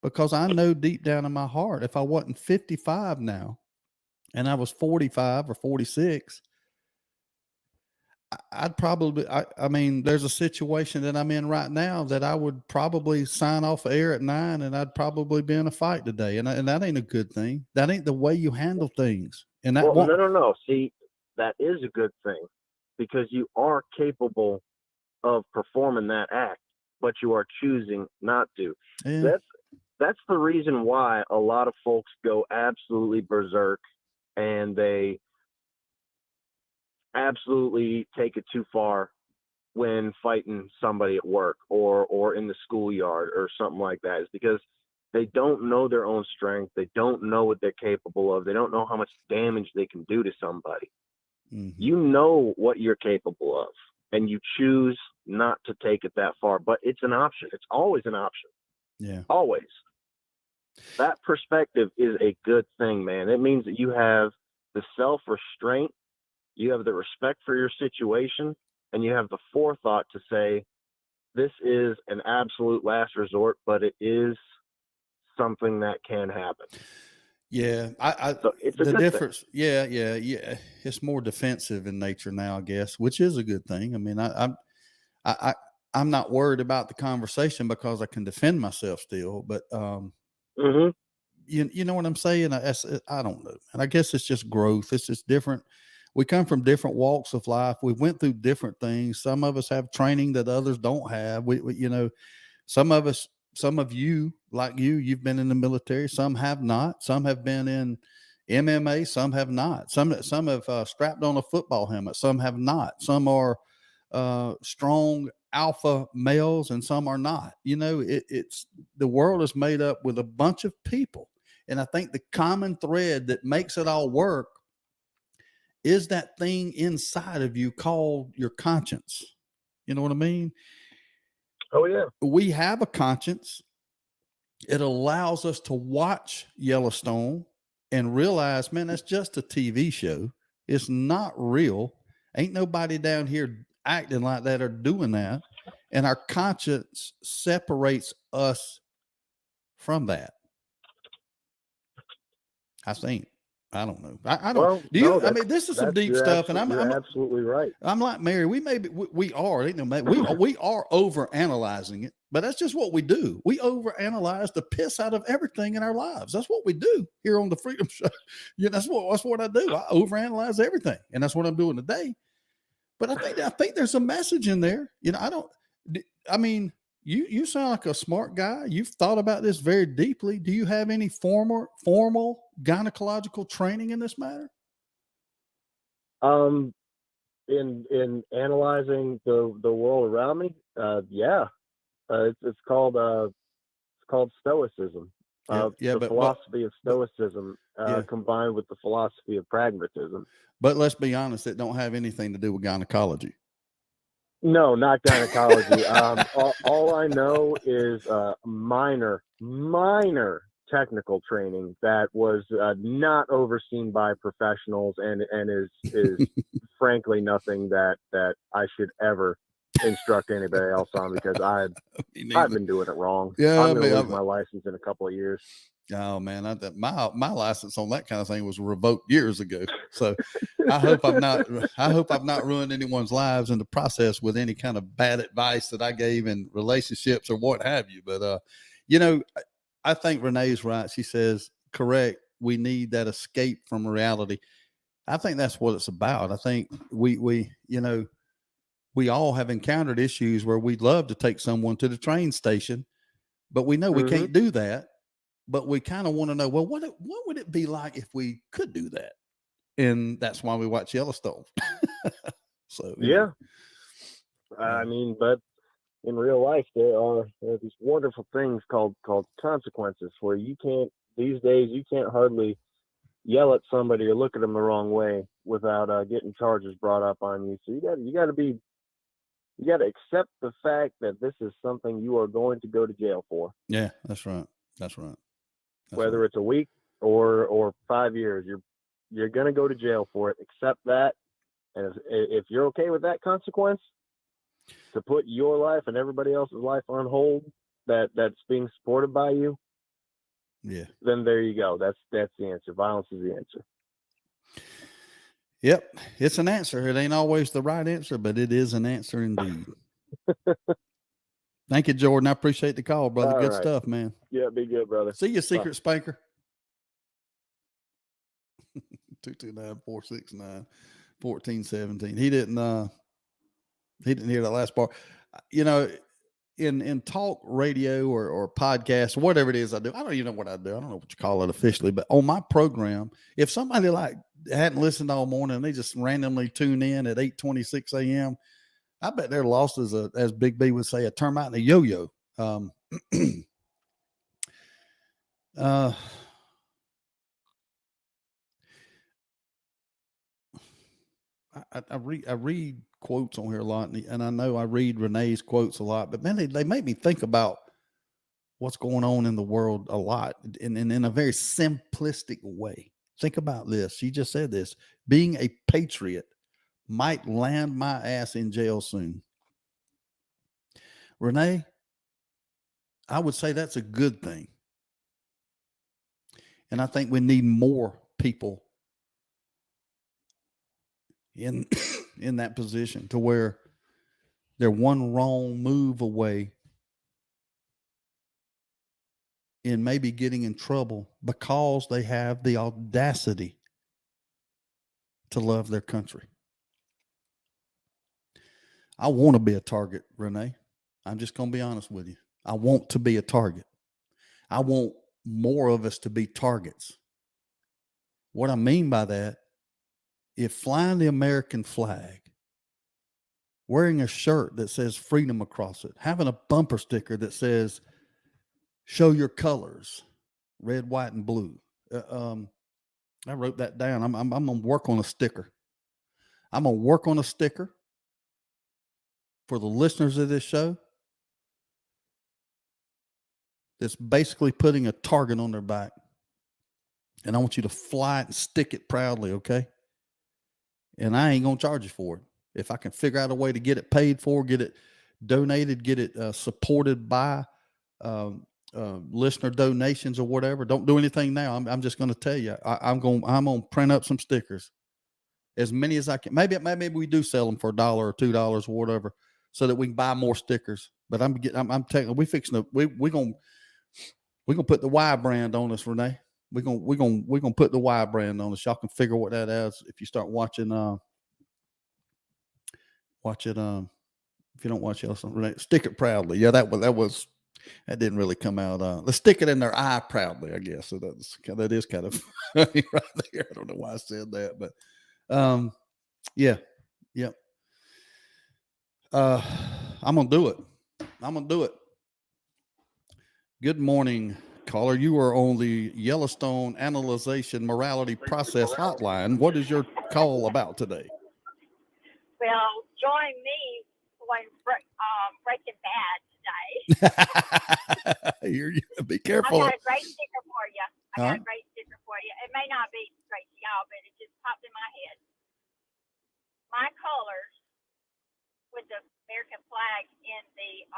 because I know deep down in my heart, if I wasn't 55 now and I was 45 or 46, I'd probably, I mean, there's a situation that I'm in right now that I would probably sign off air at 9 and I'd probably be in a fight today. And that ain't a good thing. That ain't the way you handle things. And that Well, won't, no. See, that is a good thing because you are capable of performing that act, but you are choosing not to. yeah, That's the reason why a lot of folks go absolutely berserk and they absolutely take it too far when fighting somebody at work or in the schoolyard or something like that, is because they don't know their own strength. They don't know what they're capable of. They don't know how much damage they can do to somebody. mhm. You know what you're capable of, and you choose not to take it that far, but it's an option. It's always an option. Yeah. Always. That perspective is a good thing, man. It means that you have the self-restraint, you have the respect for your situation, and you have the forethought to say, this is an absolute last resort, but it is something that can happen. Yeah. So it's a The good thing. difference. Yeah. It's more defensive in nature now, I guess, which is a good thing. I mean, I'm not worried about the conversation because I can defend myself still, but, Mm-hmm. you know what I'm saying? I don't know. And I guess it's just growth. It's just different. We come from different walks of life. We went through different things. Some of us have training that others don't have. We you know, some of you, like you've been in the military. Some have not. Some have been in MMA. Some have not. Some have strapped on a football helmet. Some have not. Some are strong alpha males and some are not. You know, it's the world is made up with a bunch of people. And I think the common thread that makes it all work is that thing inside of you called your conscience. You know what I mean? Oh, yeah. We have a conscience. It allows us to watch Yellowstone and realize, man, that's just a TV show. It's not real. Ain't nobody down here acting like that or doing that. And our conscience separates us from that. I think. I don't know. I don't. Well, Do you? no, I mean, this is some deep you're stuff, and you're absolutely right. I'm like Mary. We are. Ain't no, we are over analyzing it, but that's just what we do. We over analyze the piss out of everything in our lives. That's what we do here on the Freedom Show. Yeah, that's what I do. I over analyze everything, and that's what I'm doing today. But I think there's a message in there. You know, I mean, you sound like a smart guy. You've thought about this very deeply. Do you have any formal gynecological training in this matter? In analyzing the world around me, yeah, it's called stoicism. The philosophy of stoicism combined with the philosophy of pragmatism. But let's be honest, it don't have anything to do with gynecology. No, not gynecology. All I know is minor technical training that was not overseen by professionals and is frankly nothing that I should ever instruct anybody else on, because I've been doing it wrong. Yeah, I'm going to lose my license in a couple of years. Oh man, my license on that kind of thing was revoked years ago. So I hope I've not ruined anyone's lives in the process with any kind of bad advice that I gave in relationships or what have you. But you know, I think Renee's right. She says, correct. We need that escape from reality. I think that's what it's about. I think we all have encountered issues where we'd love to take someone to the train station, but we know we can't do that. But we kind of want to know, well, what would it be like if we could do that? And that's why we watch Yellowstone. So yeah, I mean, but in real life, there are these wonderful things called consequences, where these days you can't hardly yell at somebody or look at them the wrong way without getting charges brought up on you. So you got to accept the fact that this is something you are going to go to jail for. Yeah, that's right. That's right. whether right. it's a week or 5 years. You're going to go to jail for it. Accept that. And if you're okay with that consequence, to put your life and everybody else's life on hold that's being supported by you, Yeah. then there you go. That's the answer. Violence is the answer. Yep. It's an answer. It ain't always the right answer, but it is an answer indeed. Thank you, Jordan. I appreciate the call, brother. All Good right. stuff, man. Yeah, be good, brother. See you, Secret Spanker. 229-469-1417. He didn't hear that last part. You know, in talk radio or podcast, whatever it is I do, I don't even know what I do. I don't know what you call it officially, but on my program, if somebody like hadn't listened all morning and they just randomly tune in at 8:26 a.m., I bet they're lost as Big B would say, a term out in a yo-yo. I read quotes on here a lot, and I know I read Renee's quotes a lot, but man, they make me think about what's going on in the world a lot, in a very simplistic way. Think about this. She just said this: being a patriot might land my ass in jail soon. Renee, I would say that's a good thing. And I think we need more people in that position, to where they're one wrong move away in maybe getting in trouble because they have the audacity to love their country. I want to be a target, Renee. I'm just going to be honest with you. I want to be a target. I want more of us to be targets. What I mean by that, if flying the American flag, wearing a shirt that says freedom across it, having a bumper sticker that says show your colors, red, white, and blue. I wrote that down. I'm going to work on a sticker. I'm going to work on a sticker for the listeners of this show that's basically putting a target on their back. And I want you to fly it and stick it proudly, okay? And I ain't going to charge you for it. If I can figure out a way to get it paid for, get it donated, get it supported by listener donations or whatever, don't do anything now. I'm just going to tell you, I'm going to print up some stickers, as many as I can. Maybe we do sell them for $1 or $2 or whatever, so that we can buy more stickers. But I'm telling you, we're going to put the Y brand on us, Renee. We're gonna put the Y brand on us. Y'all can figure what that is if you start watching. Watch it. If you don't watch it, Renee, stick it proudly. Yeah, that didn't really come out. Let's stick it in their eye proudly, I guess. So that is kind of funny right there. I don't know why I said that, but yeah. I'm gonna do it. Good morning, caller. You are on the Yellowstone Analyzation Morality Process Hotline. What is your call about today? Well, join me when Breaking Bad today. Be careful. I got a great sticker for you. It may not be great to y'all, but it just popped in my head. My colors with the American flag in the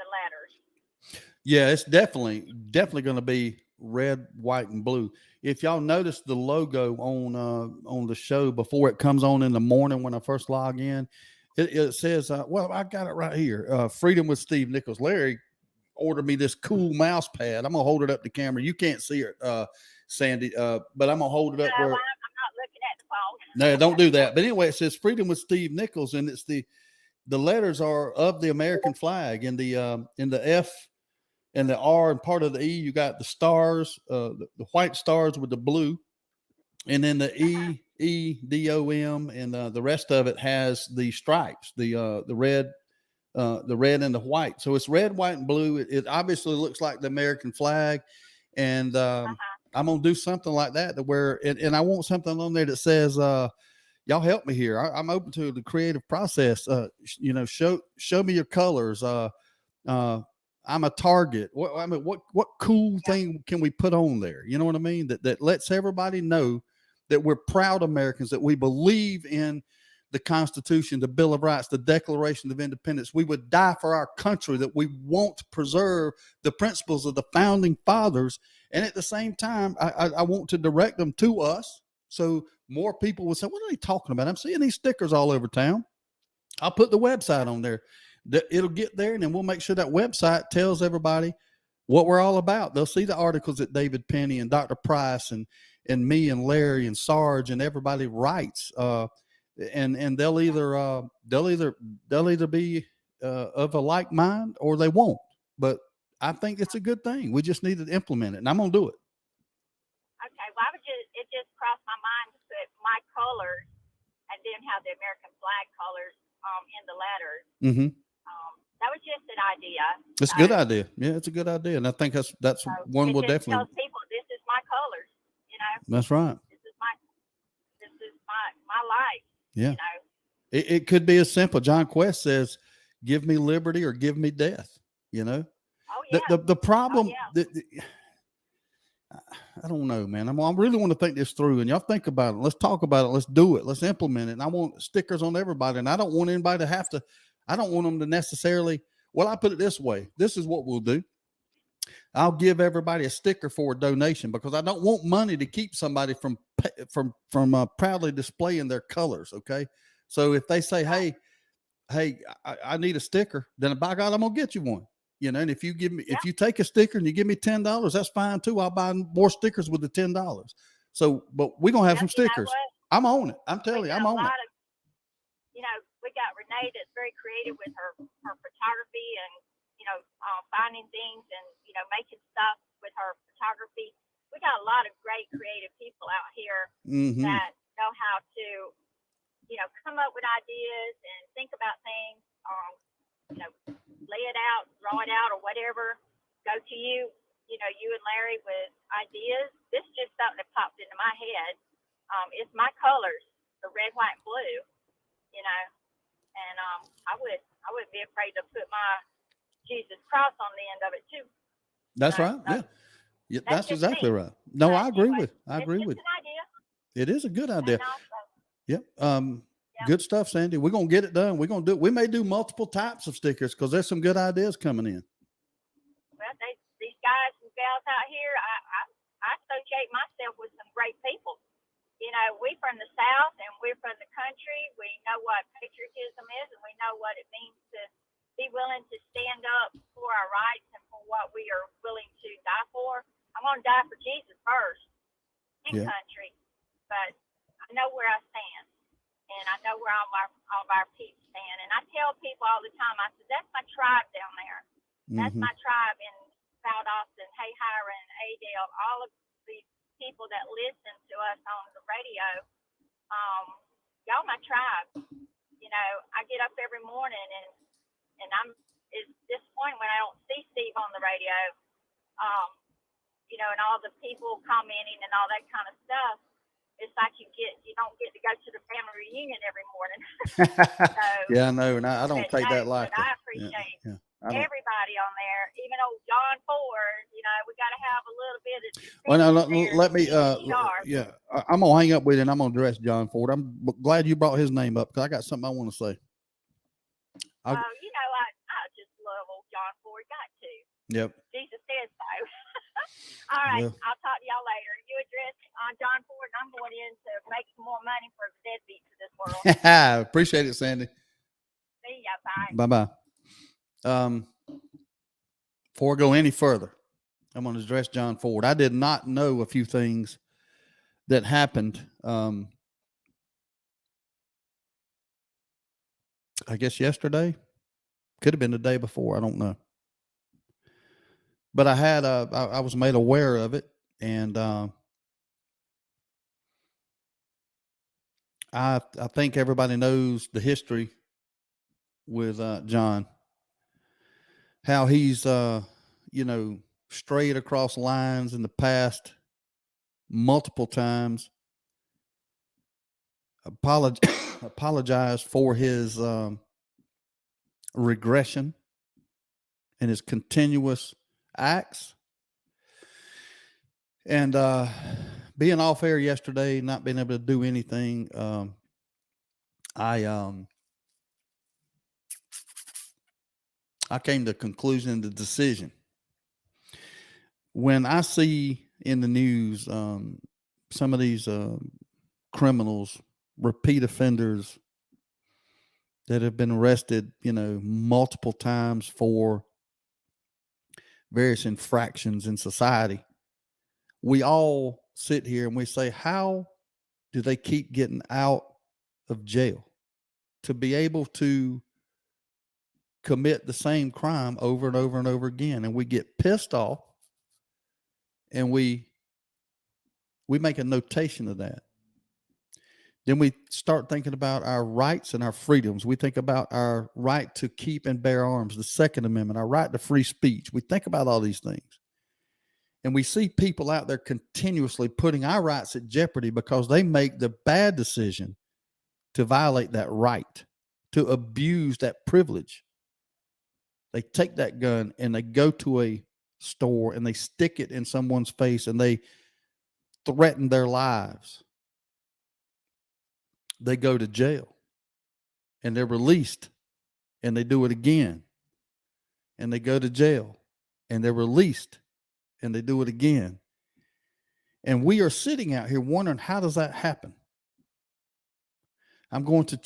letters. Yeah, it's definitely going to be red, white, and blue. If y'all notice the logo on the show before it comes on in the morning when I first log in, it says, well, I got it right here. Freedom with Steve Nichols. Larry ordered me this cool mouse pad. I'm gonna hold it up to camera. You can't see it, Sandy, but I'm gonna hold it up. No, where... I'm not looking at the phone. No, don't do that. But anyway, it says Freedom with Steve Nichols, and it's the letters are of the American flag. In the F and the R and part of the E, you got the stars, the white stars with the blue, and then the EDOM, and the rest of it has the stripes, the red and the white. So it's red, white, and blue. It obviously looks like the American flag, and I'm gonna do something like that to where, and I want something on there that says, y'all help me here. I'm open to the creative process. Show me your colors. I'm a target. What cool thing can we put on there? You know what I mean? That lets everybody know that we're proud Americans, that we believe in the Constitution, the Bill of Rights, the Declaration of Independence. We would die for our country, that we want to preserve the principles of the founding fathers. And at the same time, I want to direct them to us. So more people will say, what are they talking about? I'm seeing these stickers all over town. I'll put the website on there. It'll get there, and then we'll make sure that website tells everybody what we're all about. They'll see the articles that David Penny and Dr. Price and me and Larry and Sarge and everybody writes. And they'll either be of a like mind or they won't. But I think it's a good thing. We just need to implement it, and I'm gonna do it. Okay, well, it just crossed my mind to put my colors and then have the American flag colors in the letters. Mm-hmm. That was just an idea. It's a good idea. Yeah, it's a good idea, and I think that's So one it we'll just definitely. tells people this is my colors. You know, That's right. this is my life. Yeah. You know, It could be as simple. John Quest says, "Give me liberty or give me death." You know. oh yeah, The problem. yeah. I don't know, man. I really want to think this through, and y'all think about it. Let's talk about it. Let's do it. Let's implement it. And I want stickers on everybody, and I don't want anybody to have to. I don't want them to necessarily. Well, I put it this way. This is what we'll do. I'll give everybody a sticker for a donation because I don't want money to keep somebody from proudly displaying their colors. Okay, so if they say, "Hey, I need a sticker," then by God, I'm gonna get you one. You know, and if you take a sticker and you give me $10, that's fine too. I'll buy more stickers with the $10. So, but we're gonna have some stickers. I'm on it. I'm telling you, I'm on it. You know, we got Renee that's very creative with her photography and, you know, finding things and, you know, making stuff with her photography. We got a lot of great creative people out here that know how to, you know, come up with ideas and think about things, you know, lay it out, draw it out or whatever, go to you, you know, you and Larry with ideas. This is just something that popped into my head. It's my colors, the red, white, and blue, you know, and I wouldn't be afraid to put my Jesus cross on the end of it too. That's right. Yeah. That's exactly right. No, I agree with. I agree with. It's an idea. It is a good idea. And also, Yep. Good stuff, Sandy. We're gonna get it done. We're gonna do it. We may do multiple types of stickers because there's some good ideas coming in. well, these guys and gals out here, I associate myself with some great people. You know, we from the South and we're from the country. We know what patriotism is, and we know what it means to be willing to stand up for our rights and for what we are willing to die for. I'm gonna die for Jesus first in country, but I know where I stand. And I know where all of our peeps stand. And I tell people all the time, I said, that's my tribe down there. That's my tribe in South Austin, Hay Hiron, Adel, all of these people that listen to us on the radio. Y'all my tribe. You know, I get up every morning and it's disappointing when I don't see Steve on the radio. You know, and all the people commenting and all that kind of stuff. It's like you don't get to go to the family reunion every morning. So, yeah, I know, and I don't take that lightly. I appreciate everybody on there, even old John Ford. You know, we got to have a little bit of. Well, now, let me. I'm gonna hang up with you, and I'm gonna address John Ford. I'm glad you brought his name up because I got something I want to say. You know, I just love old John Ford. Got to. Yep. Jesus said so. All right, I'll talk to y'all later. You address John Ford, and I'm going in to make some more money for the deadbeats of this world. Appreciate it, Sandy. See ya. Bye. Bye-bye. Before I go any further, I'm going to address John Ford. I did not know a few things that happened. I guess yesterday. Could have been the day before. I don't know. But I was made aware of it, and I think everybody knows the history with John, how he's you know, strayed across lines in the past multiple times. Apologized for his regression and his continuous acts. And being off air yesterday, not being able to do anything, I came to the conclusion, the decision. When I see in the news some of these criminals, repeat offenders that have been arrested, multiple times for various infractions in society, we all sit here and we say, how do they keep getting out of jail to be able to commit the same crime over and over and over again? And we get pissed off, and we make a notation of that. Then we start thinking about our rights and our freedoms. We think about our right to keep and bear arms, the Second Amendment, our right to free speech. We think about all these things. And we see people out there continuously putting our rights at jeopardy because they make the bad decision to violate that right, to abuse that privilege. They take that gun and they go to a store and they stick it in someone's face and they threaten their lives. They go to jail and they're released and they do it again. And they go to jail and they're released and they do it again. And we are sitting out here wondering, how does that happen? I'm going to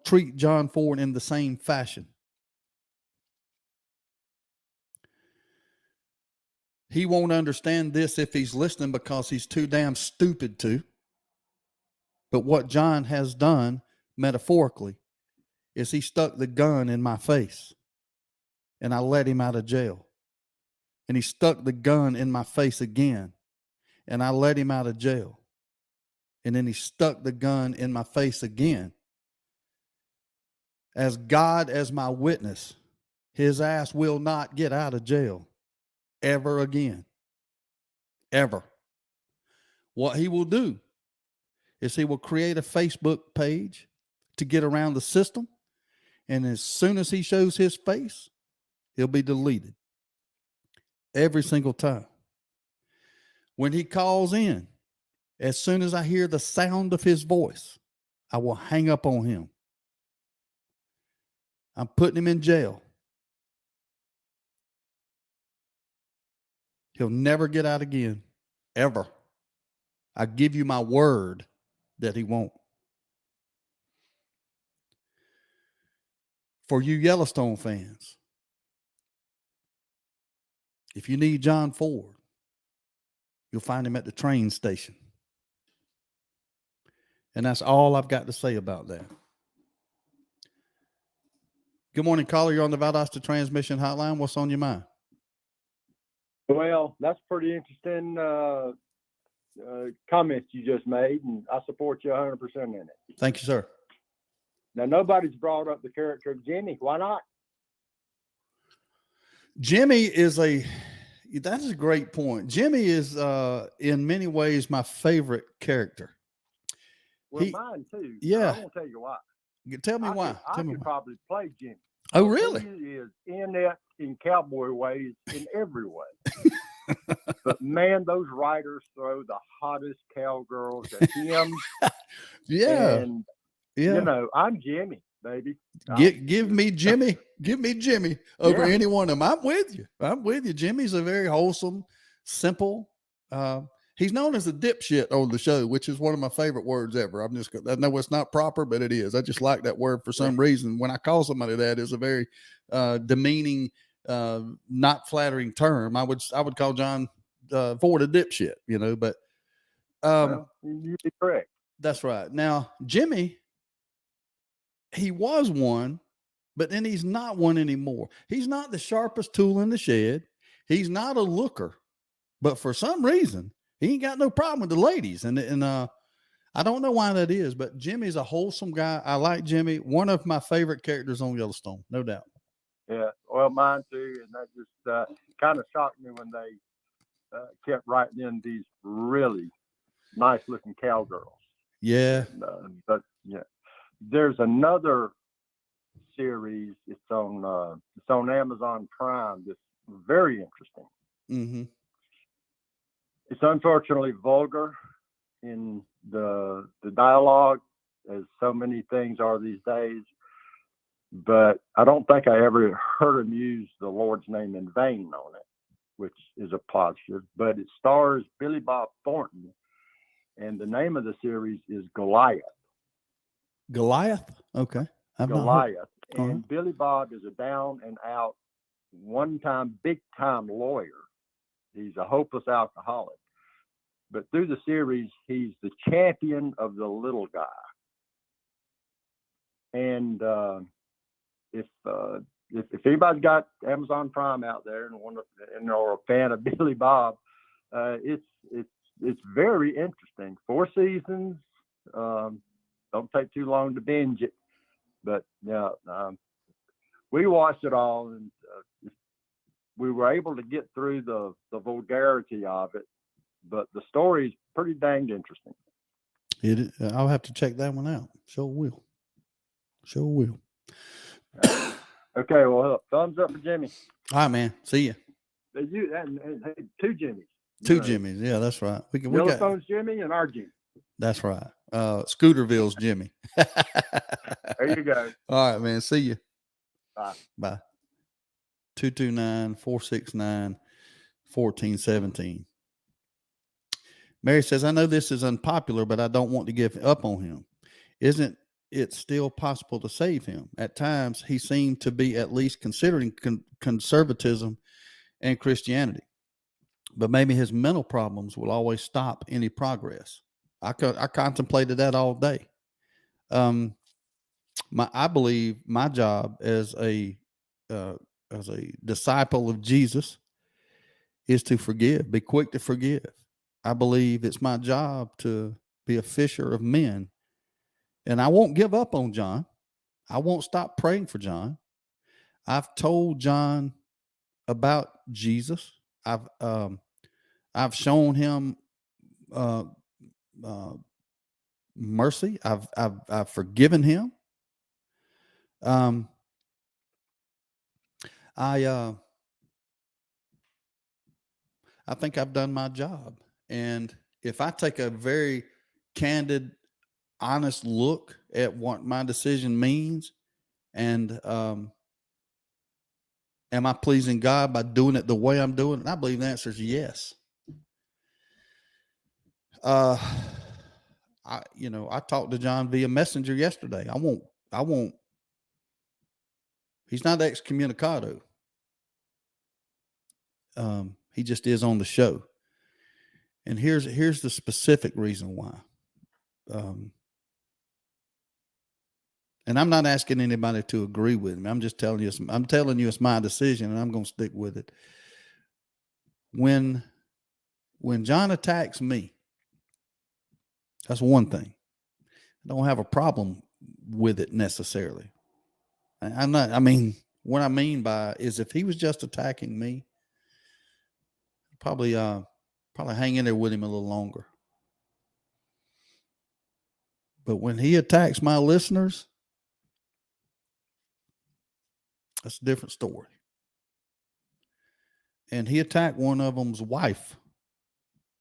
treat John Ford in the same fashion. He won't understand this if he's listening because he's too damn stupid to. But what John has done, metaphorically, is he stuck the gun in my face and I let him out of jail. And he stuck the gun in my face again and I let him out of jail. And then he stuck the gun in my face again. As God as my witness, his ass will not get out of jail ever again. Ever. What he will do is he will create a Facebook page to get around the system. And as soon as he shows his face, he'll be deleted. Every single time. When he calls in, as soon as I hear the sound of his voice, I will hang up on him. I'm putting him in jail. He'll never get out again, ever. I give you my word that he won't. For you Yellowstone fans, if you need John Ford, you'll find him at the train station. And that's all I've got to say about that. Good morning, caller. You're on the Valdosta Transmission Hotline. What's on your mind? Well, that's pretty interesting comments you just made, and I support you 100% in it. Thank you, sir. Now, nobody's brought up the character of Jimmy. Why not? Jimmy is that is a great point. Jimmy is in many ways my favorite character. Well, mine too. Yeah. I won't tell you why. Tell me why. I could probably play Jimmy. Oh, really? He is inept in cowboy ways in every way. But man, those writers throw the hottest cowgirls at him. Yeah. And you know, I'm Jimmy, baby. Give me Jimmy. Give me Jimmy over any one of them. I'm with you. Jimmy's a very wholesome, simple. He's known as a dipshit on the show, which is one of my favorite words ever. I know it's not proper, but it is. I just like that word for some reason. When I call somebody that, it's a very demeaning, not flattering term. I would call John Ford a dipshit, but well, you'd be correct. That's right. Now, Jimmy, he was one, but then he's not one anymore. He's not the sharpest tool in the shed. He's not a looker, but for some reason, he ain't got no problem with the ladies. And I don't know why that is, but Jimmy's a wholesome guy. I like Jimmy. One of my favorite characters on Yellowstone, no doubt. Yeah, well, mine too. And that just kind of shocked me when they kept writing in these really nice looking cowgirls. Yeah. But yeah, there's another series. It's on Amazon Prime. It's very interesting. Mm-hmm. It's unfortunately vulgar in the dialogue, as so many things are these days. But I don't think I ever heard him use the Lord's name in vain on it, which is a positive. But it stars Billy Bob Thornton, and the name of the series is Goliath. Goliath? Okay. I've not heard. Goliath. And Uh-huh. Billy Bob is a down and out, one-time, big-time lawyer. He's a hopeless alcoholic. But through the series, he's the champion of the little guy. And if anybody's got Amazon Prime out there and or a fan of Billy Bob, it's very interesting. 4 seasons. Don't take too long to binge it. But yeah, we watched it all, and we were able to get through the vulgarity of it. But the story is pretty dang interesting. I'll have to check that one out. Sure will. Sure will. Okay, well, thumbs up for Jimmy. All right, man. See ya. You and hey, 2 Jimmys. Two Jimmys. Yeah, that's right. We got. Yellowstone's Jimmy and our Jimmy. That's right. Scooterville's Jimmy. There you go. All right, man. See you. Bye. Bye. 229-469-1417. Mary says, I know this is unpopular, but I don't want to give up on him. Isn't it still possible to save him? At times, he seemed to be at least considering conservatism and Christianity. But maybe his mental problems will always stop any progress. I contemplated that all day. I believe my job as a disciple of Jesus is to forgive, be quick to forgive. I believe it's my job to be a fisher of men. And I won't give up on John. I won't stop praying for John. I've told John about Jesus. I've shown him mercy. I've forgiven him. I think I've done my job. And if I take a very candid, honest look at what my decision means, and am I pleasing God by doing it the way I'm doing it? I believe the answer is yes. I talked to John via messenger yesterday. I won't. He's not excommunicado. He just is on the show. And here's the specific reason why. And I'm not asking anybody to agree with me. I'm just telling you. I'm telling you it's my decision, and I'm going to stick with it. When John attacks me, that's one thing. I don't have a problem with it necessarily. What I mean by is if he was just attacking me, probably hang in there with him a little longer. But when he attacks my listeners, that's a different story. And he attacked one of them's wife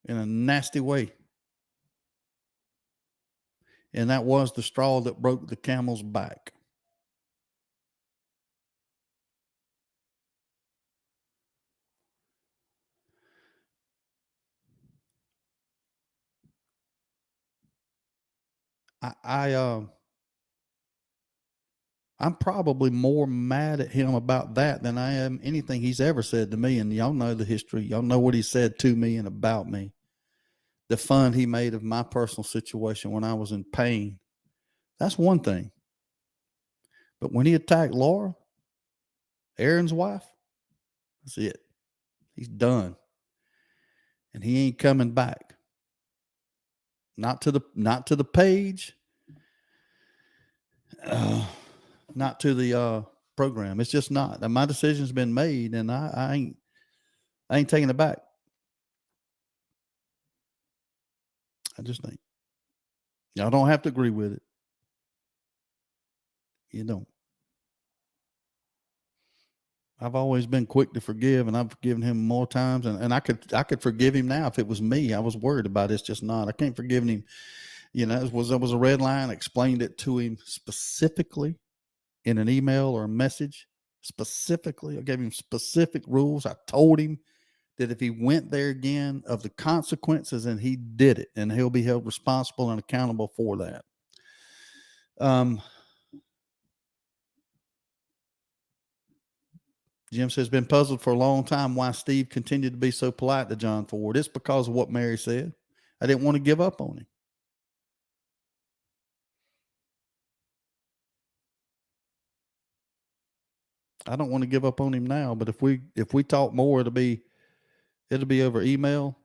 in a nasty way. And that was the straw that broke the camel's back. I'm probably more mad at him about that than I am anything he's ever said to me. And y'all know the history. Y'all know what he said to me and about me. The fun he made of my personal situation when I was in pain. That's one thing. But when he attacked Laura, Aaron's wife, that's it. He's done. And he ain't coming back. Not to the page. Not to the program. It's just not. And my decision's been made, and I ain't taking it back. I just ain't. Y'all don't have to agree with it. You don't. I've always been quick to forgive, and I've forgiven him more times, and I could forgive him now if it was me. I was worried about it. It's just not. I can't forgive him. You know, it was a red line. I explained it to him specifically in an email or a message. Specifically, I gave him specific rules. I told him that if he went there again, of the consequences, and he did it, and he'll be held responsible and accountable for that. Jim says, been puzzled for a long time why Steve continued to be so polite to John Ford. It's because of what Mary said. I didn't want to give up on him. I don't want to give up on him now, but if we talk more, it'll be over email,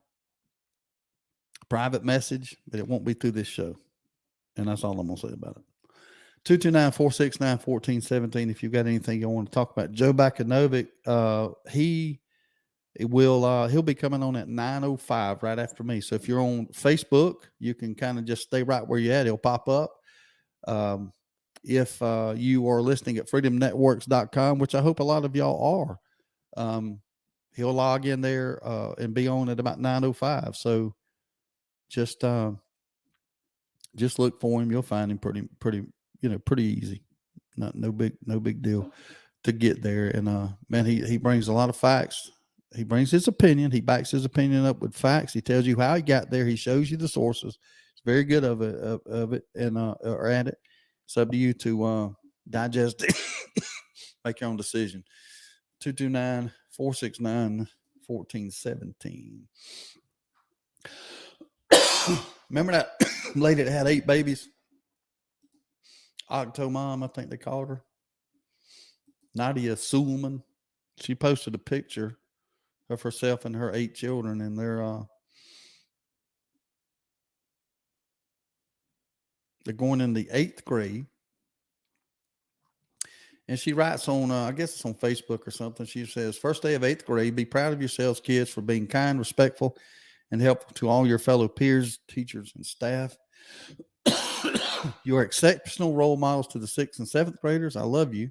private message, but it won't be through this show. And that's all I'm going to say about it. 229-469-1417. If you've got anything you want to talk about, Joe Bakanovic, he'll be coming on at 9:05 right after me. So if you're on Facebook, you can kind of just stay right where you're at. He'll pop up. If you are listening at freedomnetworks.com, which I hope a lot of y'all are, he'll log in there and be on at about 9:05. So just look for him. You'll find him pretty easy. No big deal to get there. And man, he brings a lot of facts. He brings his opinion. He backs his opinion up with facts. He tells you how he got there. He shows you the sources. It's very good of it and or at it. It's up to you to digest it, make your own decision. 229-469-1417. Remember that lady that had 8 babies? Octomom, I think they called her. Nadia Suleman. She posted a picture of herself and her 8 children, and they're going in the 8th grade. And she writes on, I guess it's on Facebook or something. She says, first day of 8th grade, be proud of yourselves, kids, for being kind, respectful, and helpful to all your fellow peers, teachers, and staff. You are exceptional role models to the 6th and 7th graders. I love you.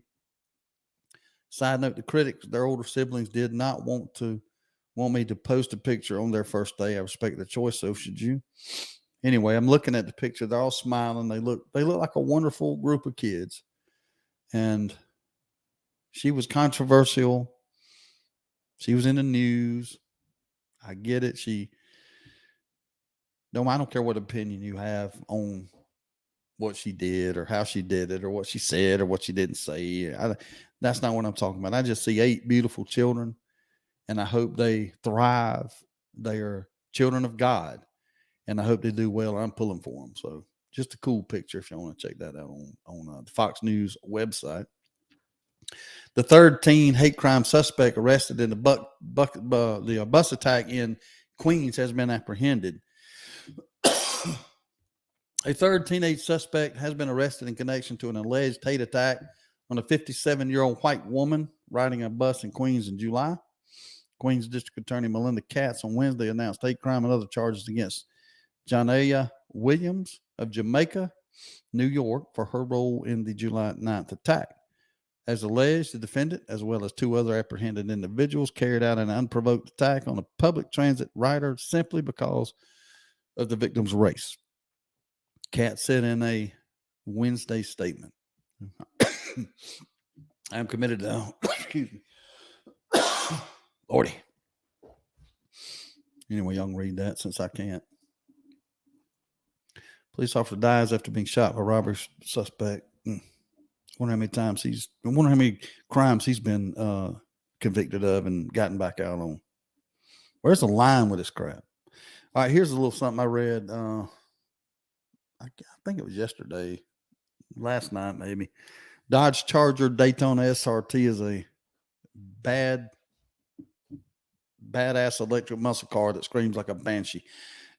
Side note, the critics, their older siblings did not want me to post a picture on their first day. I respect their choice, so should you. Anyway, I'm looking at the picture. They're all smiling. They look like a wonderful group of kids. And she was controversial. She was in the news. I get it. I don't care what opinion you have on what she did or how she did it or what she said or what she didn't say. That's not what I'm talking about. I just see 8 beautiful children, and I hope they thrive. They are children of God, and I hope they do well. I'm pulling for them. So just a cool picture if you want to check that out on the Fox News website. The 3rd teen hate crime suspect arrested in the bus attack in Queens has been apprehended. A 3rd teenage suspect has been arrested in connection to an alleged hate attack on a 57-year-old white woman riding a bus in Queens in July. Queens District Attorney Melinda Katz on Wednesday announced hate crime and other charges against Janaya Williams of Jamaica, New York, for her role in the July 9th attack. As alleged, the defendant, as well as 2 other apprehended individuals, carried out an unprovoked attack on a public transit rider simply because of the victim's race. Katz said in a Wednesday statement, I am committed to, excuse me, Lordy. Anyway, y'all can read that since I can't. Police officer dies after being shot by robbery suspect. Wonder how many crimes he's been convicted of and gotten back out on. Where's the line with this crap? All right, here's a little something I read. I think it was yesterday, last night maybe. Dodge Charger Daytona SRT is a badass electric muscle car that screams like a banshee.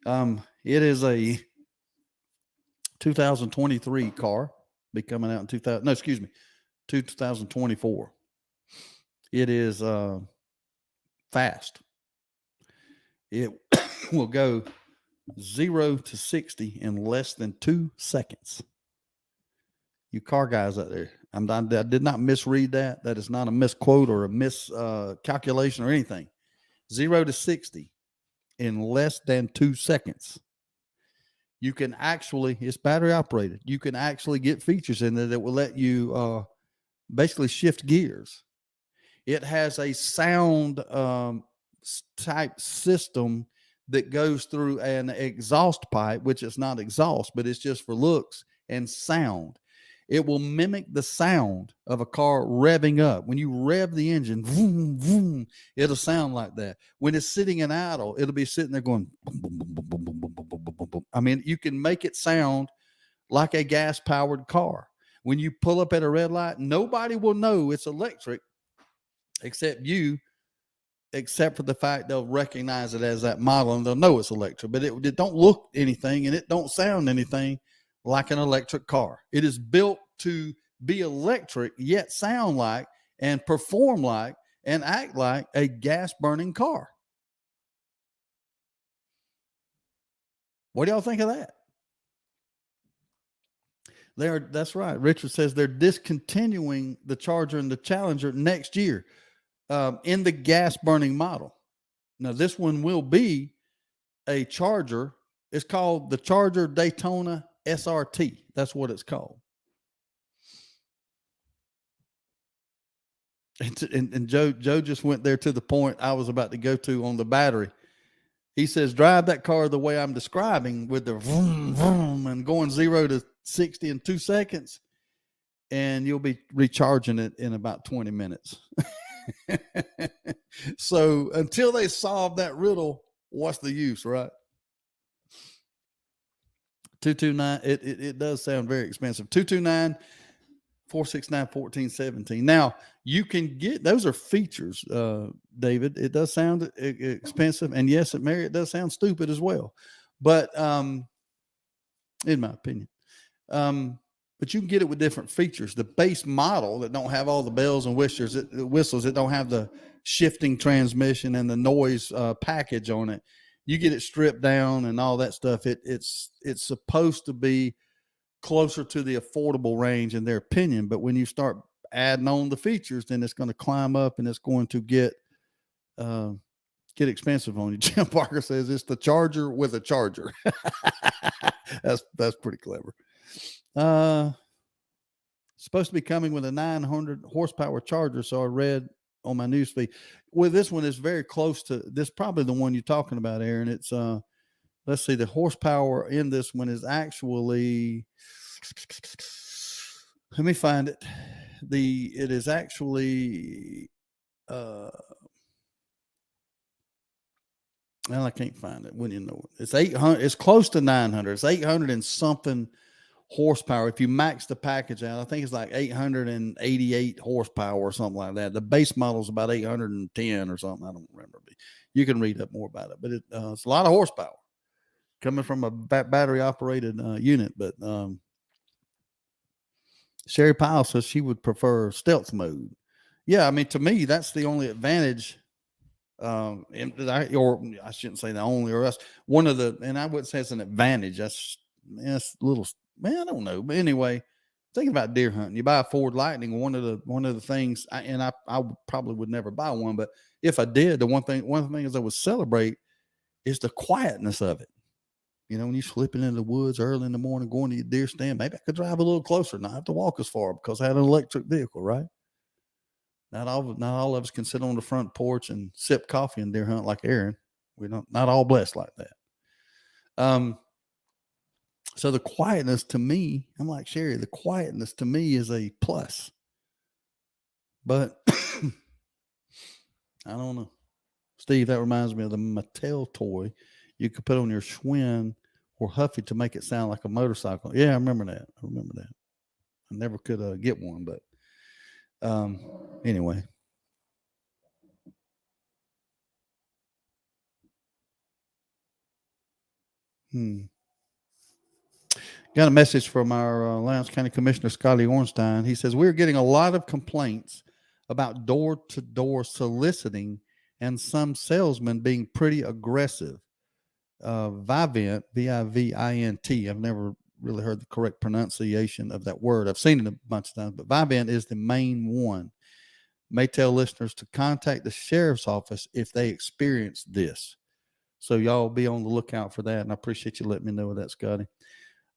It is a 2023 car, be coming out in 2024. It is fast. It will go 0 to 60 in less than 2 seconds. You car guys out there, I did not misread that. That is not a misquote or a miscalculation or anything. 0 to 60 in less than 2 seconds. You can actually, it's battery operated. You can actually get features in there that will let you basically shift gears. It has a sound type system that goes through an exhaust pipe, which is not exhaust, but it's just for looks and sound. It will mimic the sound of a car revving up. When you rev the engine, vroom, vroom, it'll sound like that. When it's sitting in idle, it'll be sitting there going, boom, boom, boom, boom, boom, boom, boom, boom, boom, boom, boom. I mean, you can make it sound like a gas-powered car. When you pull up at a red light, nobody will know it's electric except you, except for the fact they'll recognize it as that model and they'll know it's electric. But it don't look anything and it don't sound anything like an electric car. It is built to be electric, yet sound like and perform like and act like a gas burning car. What do y'all think of that? That's right. Richard says they're discontinuing the Charger and the Challenger next year in the gas burning model. Now, this one will be a Charger. It's called the Charger Daytona SRT. That's what it's called. And Joe just went there to the point I was about to go to on the battery. He says, drive that car the way I'm describing with the vroom, vroom, and going 0 to 60 in 2 seconds, and you'll be recharging it in about 20 minutes. So until they solve that riddle, what's the use, right? 229, it does sound very expensive. 229-469-1417. Now, you can get, those are features, David. It does sound expensive. And yes, at Mary, it does sound stupid as well. But in my opinion, but you can get it with different features. The base model that don't have all the bells and whistles, it don't have the shifting transmission and the noise package on it. You get it stripped down and all that stuff. It's supposed to be closer to the affordable range in their opinion. But when you start adding on the features, then it's going to climb up and it's going to get expensive on you. Jim Parker says it's the Charger with a charger. That's pretty clever. Supposed to be coming with a 900 horsepower Charger. So I read on my news feed. Well, this one is very close to this, probably the one you're talking about, Aaron. It's let's see, the horsepower in this one is actually, let me find it. It is actually well, I can't find it. When you know it. It's 800, it's close to 900. It's 800 and something horsepower. If you max the package out, I think it's like 888 horsepower or something like that. The base model is about 810 or something. I don't remember. You can read up more about it, but it's a lot of horsepower coming from a battery operated unit. But Sherry Powell says she would prefer stealth mode. Yeah, I mean, to me, that's the only advantage. Or I shouldn't say the only, or that's one of the, and I wouldn't say it's an advantage. That's a little, man, I don't know. But anyway, thinking about deer hunting, you buy a Ford Lightning. One of the things, I probably would never buy one, but if I did, one of the things I would celebrate is the quietness of it. You know, when you're slipping into the woods early in the morning, going to your deer stand, maybe I could drive a little closer, not have to walk as far because I had an electric vehicle, right? Not all of us can sit on the front porch and sip coffee and deer hunt like Aaron. We're not all blessed like that. So the quietness to me, I'm like Sherry, the quietness to me is a plus. But I don't know. Steve, that reminds me of the Mattel toy you could put on your Schwinn or Huffy to make it sound like a motorcycle. Yeah, I remember that. I never could get one, but anyway. Got a message from our Lowndes County Commissioner, Scotty Ornstein. He says, we're getting a lot of complaints about door-to-door soliciting and some salesmen being pretty aggressive. Vivint, V-I-V-I-N-T. I've never really heard the correct pronunciation of that word. I've seen it a bunch of times, but Vivint is the main one. May tell listeners to contact the sheriff's office if they experience this. So y'all be on the lookout for that. And I appreciate you letting me know that, Scotty.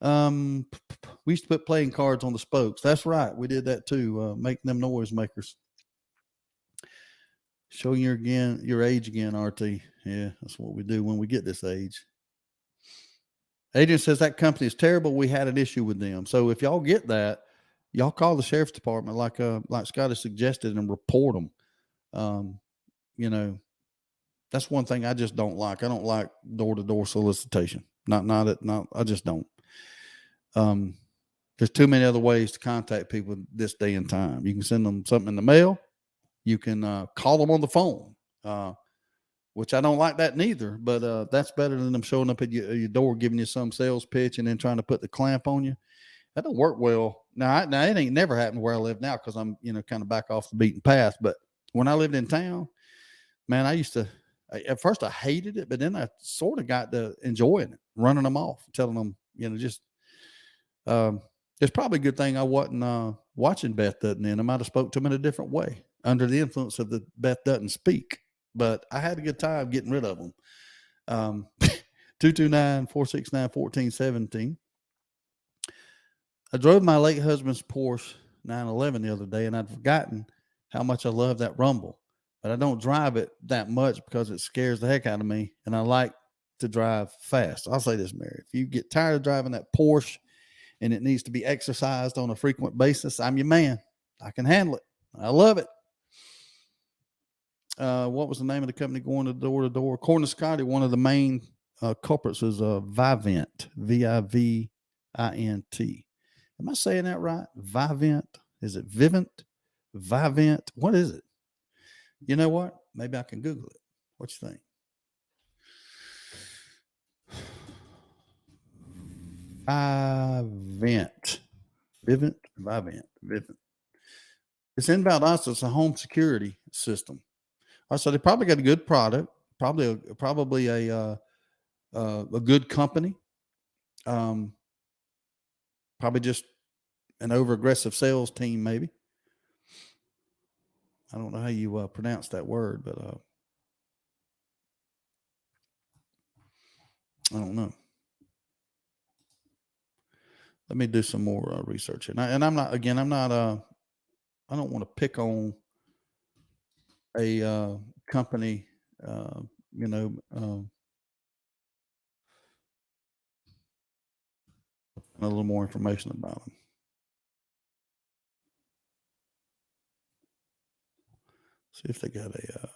We used to put playing cards on the spokes. That's right. We did that too. Making them noise makers. Showing your age again, RT. Yeah, that's what we do when we get this age. Adrian says that company is terrible. We had an issue with them. So if y'all get that, y'all call the sheriff's department like Scott has suggested and report them. That's one thing I just don't like. I don't like door-to-door solicitation. I just don't. There's too many other ways to contact people this day and time. You can send them something in the mail. You can call them on the phone, which I don't like that neither, but that's better than them showing up at your door, giving you some sales pitch and then trying to put the clamp on you. That don't work well. Now it ain't never happened where I live now because I'm, kind of back off the beaten path. But when I lived in town, man, at first I hated it, but then I sort of got to enjoying it, running them off, telling them, it's probably a good thing I wasn't watching Beth Dutton in. I might have spoke to him in a different way under the influence of the Beth Dutton speak, but I had a good time getting rid of them. 229-469-1417. I drove my late husband's Porsche 911 the other day, and I'd forgotten how much I love that Rumble, but I don't drive it that much because it scares the heck out of me, and I like to drive fast. I'll say this, Mary, if you get tired of driving that Porsche and it needs to be exercised on a frequent basis, I'm your man. I can handle it. I love it. What was the name of the company going to door to door? According to Scotty, one of the main culprits was Vivint, Vivint. Am I saying that right? Vivint? Is it Vivint? Vivint? What is it? You know what? Maybe I can Google it. What you think? Vivint. It's in Valdosta. It's a home security system. So they probably got a good product, probably a good company. Probably just an over-aggressive sales team, maybe. I don't know how you pronounce that word, but I don't know. Let me do some more research. And I don't want to pick on a company, a little more information about them. See if they got a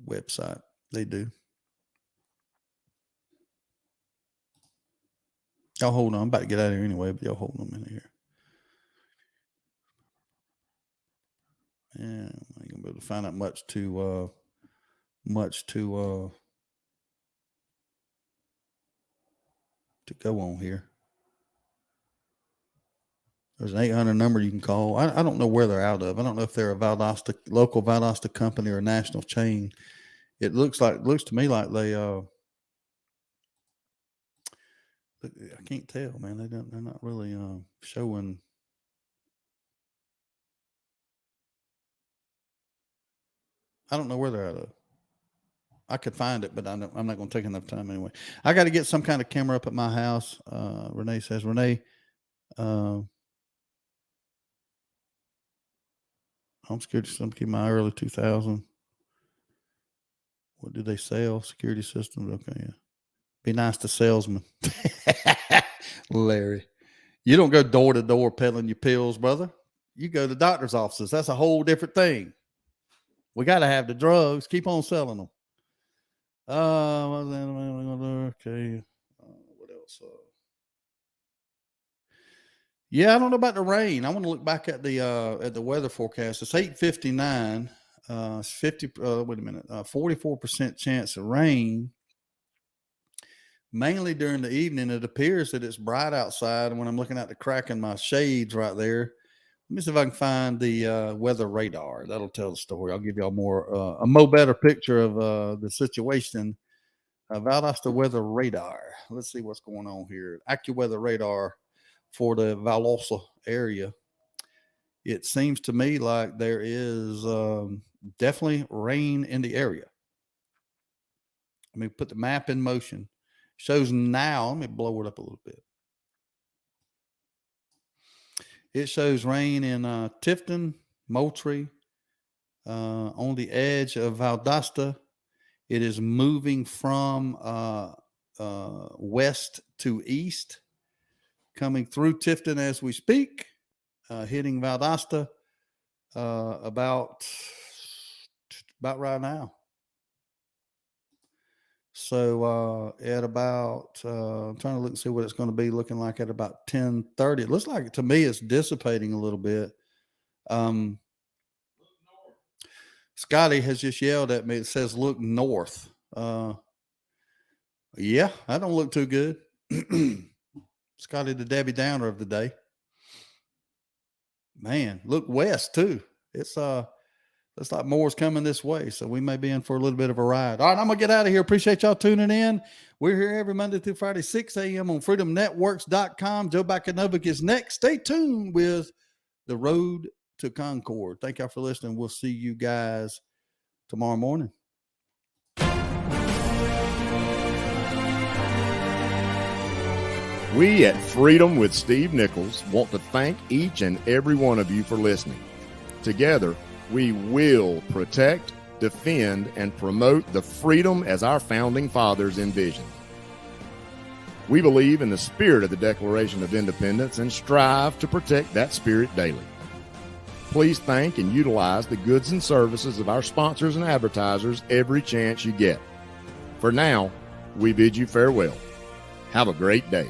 website. They do. Y'all hold on. I'm about to get out of here anyway, but y'all hold on a minute here. Yeah, I ain't gonna be able to find out much to go on here. There's an 800 number you can call. I don't know where they're out of. I don't know if they're a local Valdosta company or a national chain. It looks to me like they I can't tell, man. They're not really showing. I don't know where they're out of. I could find it, but I'm not going to take enough time anyway. I got to get some kind of camera up at my house. Renee says, home security system, keep my early 2000. What do they sell? Security systems. Okay. Yeah. Be nice to salesmen. Larry, you don't go door to door peddling your pills, brother. You go to doctor's offices. That's a whole different thing. We got to have the drugs. Keep on selling them. Okay. What else? Yeah, I don't know about the rain. I want to look back at the weather forecast. It's 8:59. It's 44% chance of rain. Mainly during the evening. It appears that it's bright outside. And when I'm looking at the crack in my shades right there, let me see if I can find the weather radar. That'll tell the story. I'll give y'all a better picture of the situation Valdosta weather radar. Let's see what's going on here. AccuWeather radar for the Valdosta area. It seems to me like there is definitely rain in the area. Let me put the map in motion. Shows now, let me blow it up a little bit. It shows rain in Tifton, Moultrie, on the edge of Valdosta. It is moving from west to east, coming through Tifton as we speak, hitting Valdosta about right now. So at about, I'm trying to look and see what it's going to be looking like at about 10:30. It looks like, to me, it's dissipating a little bit. Scotty has just yelled at me. It says, look north. Yeah, that don't look too good. Scotty, the Debbie Downer of the day. Man, look west too. It's looks like more's coming this way, so we may be in for a little bit of a ride. All right, I'm going to get out of here. Appreciate y'all tuning in. We're here every Monday through Friday, 6 a.m. on freedomnetworks.com. Joe Bakanovic is next. Stay tuned with The Road to Concord. Thank y'all for listening. We'll see you guys tomorrow morning. We at Freedom with Steve Nichols want to thank each and every one of you for listening. Together, we will protect, defend, and promote the freedom as our founding fathers envisioned. We believe in the spirit of the Declaration of Independence and strive to protect that spirit daily. Please thank and utilize the goods and services of our sponsors and advertisers every chance you get. For now, we bid you farewell. Have a great day.